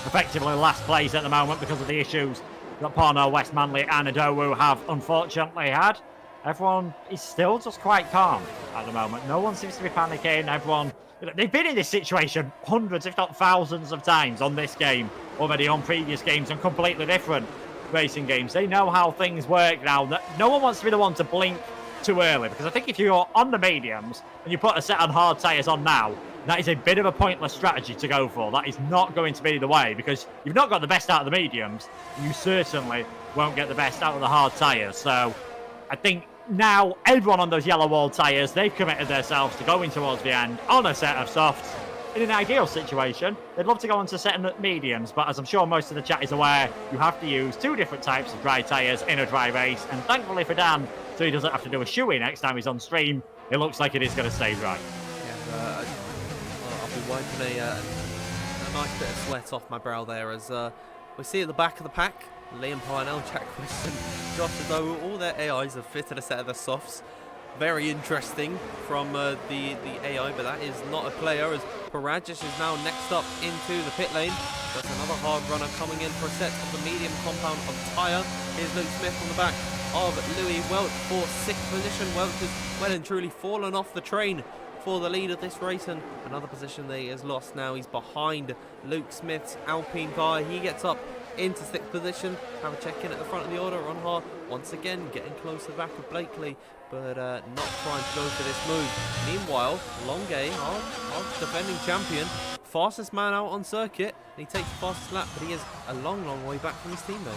effectively last place at the moment because of the issues that Porno, West Manley and Adowu have unfortunately had. Everyone is still just quite calm at the moment. No one seems to be panicking. Everyone, they've been in this situation hundreds, if not thousands of times on this game already, on previous games and completely different racing games. They know how things work now. No one wants to be the one to blink too early, because I think if you're on the mediums and you put a set on hard tyres on now, that is a bit of a pointless strategy to go for. That is not going to be the way, because you've not got the best out of the mediums. You certainly won't get the best out of the hard tyres. So I think now everyone on those yellow wall tyres, they've committed themselves to going towards the end on a set of softs. In an ideal situation, they'd love to go on to set mediums, but as I'm sure most of the chat is aware, you have to use 2 different types of dry tyres in a dry race, and thankfully for Dan, so he doesn't have to do a shoey next time he's on stream, it looks like it is going to stay dry. Yeah, I'll be wiping a nice bit of sweat off my brow there as we see at the back of the pack, Liam Parnell, Jack Wilson, Josh Adowu, all their AIs have fitted a set of the softs. Very interesting from the AI, but that is not a player, as Paragic is now next up into the pit lane. That's another hard runner coming in for a set of the medium compound of tyre. Here's Luke Smith on the back of Louis Welch for 6th position. Welch has well and truly fallen off the train for the lead of this race, and another position that he has lost now. He's behind Luke Smith's Alpine car. He gets up into 6th position. Have a check in at the front of the order. Ronha once again getting close to the back of Blakely, but not trying to go for this move. Meanwhile, Longay, our defending champion, fastest man out on circuit, and he takes the fastest lap, but he is a long way back from his teammate.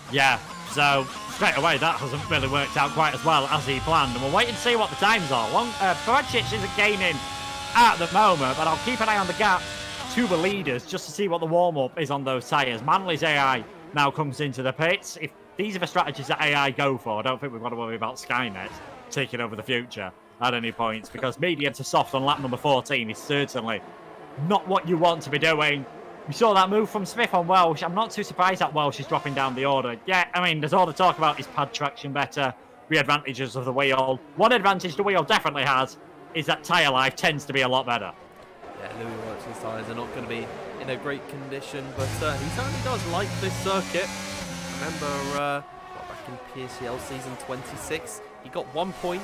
Yeah, so straight away that hasn't really worked out quite as well as he planned, and we'll wait and see what the times are. Paragic isn't gaining at the moment, but I'll keep an eye on the gap to the leaders just to see what the warm-up is on those tyres. Manley's AI now comes into the pits. If these are the strategies that AI go for, I don't think we've got to worry about Skynet taking over the future at any point, because medium to soft on lap number 14 is certainly not what you want to be doing. We saw that move from Smith on Welsh. I'm not too surprised that Welsh is dropping down the order. Yeah, I mean, there's all the talk about his pad traction better, the advantages of the wheel. One advantage the wheel definitely has is that tyre life tends to be a lot better. Yeah, Louis Welch's tyres are not going to be in a great condition, but he certainly does like this circuit. Remember, back in PSL season 26, he got 1 point.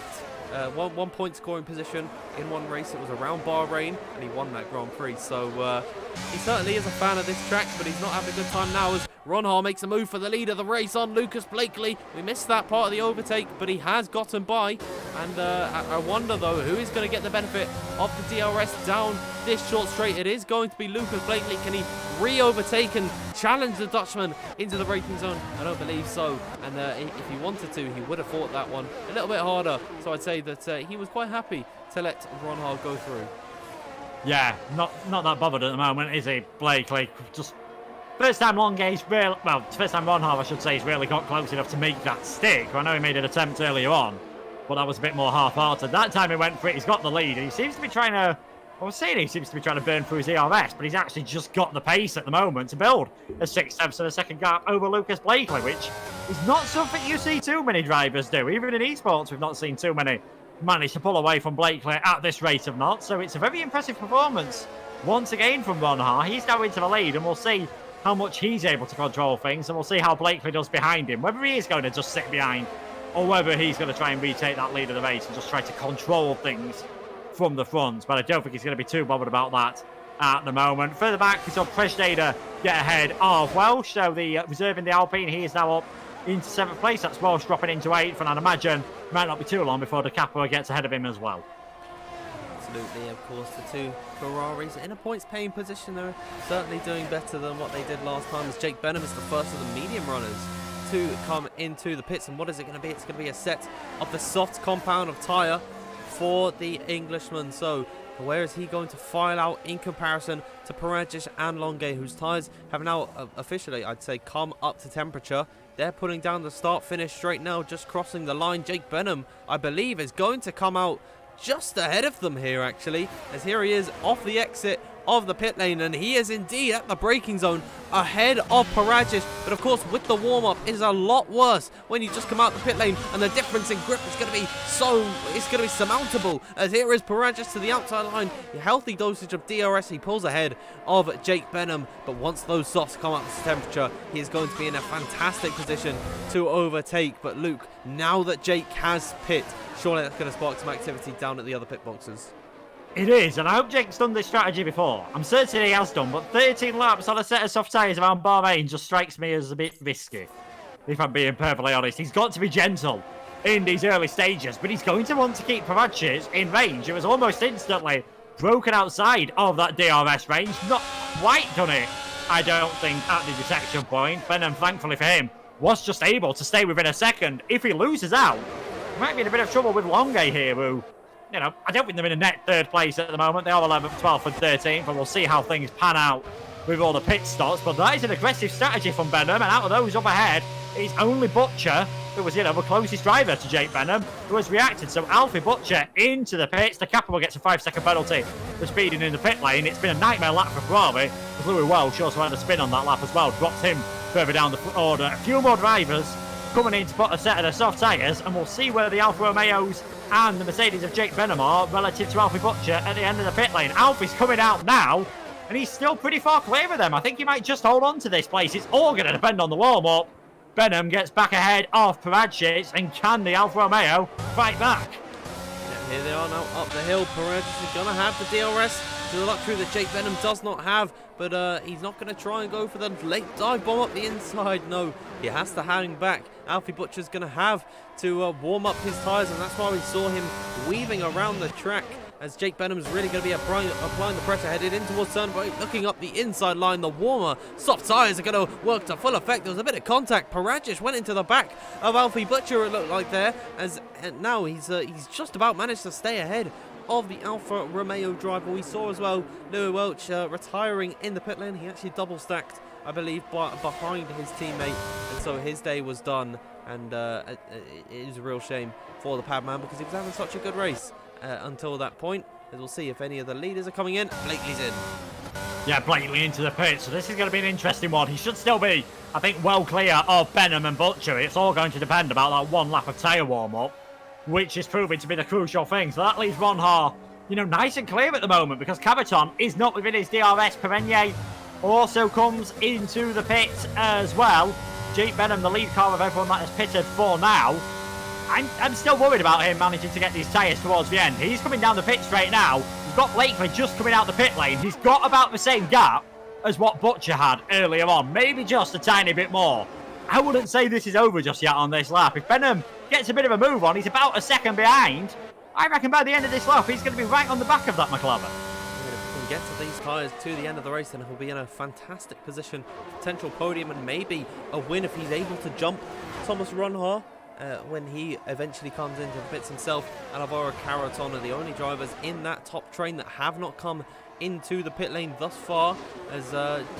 One point scoring position in one race. It was around Bahrain, and he won that Grand Prix. So he certainly is a fan of this track, but he's not having a good time now as Ronha makes a move for the lead of the race on Lucas Blakely. We missed that part of the overtake, but he has gotten by. And I wonder, though, who is going to get the benefit of the DRS down this short straight. It is going to be Lucas Blakely. Can he re-overtake and challenge the Dutchman into the braking zone? I don't believe so. And if he wanted to, he would have fought that one a little bit harder. So I'd say that he was quite happy to let Ronha go through. Yeah, not that bothered at the moment, is he, Blakely? Just first time Longay's really, well, first time Ronha, I should say, he's really got close enough to make that stick. I know he made an attempt earlier on, but that was a bit more half-hearted. That time he went for it, he's got the lead, and he seems to be trying to, I was saying he seems to be trying to burn through his ERS, but he's actually just got the pace at the moment to build a 6/10 of a second gap over Lucas Blakely, which is not something you see too many drivers do. Even in esports, we've not seen too many manage to pull away from Blakely at this rate of knots, so it's a very impressive performance once again from Ronha. He's now into the lead, and we'll see how much he's able to control things, and we'll see how Blakely does behind him, whether he is going to just sit behind or whether he's going to try and retake that lead of the race and just try to control things from the front. But I don't think he's going to be too bothered about that at the moment. Further back, we saw Presneda get ahead of Welsh. So the reserving the Alpine, he is now up into 7th place. That's Welsh dropping into 8th, and I'd imagine it might not be too long before the Capua gets ahead of him as well. Absolutely, of course, the two Ferraris in a points-paying position. They're certainly doing better than what they did last time, as Jake Benham is the first of the medium runners to come into the pits. And what is it going to be? It's going to be a set of the soft compound of tyre for the Englishman. So where is he going to file out in comparison to Paragic and Longue, whose tyres have now officially, I'd say, come up to temperature? They're putting down the start-finish straight now, just crossing the line. Jake Benham, I believe, is going to come out just ahead of them here, actually, as here he is off the exit of the pit lane, and he is indeed at the braking zone ahead of Paragic. But of course, with the warm-up, it is a lot worse when you just come out the pit lane, and the difference in grip is going to be surmountable, as here is Paragic to the outside line. A healthy dosage of DRS, he pulls ahead of Jake Benham, but once those softs come up to temperature, he is going to be in a fantastic position to overtake. But Luke, now that Jake has pit, surely that's going to spark some activity down at the other pit boxes. It is, and I hope Jake's done this strategy before. I'm certain he has done, but 13 laps on a set of soft tyres around Bahrain just strikes me as a bit risky, if I'm being perfectly honest. He's got to be gentle in these early stages, but he's going to want to keep Paragic in range. It was almost instantly broken outside of that DRS range. Not quite done it, I don't think, at the detection point. Benham, thankfully for him, was just able to stay within a second. If he loses out, he might be in a bit of trouble with Longue here, who, you know, I don't think they're in a net 3rd place at the moment. They are 11th, 12th and 13th, and we'll see how things pan out with all the pit stops. But that is an aggressive strategy from Benham, and out of those up ahead, it's only Butcher, who was, you know, the closest driver to Jake Benham, who has reacted. So Alfie Butcher into the pits. The Capua gets a 5-second penalty for speeding in the pit lane. It's been a nightmare lap for Ferrari. Louis Welsh also had a spin on that lap as well, dropped him further down the order. A few more drivers coming in to put a set of the soft tyres, and we'll see where the Alfa Romeos and the Mercedes of Jake Benham are relative to Alfie Butcher at the end of the pit lane. Alfie's coming out now, and he's still pretty far clear of them. I think he might just hold on to this place. It's all going to depend on the warm-up. Benham gets back ahead of Paragic, and can the Alfa Romeo fight back? Yeah, here they are now up the hill. Paragic is going to have the DRS, to the luxury that Jake Benham does not have, but he's not going to try and go for the late dive bomb up the inside. No, he has to hang back. Alfie Butcher's going to have to warm up his tyres, and that's why we saw him weaving around the track, as Jake Benham's really going to be applying the pressure headed in towards turn 8, looking up the inside line. The warmer soft tyres are going to work to full effect. There was a bit of contact. Paragic went into the back of Alfie Butcher, it looked like there, and now he's just about managed to stay ahead of the Alfa Romeo driver. We saw as well Louis Welch retiring in the pit lane. He actually double stacked, I believe, behind his teammate, and so his day was done. And it is a real shame for the Padman, because he was having such a good race until that point. As we'll see if any of the leaders are coming in. Blakely's in. Yeah, Blakely into the pit, so this is going to be an interesting one. He should still be, I think, well clear of Benham and Butcher. It's all going to depend about that one lap of tyre warm-up, which is proving to be the crucial thing. So that leaves Ron Ha, you know, nice and clear at the moment, because Cabaton is not within his DRS. Perenier also comes into the pit as well. Jake Benham, the lead car of everyone that has pitted for now. I'm still worried about him managing to get these tyres towards the end. He's coming down the pit straight now. We've got Blakely just coming out the pit lane. He's got about the same gap as what Butcher had earlier on, maybe just a tiny bit more. I wouldn't say this is over just yet on this lap. If Benham gets a bit of a move on, he's about a second behind. I reckon by the end of this lap, he's going to be right on the back of that McLaren. If we can get to these tyres to the end of the race, then he'll be in a fantastic position, potential podium, and maybe a win if he's able to jump Thomas Ronha when he eventually comes into the pits himself. And Alvaro Caraton are the only drivers in that top train that have not come into the pit lane thus far, as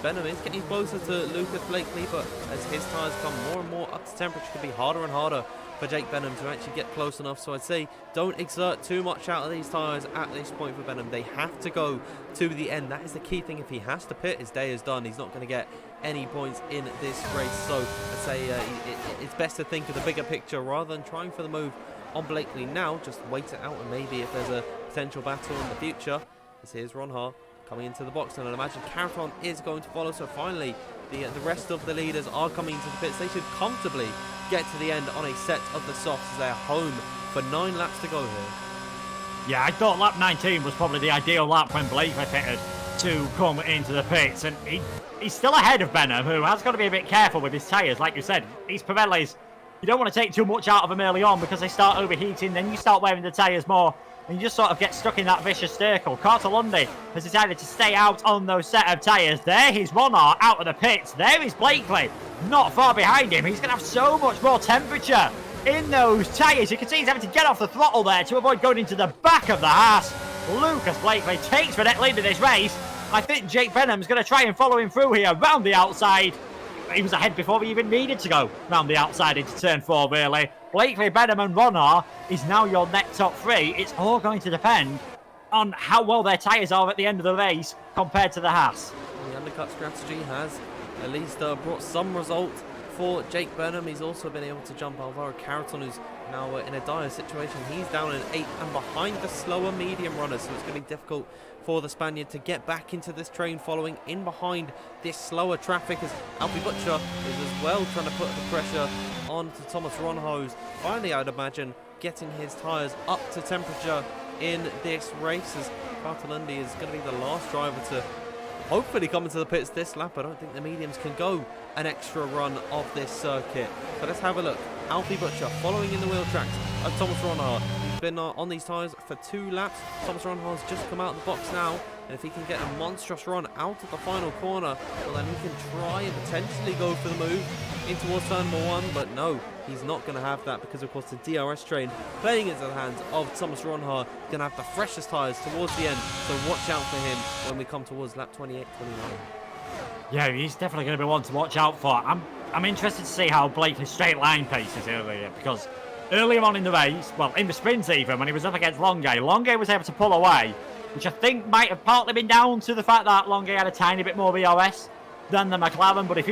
Benham is getting closer to Lucas Blakely, but as his tyres come more and more up to temperature, it can be harder and harder for Jake Benham to actually get close enough. So I'd say don't exert too much out of these tyres at this point for Benham. They have to go to the end. That is the key thing. If he has to pit, his day is done. He's not going to get any points in this race. So I'd say it's best to think of the bigger picture rather than trying for the move on Blakely now. Just wait it out, and maybe if there's a potential battle in the future. As here's Ron Ha coming into the box, and I'd imagine Caraton is going to follow. So finally the rest of the leaders are coming into the pits. They should comfortably get to the end on a set of the softs, as they're home for 9 laps to go here. Yeah, I thought lap 19 was probably the ideal lap when Blakely pitted. to come into the pits, and he's still ahead of Benham, who has got to be a bit careful with his tyres. Like you said, these Pirellis, you don't want to take too much out of them early on because they start overheating, then you start wearing the tyres more, and you just sort of get stuck in that vicious circle. Carter-Lundy has decided to stay out on those set of tyres. There he's Ronhar out of the pits. There is Blakely, not far behind him. He's going to have so much more temperature in those tyres. You can see he's having to get off the throttle there to avoid going into the back of the Haas. Lucas Blakely takes the net lead of this race. I think Jake Benham's going to try and follow him through here round the outside. He was ahead before he even needed to go round the outside into turn 4, really. Blakely, Benham and Ronhar is now your net top 3. It's all going to depend on how well their tyres are at the end of the race compared to the Haas. The undercut strategy has at least brought some result for Jake Benham. He's also been able to jump Alvaro Carreton, who's now in a dire situation. He's down in 8th and behind the slower medium runners, so it's going to be difficult for the Spaniard to get back into this train following in behind this slower traffic, as Alfie Butcher is as well trying to put the pressure on to Thomas Ronhar, who's finally, I'd imagine, getting his tyres up to temperature in this race, as Carter-Lundy is going to be the last driver to hopefully come into the pits this lap. I don't think the mediums can go an extra run of this circuit. So let's have a look. Alfie Butcher following in the wheel tracks of Thomas Ronhar. He's been on these tyres for 2 laps. Thomas Ronhar's just come out of the box now, and if he can get a monstrous run out of the final corner, well, then he can try and potentially go for the move in towards turn number 1, but no, he's not going to have that because, of course, the DRS train playing into the hands of Thomas Ronhar going to have the freshest tyres towards the end, so watch out for him when we come towards lap 28, 29. Yeah, he's definitely going to be one to watch out for. I'm interested to see how Blakely's straight line pace is earlier, because earlier on in the race, well, in the sprint even, when he was up against Longuet was able to pull away, which I think might have partly been down to the fact that Longuet had a tiny bit more BOS than the McLaren. But if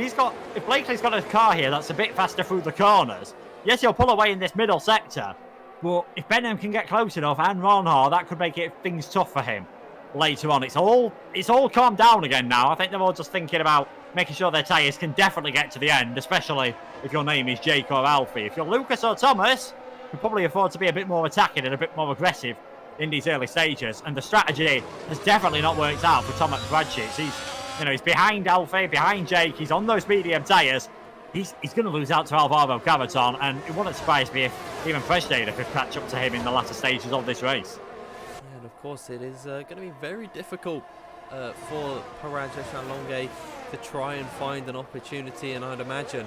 Blakely's got a car here that's a bit faster through the corners, yes, he'll pull away in this middle sector, but if Benham can get close enough and Ronhar, that could make things tough for him later on. It's all calmed down again now. I think they're all just thinking about making sure their tyres can definitely get to the end, especially if your name is Jake or Alfie. If you're Lucas or Thomas, you can probably afford to be a bit more attacking and a bit more aggressive in these early stages. And the strategy has definitely not worked out for Tom at Bradsheets. He's behind Alfie, behind Jake. He's on those medium tyres. He's going to lose out to Alvaro Carreton, and it wouldn't surprise me if even Freshneda could catch up to him in the latter stages of this race. And of course, it is going to be very difficult for Parajesh and Longuet to try and find an opportunity, and I'd imagine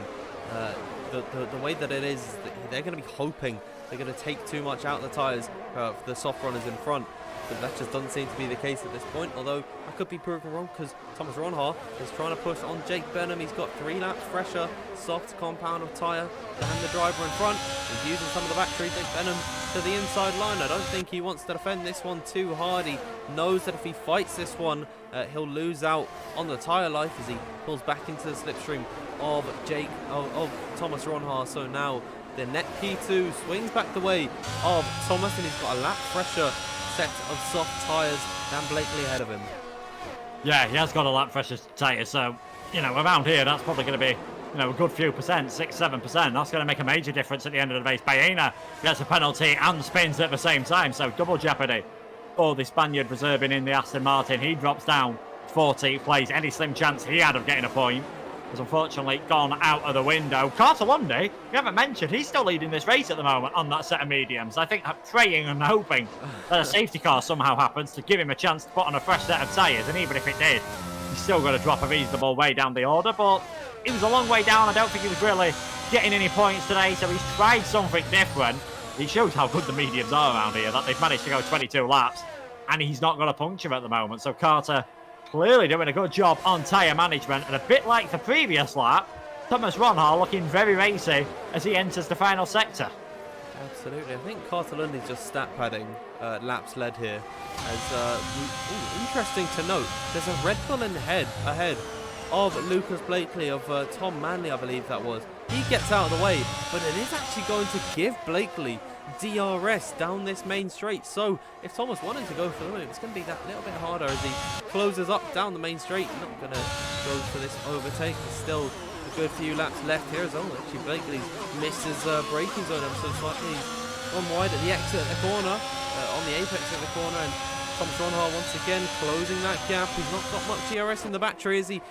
the way that it is, they're going to be hoping they're going to take too much out of the tyres for the soft runners in front, but that just doesn't seem to be the case at this point, although I could be proven wrong because Thomas Ronhar is trying to push on Jake Benham. He's got 3 laps fresher, soft compound of tyre than the driver in front. He's using some of the battery. Jake Benham to the inside line. I don't think he wants to defend this one too hard. He knows that if he fights this one, he'll lose out on the tyre life as he pulls back into the slipstream of Thomas Ronhar. So now the net P2 swings back the way of Thomas, and he's got a lap fresher set of soft tyres than Blakely ahead of him. Yeah, he has got a lap fresher tyre, so, around here, that's probably going to be, a good few percent, 6-7%. That's going to make a major difference at the end of the race. Baena gets a penalty and spins at the same time, so double jeopardy for the Spaniard reserving in the Aston Martin. He drops down 14th place. Any slim chance he had of getting a point has unfortunately gone out of the window. Carter-Lundy, we haven't mentioned, he's still leading this race at the moment on that set of mediums. I think I'm praying and hoping that a safety car somehow happens to give him a chance to put on a fresh set of tyres, and even if it did, he's still going to drop a reasonable way down the order, but he was a long way down. I don't think he was really getting any points today, so he's tried something different. He shows how good the mediums are around here, that they've managed to go 22 laps, and he's not got a puncture at the moment. So Carter clearly doing a good job on tyre management, and a bit like the previous lap, Thomas Ronhar looking very racy as he enters the final sector. Absolutely. I think Carter-Lundy's just stat padding laps led here. As interesting to note, there's a Red Bull ahead of Lucas Blakely, of Tom Manley, I believe that was. He gets out of the way, but it is actually going to give Blakely DRS down this main straight. So if Thomas wanted to go for the move, it's going to be that little bit harder as he closes up down the main straight. Not going to go for this overtake. There's still a good few laps left here as well. Actually, Blakely misses braking zone ever so slightly. He's gone wide at the exit of the corner, on the apex of the corner, and Thomas Ronhart once again closing that gap. He's not got much DRS in the battery as he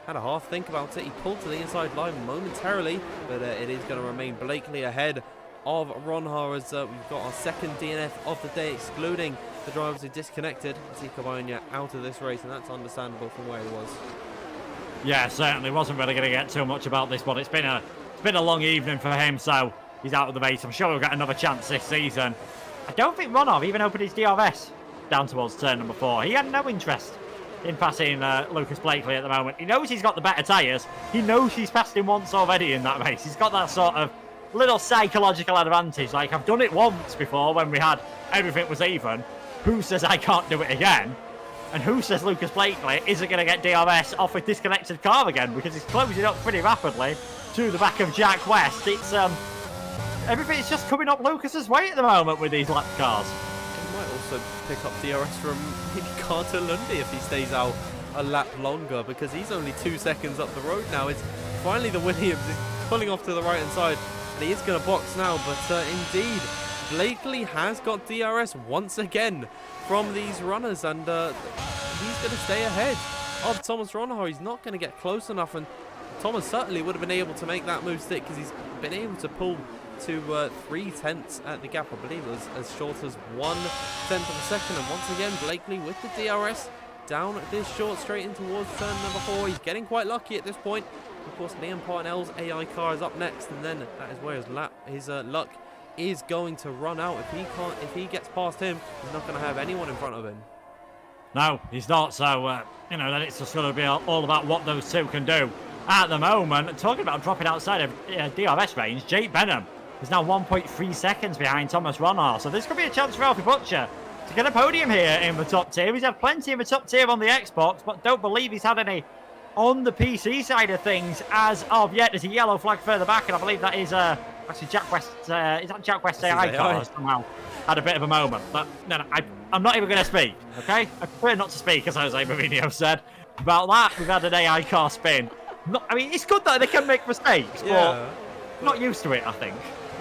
had a half think about it. He pulled to the inside line momentarily, but it is going to remain Blakely ahead of Ronhart as we've got our second DNF of the day, excluding the drivers who disconnected. Zika Bayonia out of this race, and that's understandable from where he was. Yeah, certainly wasn't really going to get too much about this one. It's been a long evening for him, so he's out of the race. I'm sure he'll get another chance this season. I don't think Ronhart even opened his DRS down towards turn number 4. He had no interest in passing Lucas Blakely at the moment. He knows he's got the better tyres. He knows he's passed him once already in that race. He's got that sort of little psychological advantage. Like, I've done it once before when we had everything was even. Who says I can't do it again? And who says Lucas Blakely isn't going to get DRS off a disconnected car again? Because he's closing up pretty rapidly to the back of Jack West. It's everything's just coming up Lucas's way at the moment with these lap cars. He might also pick up DRS from maybe Carter Lundy if he stays out a lap longer, because he's only 2 seconds up the road now. It's finally the Williams is pulling off to the right hand side, and he is going to box now. But indeed, Blakely has got DRS once again from these runners, and he's going to stay ahead of Thomas Ronhart. He's not going to get close enough, and Thomas certainly would have been able to make that move stick, because he's been able to pull to 3/10 at the gap. I believe it was as short as 1/10 of a second. And once again, Blakely with the DRS down this short straight in towards turn number 4. He's getting quite lucky at this point. Of course, Liam Parnell's AI car is up next, and then that is where his luck is going to run out. If he gets past him, he's not going to have anyone in front of him. No, he's not. So then it's just going to be all about what those two can do at the moment. Talking about dropping outside of DRS range, Jake Benham is now 1.3 seconds behind Thomas Ronhart. So this could be a chance for Alfie Butcher to get a podium here in the top tier. He's had plenty in the top tier on the Xbox, but don't believe he's had any on the PC side of things as of yet. There's a yellow flag further back, and I believe that is actually Jack West. Is that Jack West's AI car? Somehow had a bit of a moment. But no, I'm not even going to speak, okay? I prefer not to speak, as Jose Mourinho said. About that, we've had an AI car spin. I mean, it's good that they can make mistakes, but not used to it, I think.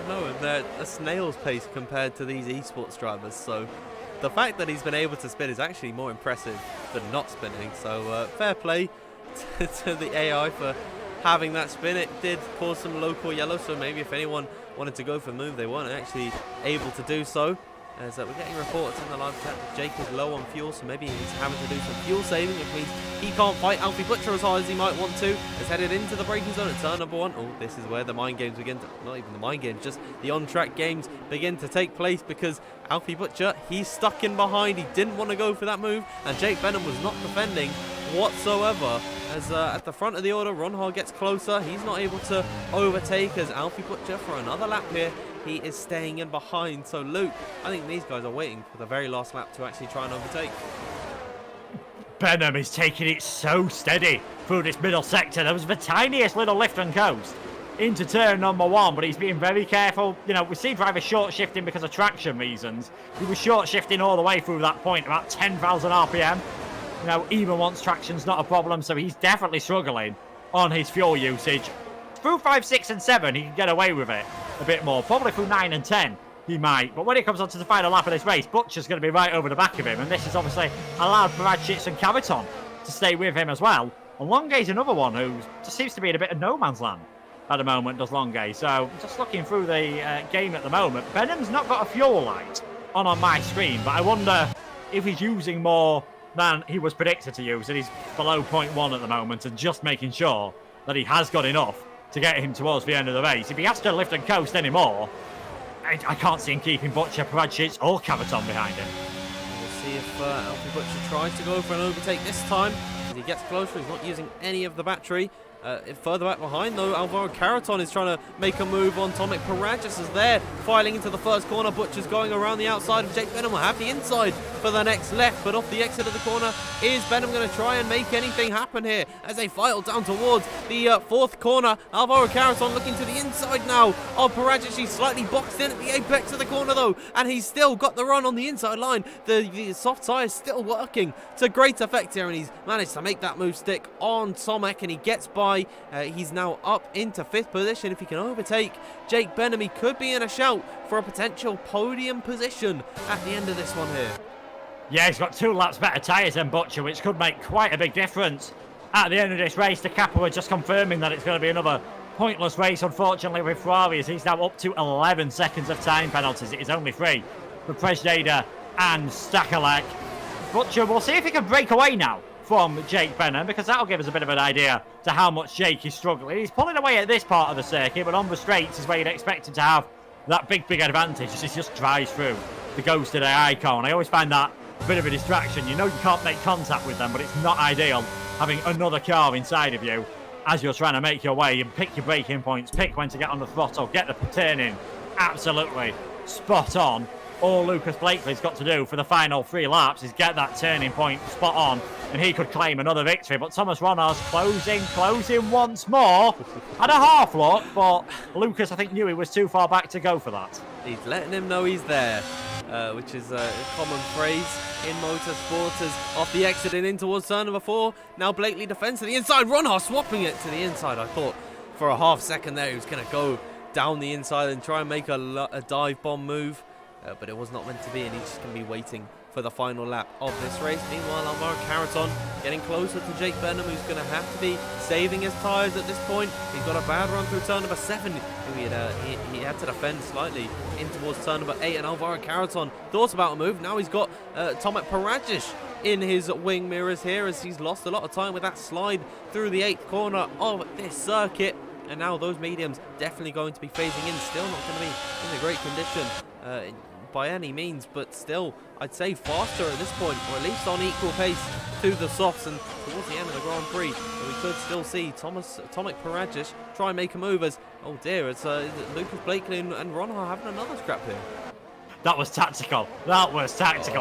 No, and they're a snail's pace compared to these esports drivers, so the fact that he's been able to spin is actually more impressive than not spinning. So fair play to the AI for having that spin. It did cause some local yellow, so maybe if anyone wanted to go for a move, they weren't actually able to do so. As we're getting reports in the live chat that Jake is low on fuel, so maybe he's having to do some fuel saving, which means he can't fight Alfie Butcher as hard as he might want to. Is headed into the braking zone at turn number 1. Oh, this is where the mind games begin to, not even the mind games, just the on-track games begin to take place, because Alfie Butcher, he's stuck in behind. He didn't want to go for that move, and Jake Benham was not defending whatsoever. As at the front of the order, Ronhart gets closer. He's not able to overtake as Alfie Butcher for another lap here. He is staying in behind. So Luke, I think these guys are waiting for the very last lap to actually try and overtake. Benham is taking it so steady through this middle sector. There was the tiniest little lift and coast into turn number 1, but he's being very careful. You know, we see drivers short shifting because of traction reasons. He was short shifting all the way through that point, about 10,000 RPM. You know, even once traction's not a problem, so he's definitely struggling on his fuel usage. Through 5, 6, and 7, he can get away with it a bit more. Probably through 9 and 10, he might. But when it comes on to the final lap of this race, Butcher's going to be right over the back of him, and this has obviously allowed Paradchits and Cavaton to stay with him as well. And Longay's another one who just seems to be in a bit of no man's land at the moment, does Longay. So just looking through the game at the moment, Benham's not got a fuel light on my screen, but I wonder if he's using more than he was predicted to use, and he's below 0.1 at the moment, and just making sure that he has got enough to get him towards the end of the race. If he has to lift and coast anymore, I can't see him keeping Butcher, Paradchits or Cavaton behind him. We'll see if Alfie Butcher tries to go for an overtake this time. As he gets closer, he's not using any of the battery. Further back behind, though, Alvaro Caraton is trying to make a move on Tomek Paradchits is there, filing into the first corner. Butcher's going around the outside of Jake Benham. Will have the inside for the next left, but off the exit of the corner is Benham going to try and make anything happen here as they file down towards the fourth corner. Alvaro Caraton looking to the inside now of Paradchits. He's slightly boxed in at the apex of the corner, though, and he's still got the run on the inside line. The soft tyre is still working to great effect here, and he's managed to make that move stick on Tomek, and he gets by. He's now up into 5th position. If he can overtake Jake Benham, he could be in a shout for a potential podium position at the end of this one here. Yeah, he's got 2 laps better tyres than Butcher, which could make quite a big difference. At the end of this race, the Capua just confirming that it's going to be another pointless race, unfortunately, with Ferrari, as he's now up to 11 seconds of time penalties. It is only 3 for Presneda and Stakalek. Butcher, we'll see if he can break away now from Jake Benham, because that'll give us a bit of an idea to how much Jake is struggling. He's pulling away at this part of the circuit, but on the straights is where you'd expect him to have that big advantage, as he just drives through the ghost of the icon. I always find that a bit of a distraction. You know you can't make contact with them, but it's not ideal having another car inside of you as you're trying to make your way and pick your braking points, pick when to get on the throttle, get the turning absolutely spot on. All Lucas Blakely's got to do for the final 3 laps is get that turning point spot on, and he could claim another victory. But Thomas Ronars closing once more. Had a half look, but Lucas, I think, knew he was too far back to go for that. He's letting him know he's there, which is a common phrase in motorsport. As off the exit and in towards turn number 4. Now Blakely defends to the inside. Ronars swapping it to the inside. I thought for a half second there he was going to go down the inside and try and make a dive bomb move. But it was not meant to be, and he's just going to be waiting for the final lap of this race. Meanwhile, Alvaro Carreton getting closer to Jake Benham, who's going to have to be saving his tyres at this point. He's got a bad run through turn number 7. He had to defend slightly in towards turn number 8, and Alvaro Carreton thought about a move. Now he's got Tomek Paradzic in his wing mirrors here, as he's lost a lot of time with that slide through the 8th corner of this circuit. And now those mediums definitely going to be phasing in. Still not going to be in a great condition by any means, but still I'd say faster at this point, or at least on equal pace to the softs. And towards the end of the Grand Prix, we could still see Tomek Paradzic try and make a move as, oh dear, it's Lucas Blakely and Ronhar having another scrap here. That was tactical.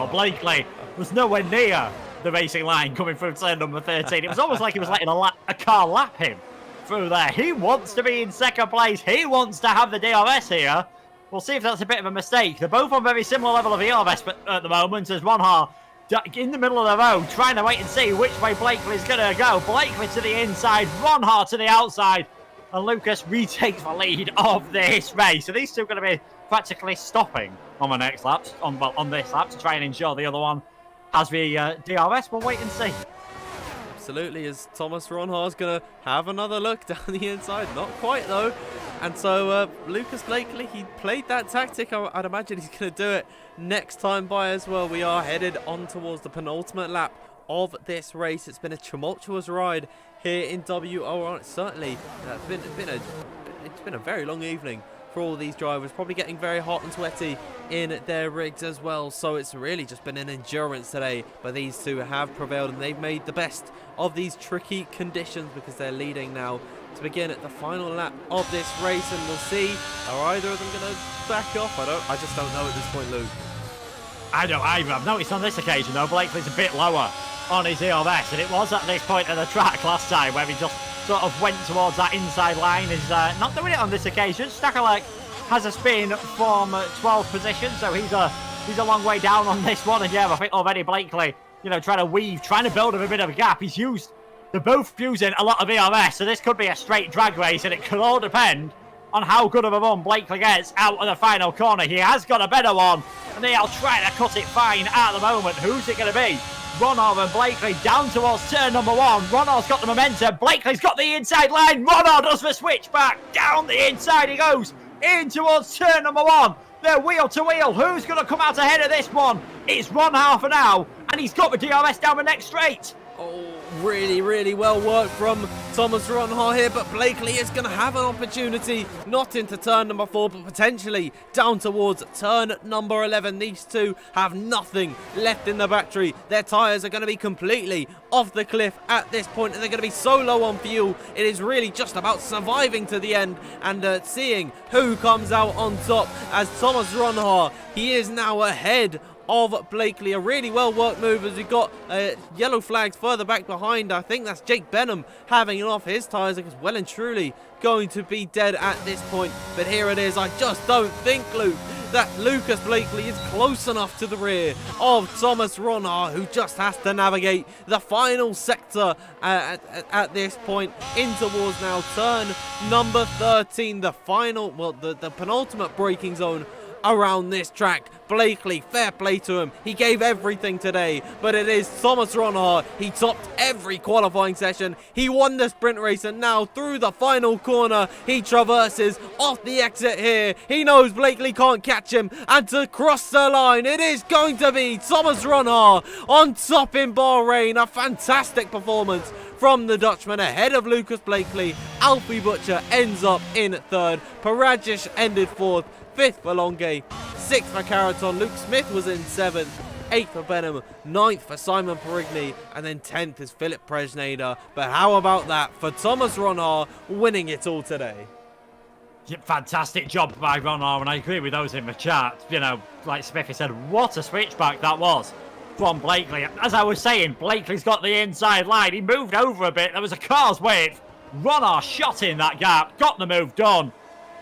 Blakely was nowhere near the racing line coming through turn number 13. It was almost like he was letting a car lap him through there. He wants to be in second place. He wants to have the DRS here. We'll see if that's a bit of a mistake. They're both on very similar level of DRS at the moment, as Ronhar in the middle of the road trying to wait and see which way Blakely's going to go. Blakely to the inside, Ronhar to the outside, and Lucas retakes the lead of this race. So these two are going to be practically stopping on the next lap, on this lap, to try and ensure the other one has the DRS. We'll wait and see. Absolutely, as Thomas Ronhar's going to have another look down the inside. Not quite, though. And so Lucas Blakely, he played that tactic. I'd imagine he's going to do it next time by as well. We are headed on towards the penultimate lap of this race. It's been a tumultuous ride here in WOR. It's certainly it's been a very long evening for all these drivers, probably getting very hot and sweaty in their rigs as well. So it's really just been an endurance today, but these two have prevailed, and they've made the best of these tricky conditions, because they're leading now to begin at the final lap of this race. And we'll see, are either of them going to back off? I just don't know at this point, Luke. I don't either. I've noticed on this occasion, though, Blakely's a bit lower on his ERS, and it was at this point of the track last time where he just sort of went towards that inside line. Is not doing it on this occasion. Stakalek has a spin from 12th position, so he's a long way down on this one. And yeah, I think already Blakely, trying to build up a bit of a gap. They're both using a lot of ERS, so this could be a straight drag race, and it could all depend on how good of a run Blakely gets out of the final corner. He has got a better one, and they are trying to cut it fine at the moment. Who's it going to be? Ronhar and Blakely down towards turn number 1. Ronhar's got the momentum. Blakely's got the inside line. Ronhar does the switch back. Down the inside he goes. In towards turn number 1. They're wheel to wheel. Who's going to come out ahead of this one? It's Ronhar for now, and he's got the DRS down the next straight. Oh, really, really well worked from Thomas Ronhar here, but Blakely is going to have an opportunity, not into turn number 4, but potentially down towards turn number 11. These two have nothing left in the battery. Their tyres are going to be completely off the cliff at this point, and they're going to be so low on fuel. It is really just about surviving to the end and seeing who comes out on top, as Thomas Ronhar, he is now ahead of Blakely. A really well worked move, as we got yellow flags further back behind. I think that's Jake Benham having it off his tyres, because well and truly going to be dead at this point. But here it is. I just don't think, Luke, that Lucas Blakely is close enough to the rear of Thomas Ronhar, who just has to navigate the final sector at this point in towards now turn number 13, the final, well, the penultimate braking zone around this track. Blakely, fair play to him. He gave everything today, but it is Thomas Ronhaar. He topped every qualifying session. He won the sprint race, and now through the final corner, he traverses off the exit here. He knows Blakely can't catch him, and to cross the line, it is going to be Thomas Ronhaar on top in Bahrain. A fantastic performance from the Dutchman ahead of Lucas Blakely. Alfie Butcher ends up in third. Parajic ended fourth. Fifth for Longue. Sixth for Caraton. Luke Smith was in seventh. Eighth for Benham. Ninth for Simon Perigny. And then 10th is Philip Presneder. But how about that for Thomas Ronhaar winning it all today? Yeah, fantastic job by Ronhaar, and I agree with those in the chat. You know, like Smithy said, what a switchback that was from Blakely. As I was saying, Blakely's got the inside line. He moved over a bit. There was a car's width. Ronhaar shot in that gap, got the move done,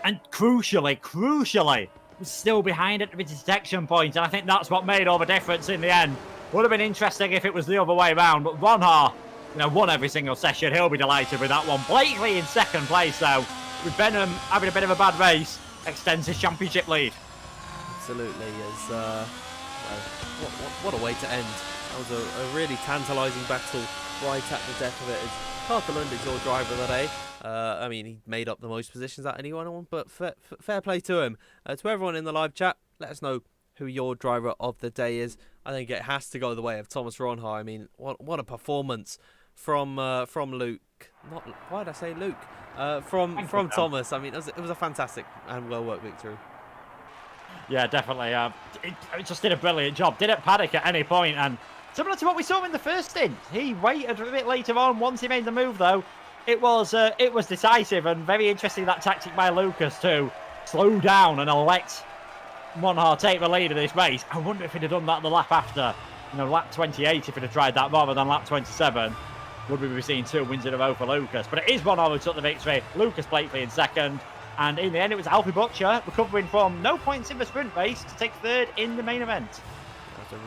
and crucially, was still behind at the detection point, and I think that's what made all the difference in the end. Would have been interesting if it was the other way around, but Ronhaar, won every single session. He'll be delighted with that one. Blakely in second place, though, with Benham having a bit of a bad race, extends his championship lead. Absolutely, what a way to end. That was a really tantalising battle right at the death of it. Carter Lundy's your driver of the day. I mean, he made up the most positions out of anyone, but fair play to him. To everyone in the live chat, let us know who your driver of the day is. I think it has to go the way of Thomas Ronhaar. I mean, what a performance from Luke. Why did I say Luke? From Thomas. I mean, it was a fantastic and well-worked victory. Yeah, definitely. It just did a brilliant job. Didn't panic at any point, and similar to what we saw in the first stint, he waited a bit later on. Once he made the move, though, it was decisive, and very interesting that tactic by Lucas to slow down and let Ronhaar take the lead of this race. I wonder if he'd have done that the lap after, lap 28, if he'd have tried that rather than lap 27. Would we be seeing 2 wins in a row for Lucas? But it is Ronhaar who took the victory. Lucas Blakely in second. And in the end, it was Alfie Butcher recovering from no points in the sprint race to take third in the main event. That's a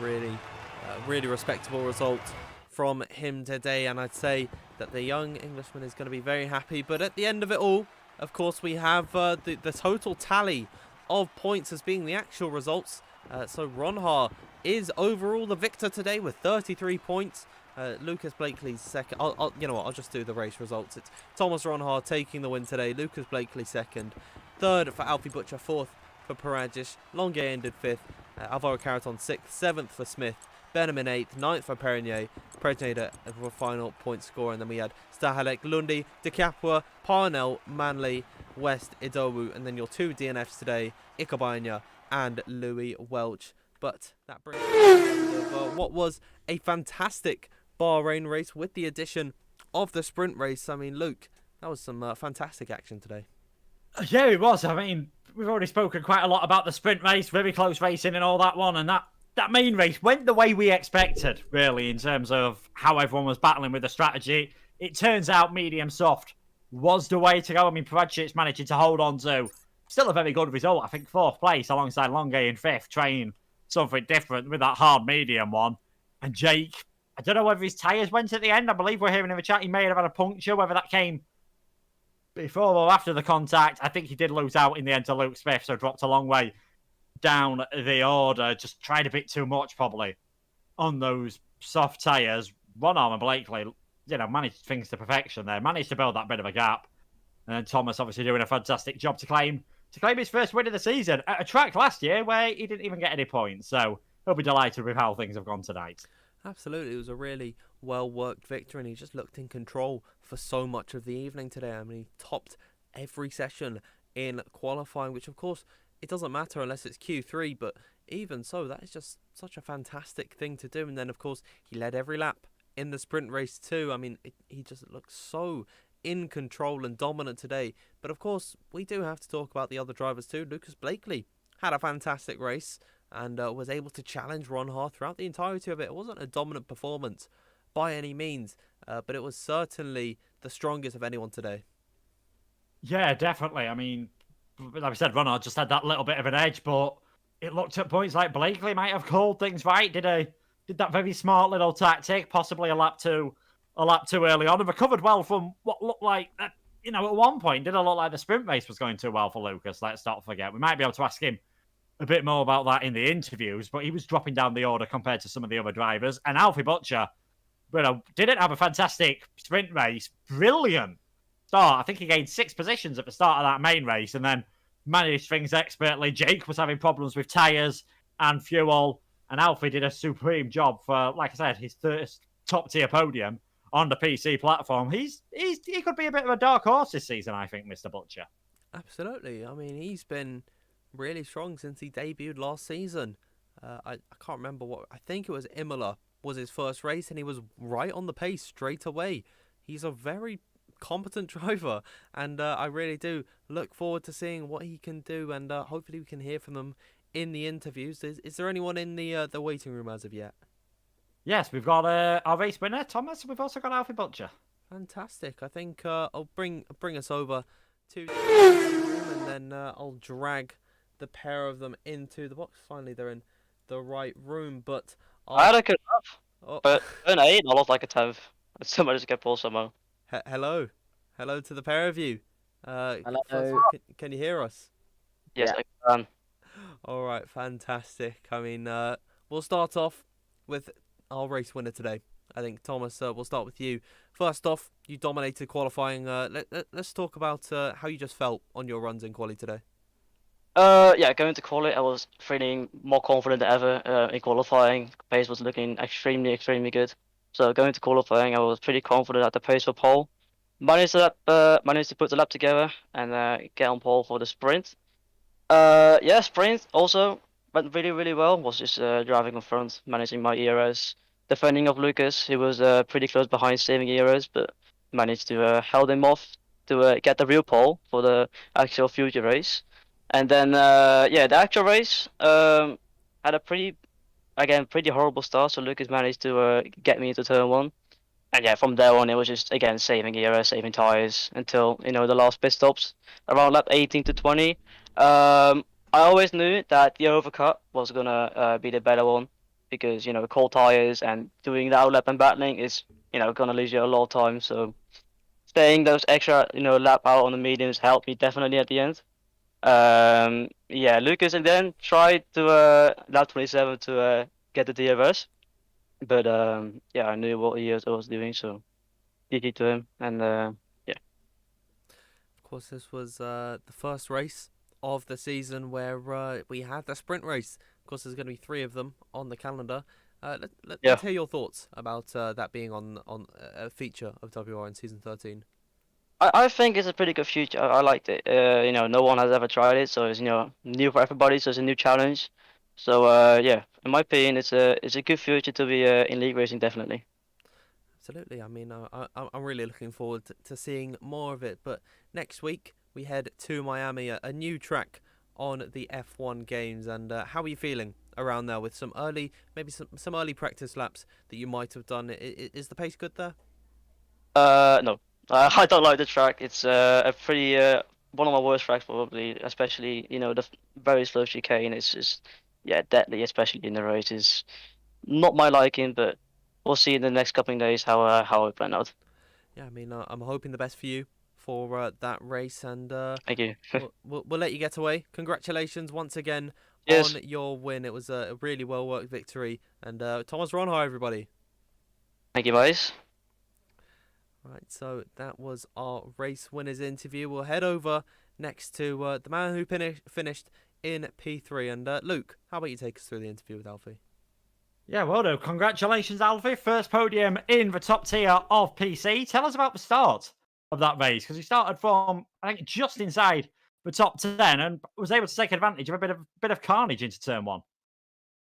really respectable result from him today. And I'd say that the young Englishman is going to be very happy. But at the end of it all, of course, we have the total tally of points as being the actual results. So Ronhaar is overall the victor today with 33 points. Lucas Blakely's second. You know what? I'll just do the race results. It's Thomas Ronhaar taking the win today. Lucas Blakely second. Third for Alfie Butcher. Fourth for Parajic. Longue ended fifth. Alvaro Caraton sixth. Seventh for Smith. Benham in eighth. Ninth for Perigny. Presneder for final point score. And then we had Stahalek, Lundy, De Capua, Parnell, Manley, West, Idowu. And then your 2 DNFs today, Ikabanya and Louis Welch. But that brings us to the end of what was a fantastic Bahrain race with the addition of the sprint race. I mean, Luke, that was some fantastic action today. Yeah, it was. I mean, we've already spoken quite a lot about the sprint race, very close racing and all that one, and that main race went the way we expected, really, in terms of how everyone was battling with the strategy. It turns out medium soft was the way to go. I mean, Parajic's managing to hold on to still a very good result. I think 4th place alongside Longue in 5th, trying something different with that hard medium one. And Jake, I don't know whether his tyres went at the end. I believe we're hearing in the chat he may have had a puncture, whether that came before or after the contact. I think he did lose out in the end to Luke Smith, so dropped a long way down the order. Just tried a bit too much, probably, on those soft tyres. Ronhaar and Blakely, managed things to perfection there. Managed to build that bit of a gap. And then Thomas obviously doing a fantastic job to claim his first win of the season at a track last year where he didn't even get any points. So he'll be delighted with how things have gone tonight. Absolutely. It was a really well-worked victory, and he just looked in control for so much of the evening today. I mean, he topped every session in qualifying, which, of course, it doesn't matter unless it's Q3, but even so, that is just such a fantastic thing to do. And then, of course, he led every lap in the sprint race too. I mean, he just looked so in control and dominant today. But, of course, we do have to talk about the other drivers too. Lucas Blakely had a fantastic race and was able to challenge Ronhaar throughout the entirety of it. It wasn't a dominant performance by any means, but it was certainly the strongest of anyone today. Yeah, definitely. I mean, like I said, Ronhaar just had that little bit of an edge, but it looked at points like Blakely might have called things right. Did that very smart little tactic, possibly a lap too early on, and recovered well from what looked like, at one point, didn't look like the sprint race was going too well for Lucas. Let's not forget. We might be able to ask him a bit more about that in the interviews, but he was dropping down the order compared to some of the other drivers. And Alfie Butcher, didn't have a fantastic sprint race. Brilliant start. I think he gained 6 positions at the start of that main race and then managed things expertly. Jake was having problems with tyres and fuel, and Alfie did a supreme job for, like I said, his first top-tier podium on the PC platform. He could be a bit of a dark horse this season, I think, Mr. Butcher. Absolutely. I mean, he's been really strong since he debuted last season. I can't remember what. I think it was Imola was his first race, and he was right on the pace straight away. He's a very competent driver, and I really do look forward to seeing what he can do, and hopefully we can hear from him in the interviews. Is there anyone in the waiting room as of yet? Yes, we've got our race winner, Thomas. We've also got Alfie Butcher. Fantastic. I think I'll bring us over to the room, and then I'll drag the pair of them into the box. Finally, they're in the right room, but I had a good oh. but an 8, I lost like a 10th. I managed to get pulled somehow. Hello to the pair of you. Hello. Can you hear us? Yes, Yeah. I can. All right, fantastic. I mean, we'll start off with our race winner today. I think, Thomas, we'll start with you. First off, you dominated qualifying. Let's talk about how you just felt on your runs in quali today. Yeah, going to quali, I was feeling more confident than ever in qualifying. Pace was looking extremely good. So going to qualifying, I was pretty confident at the pace for pole. Managed to put the lap together and get on pole for the sprint. Yeah, sprint also went really well. Was just driving in front, managing my ERS, defending of Lucas. He was pretty close behind, saving ERS, but managed to held him off to get the real pole for the actual future race. And then yeah, the actual race had a pretty horrible start. So Lucas managed to get me into turn 1. And yeah, from there on, it was just, again, saving ERS, saving tyres until, the last pit stops around lap 18 to 20. I always knew that the overcut was going to be the better one because, cold tyres and doing the outlap and battling is, going to lose you a lot of time. So staying those extra, lap out on the mediums helped me definitely at the end. Yeah, Lucas and then tried to lap 27 to get the DRS. But yeah, I knew what he was doing, so GG to him. And yeah. Of course, this was the first race of the season where we had the sprint race. Of course, there's going to be 3 of them on the calendar. Let's hear your thoughts about that being on a feature of WR in season 13. I think it's a pretty good feature. I liked it. No one has ever tried it, so it's new for everybody. So it's a new challenge. So yeah, in my opinion, it's a good future to be in league racing, definitely. Absolutely. I mean, I'm really looking forward to seeing more of it. But next week we head to Miami, a new track on the F1 games. And how are you feeling around there with some early practice laps that you might have done? Is the pace good there? No. I don't like the track. It's a pretty one of my worst tracks probably, especially the very slow chicane. It's just deadly, especially in the races. Not my liking, but we'll see in the next couple of days how it panned out. Yeah, I mean, I'm hoping the best for you for that race, and Thank you. we'll let you get away. Congratulations once again Yes. on your win. It was a really well worked victory, and Thomas Ronhar, everybody. Thank you, guys. Right, so that was our race winners interview. We'll head over next to the man who finished in P3. And Luke, how about you take us through the interview with Alfie? Yeah, well done. Congratulations, Alfie. First podium in the top tier of PC. Tell us about the start of that race, because you started from, I think, just inside the top 10 and was able to take advantage of a bit of carnage into turn 1.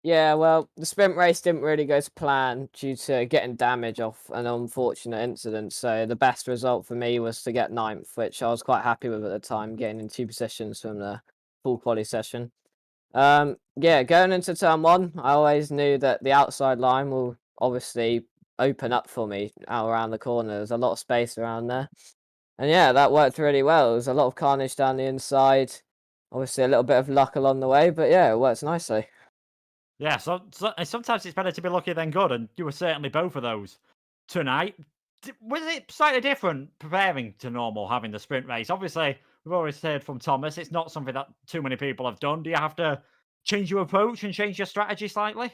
Yeah, well, the sprint race didn't really go to plan due to getting damage off an unfortunate incident. So the best result for me was to get 9th, which I was quite happy with at the time, getting in 2 positions from the full quali session. Yeah, going into turn 1, I always knew that the outside line will obviously open up for me out around the corner. There's a lot of space around there. And yeah, that worked really well. There was a lot of carnage down the inside. Obviously a little bit of luck along the way, but yeah, it worked nicely. Yeah, so sometimes it's better to be lucky than good, and you were certainly both of those tonight. Was it slightly different preparing to normal, having the sprint race? Obviously, we've always heard from Thomas, it's not something that too many people have done. Do you have to change your approach and change your strategy slightly?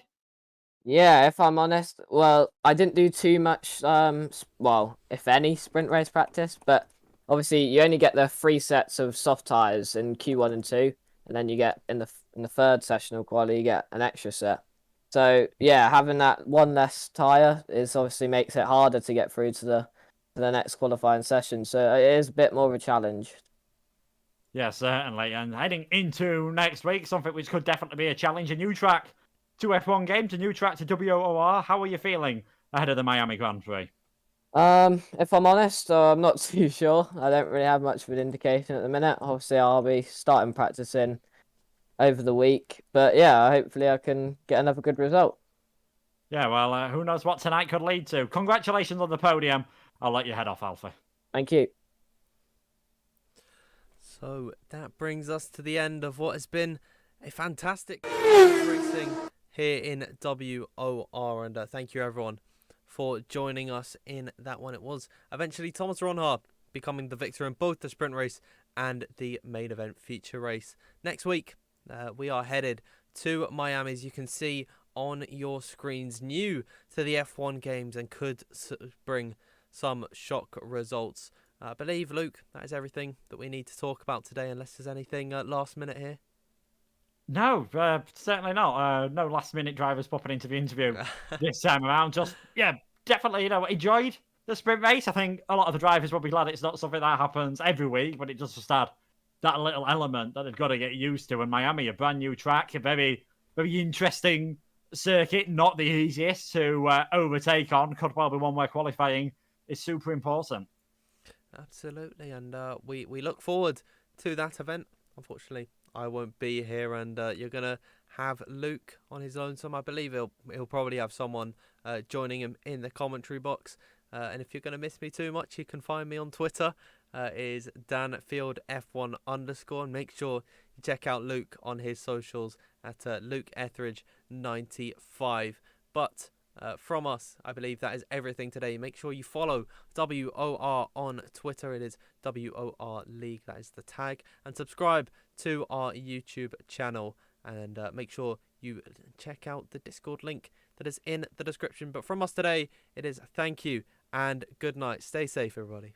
Yeah, if I'm honest, well, I didn't do too much, well, if any, sprint race practice, but obviously you only get the 3 sets of soft tires in Q1 and 2, and then you get in the third session of quali, you get an extra set. So yeah, having that one less tire is obviously makes it harder to get through to the next qualifying session. So it is a bit more of a challenge. Yeah, certainly. And heading into next week, something which could definitely be a challenge, a new track to F1 games, a new track to WOR. How are you feeling ahead of the Miami Grand Prix? If I'm honest, I'm not too sure. I don't really have much of an indication at the minute. Obviously, I'll be starting practicing over the week, but yeah, hopefully I can get another good result. Yeah, well, who knows what tonight could lead to. Congratulations on the podium. I'll let you head off, Alfie. Thank you. So that brings us to the end of what has been a fantastic racing here in WOR, and thank you everyone for joining us in that one. It was eventually Thomas Ronhard becoming the victor in both the sprint race and the main event feature race. Next week, we are headed to Miami, as you can see on your screens, new to the F1 games and could bring some shock results. I believe, Luke, that is everything that we need to talk about today, unless there's anything last minute here. No, certainly not. No last minute drivers popping into the interview this time around. Just, yeah, definitely, enjoyed the sprint race. I think a lot of the drivers will be glad it's not something that happens every week, but it does just add that little element that they've got to get used to. And Miami, a brand new track, a very, very interesting circuit, not the easiest to overtake on. Could well be one where qualifying is super important. Absolutely, and we look forward to that event. Unfortunately, I won't be here, and you're gonna have Luke on his lonesome. I believe he'll probably have someone joining him in the commentary box. And if you're gonna miss me too much, you can find me on Twitter. Is DanFieldF1_, and make sure you check out Luke on his socials at Luke Etheridge 95. But from us, I believe that is everything today. Make sure you follow WOR on Twitter. It is WOR League. That is the tag. And subscribe to our YouTube channel. And make sure you check out the Discord link that is in the description. But from us today, it is thank you and good night. Stay safe, everybody.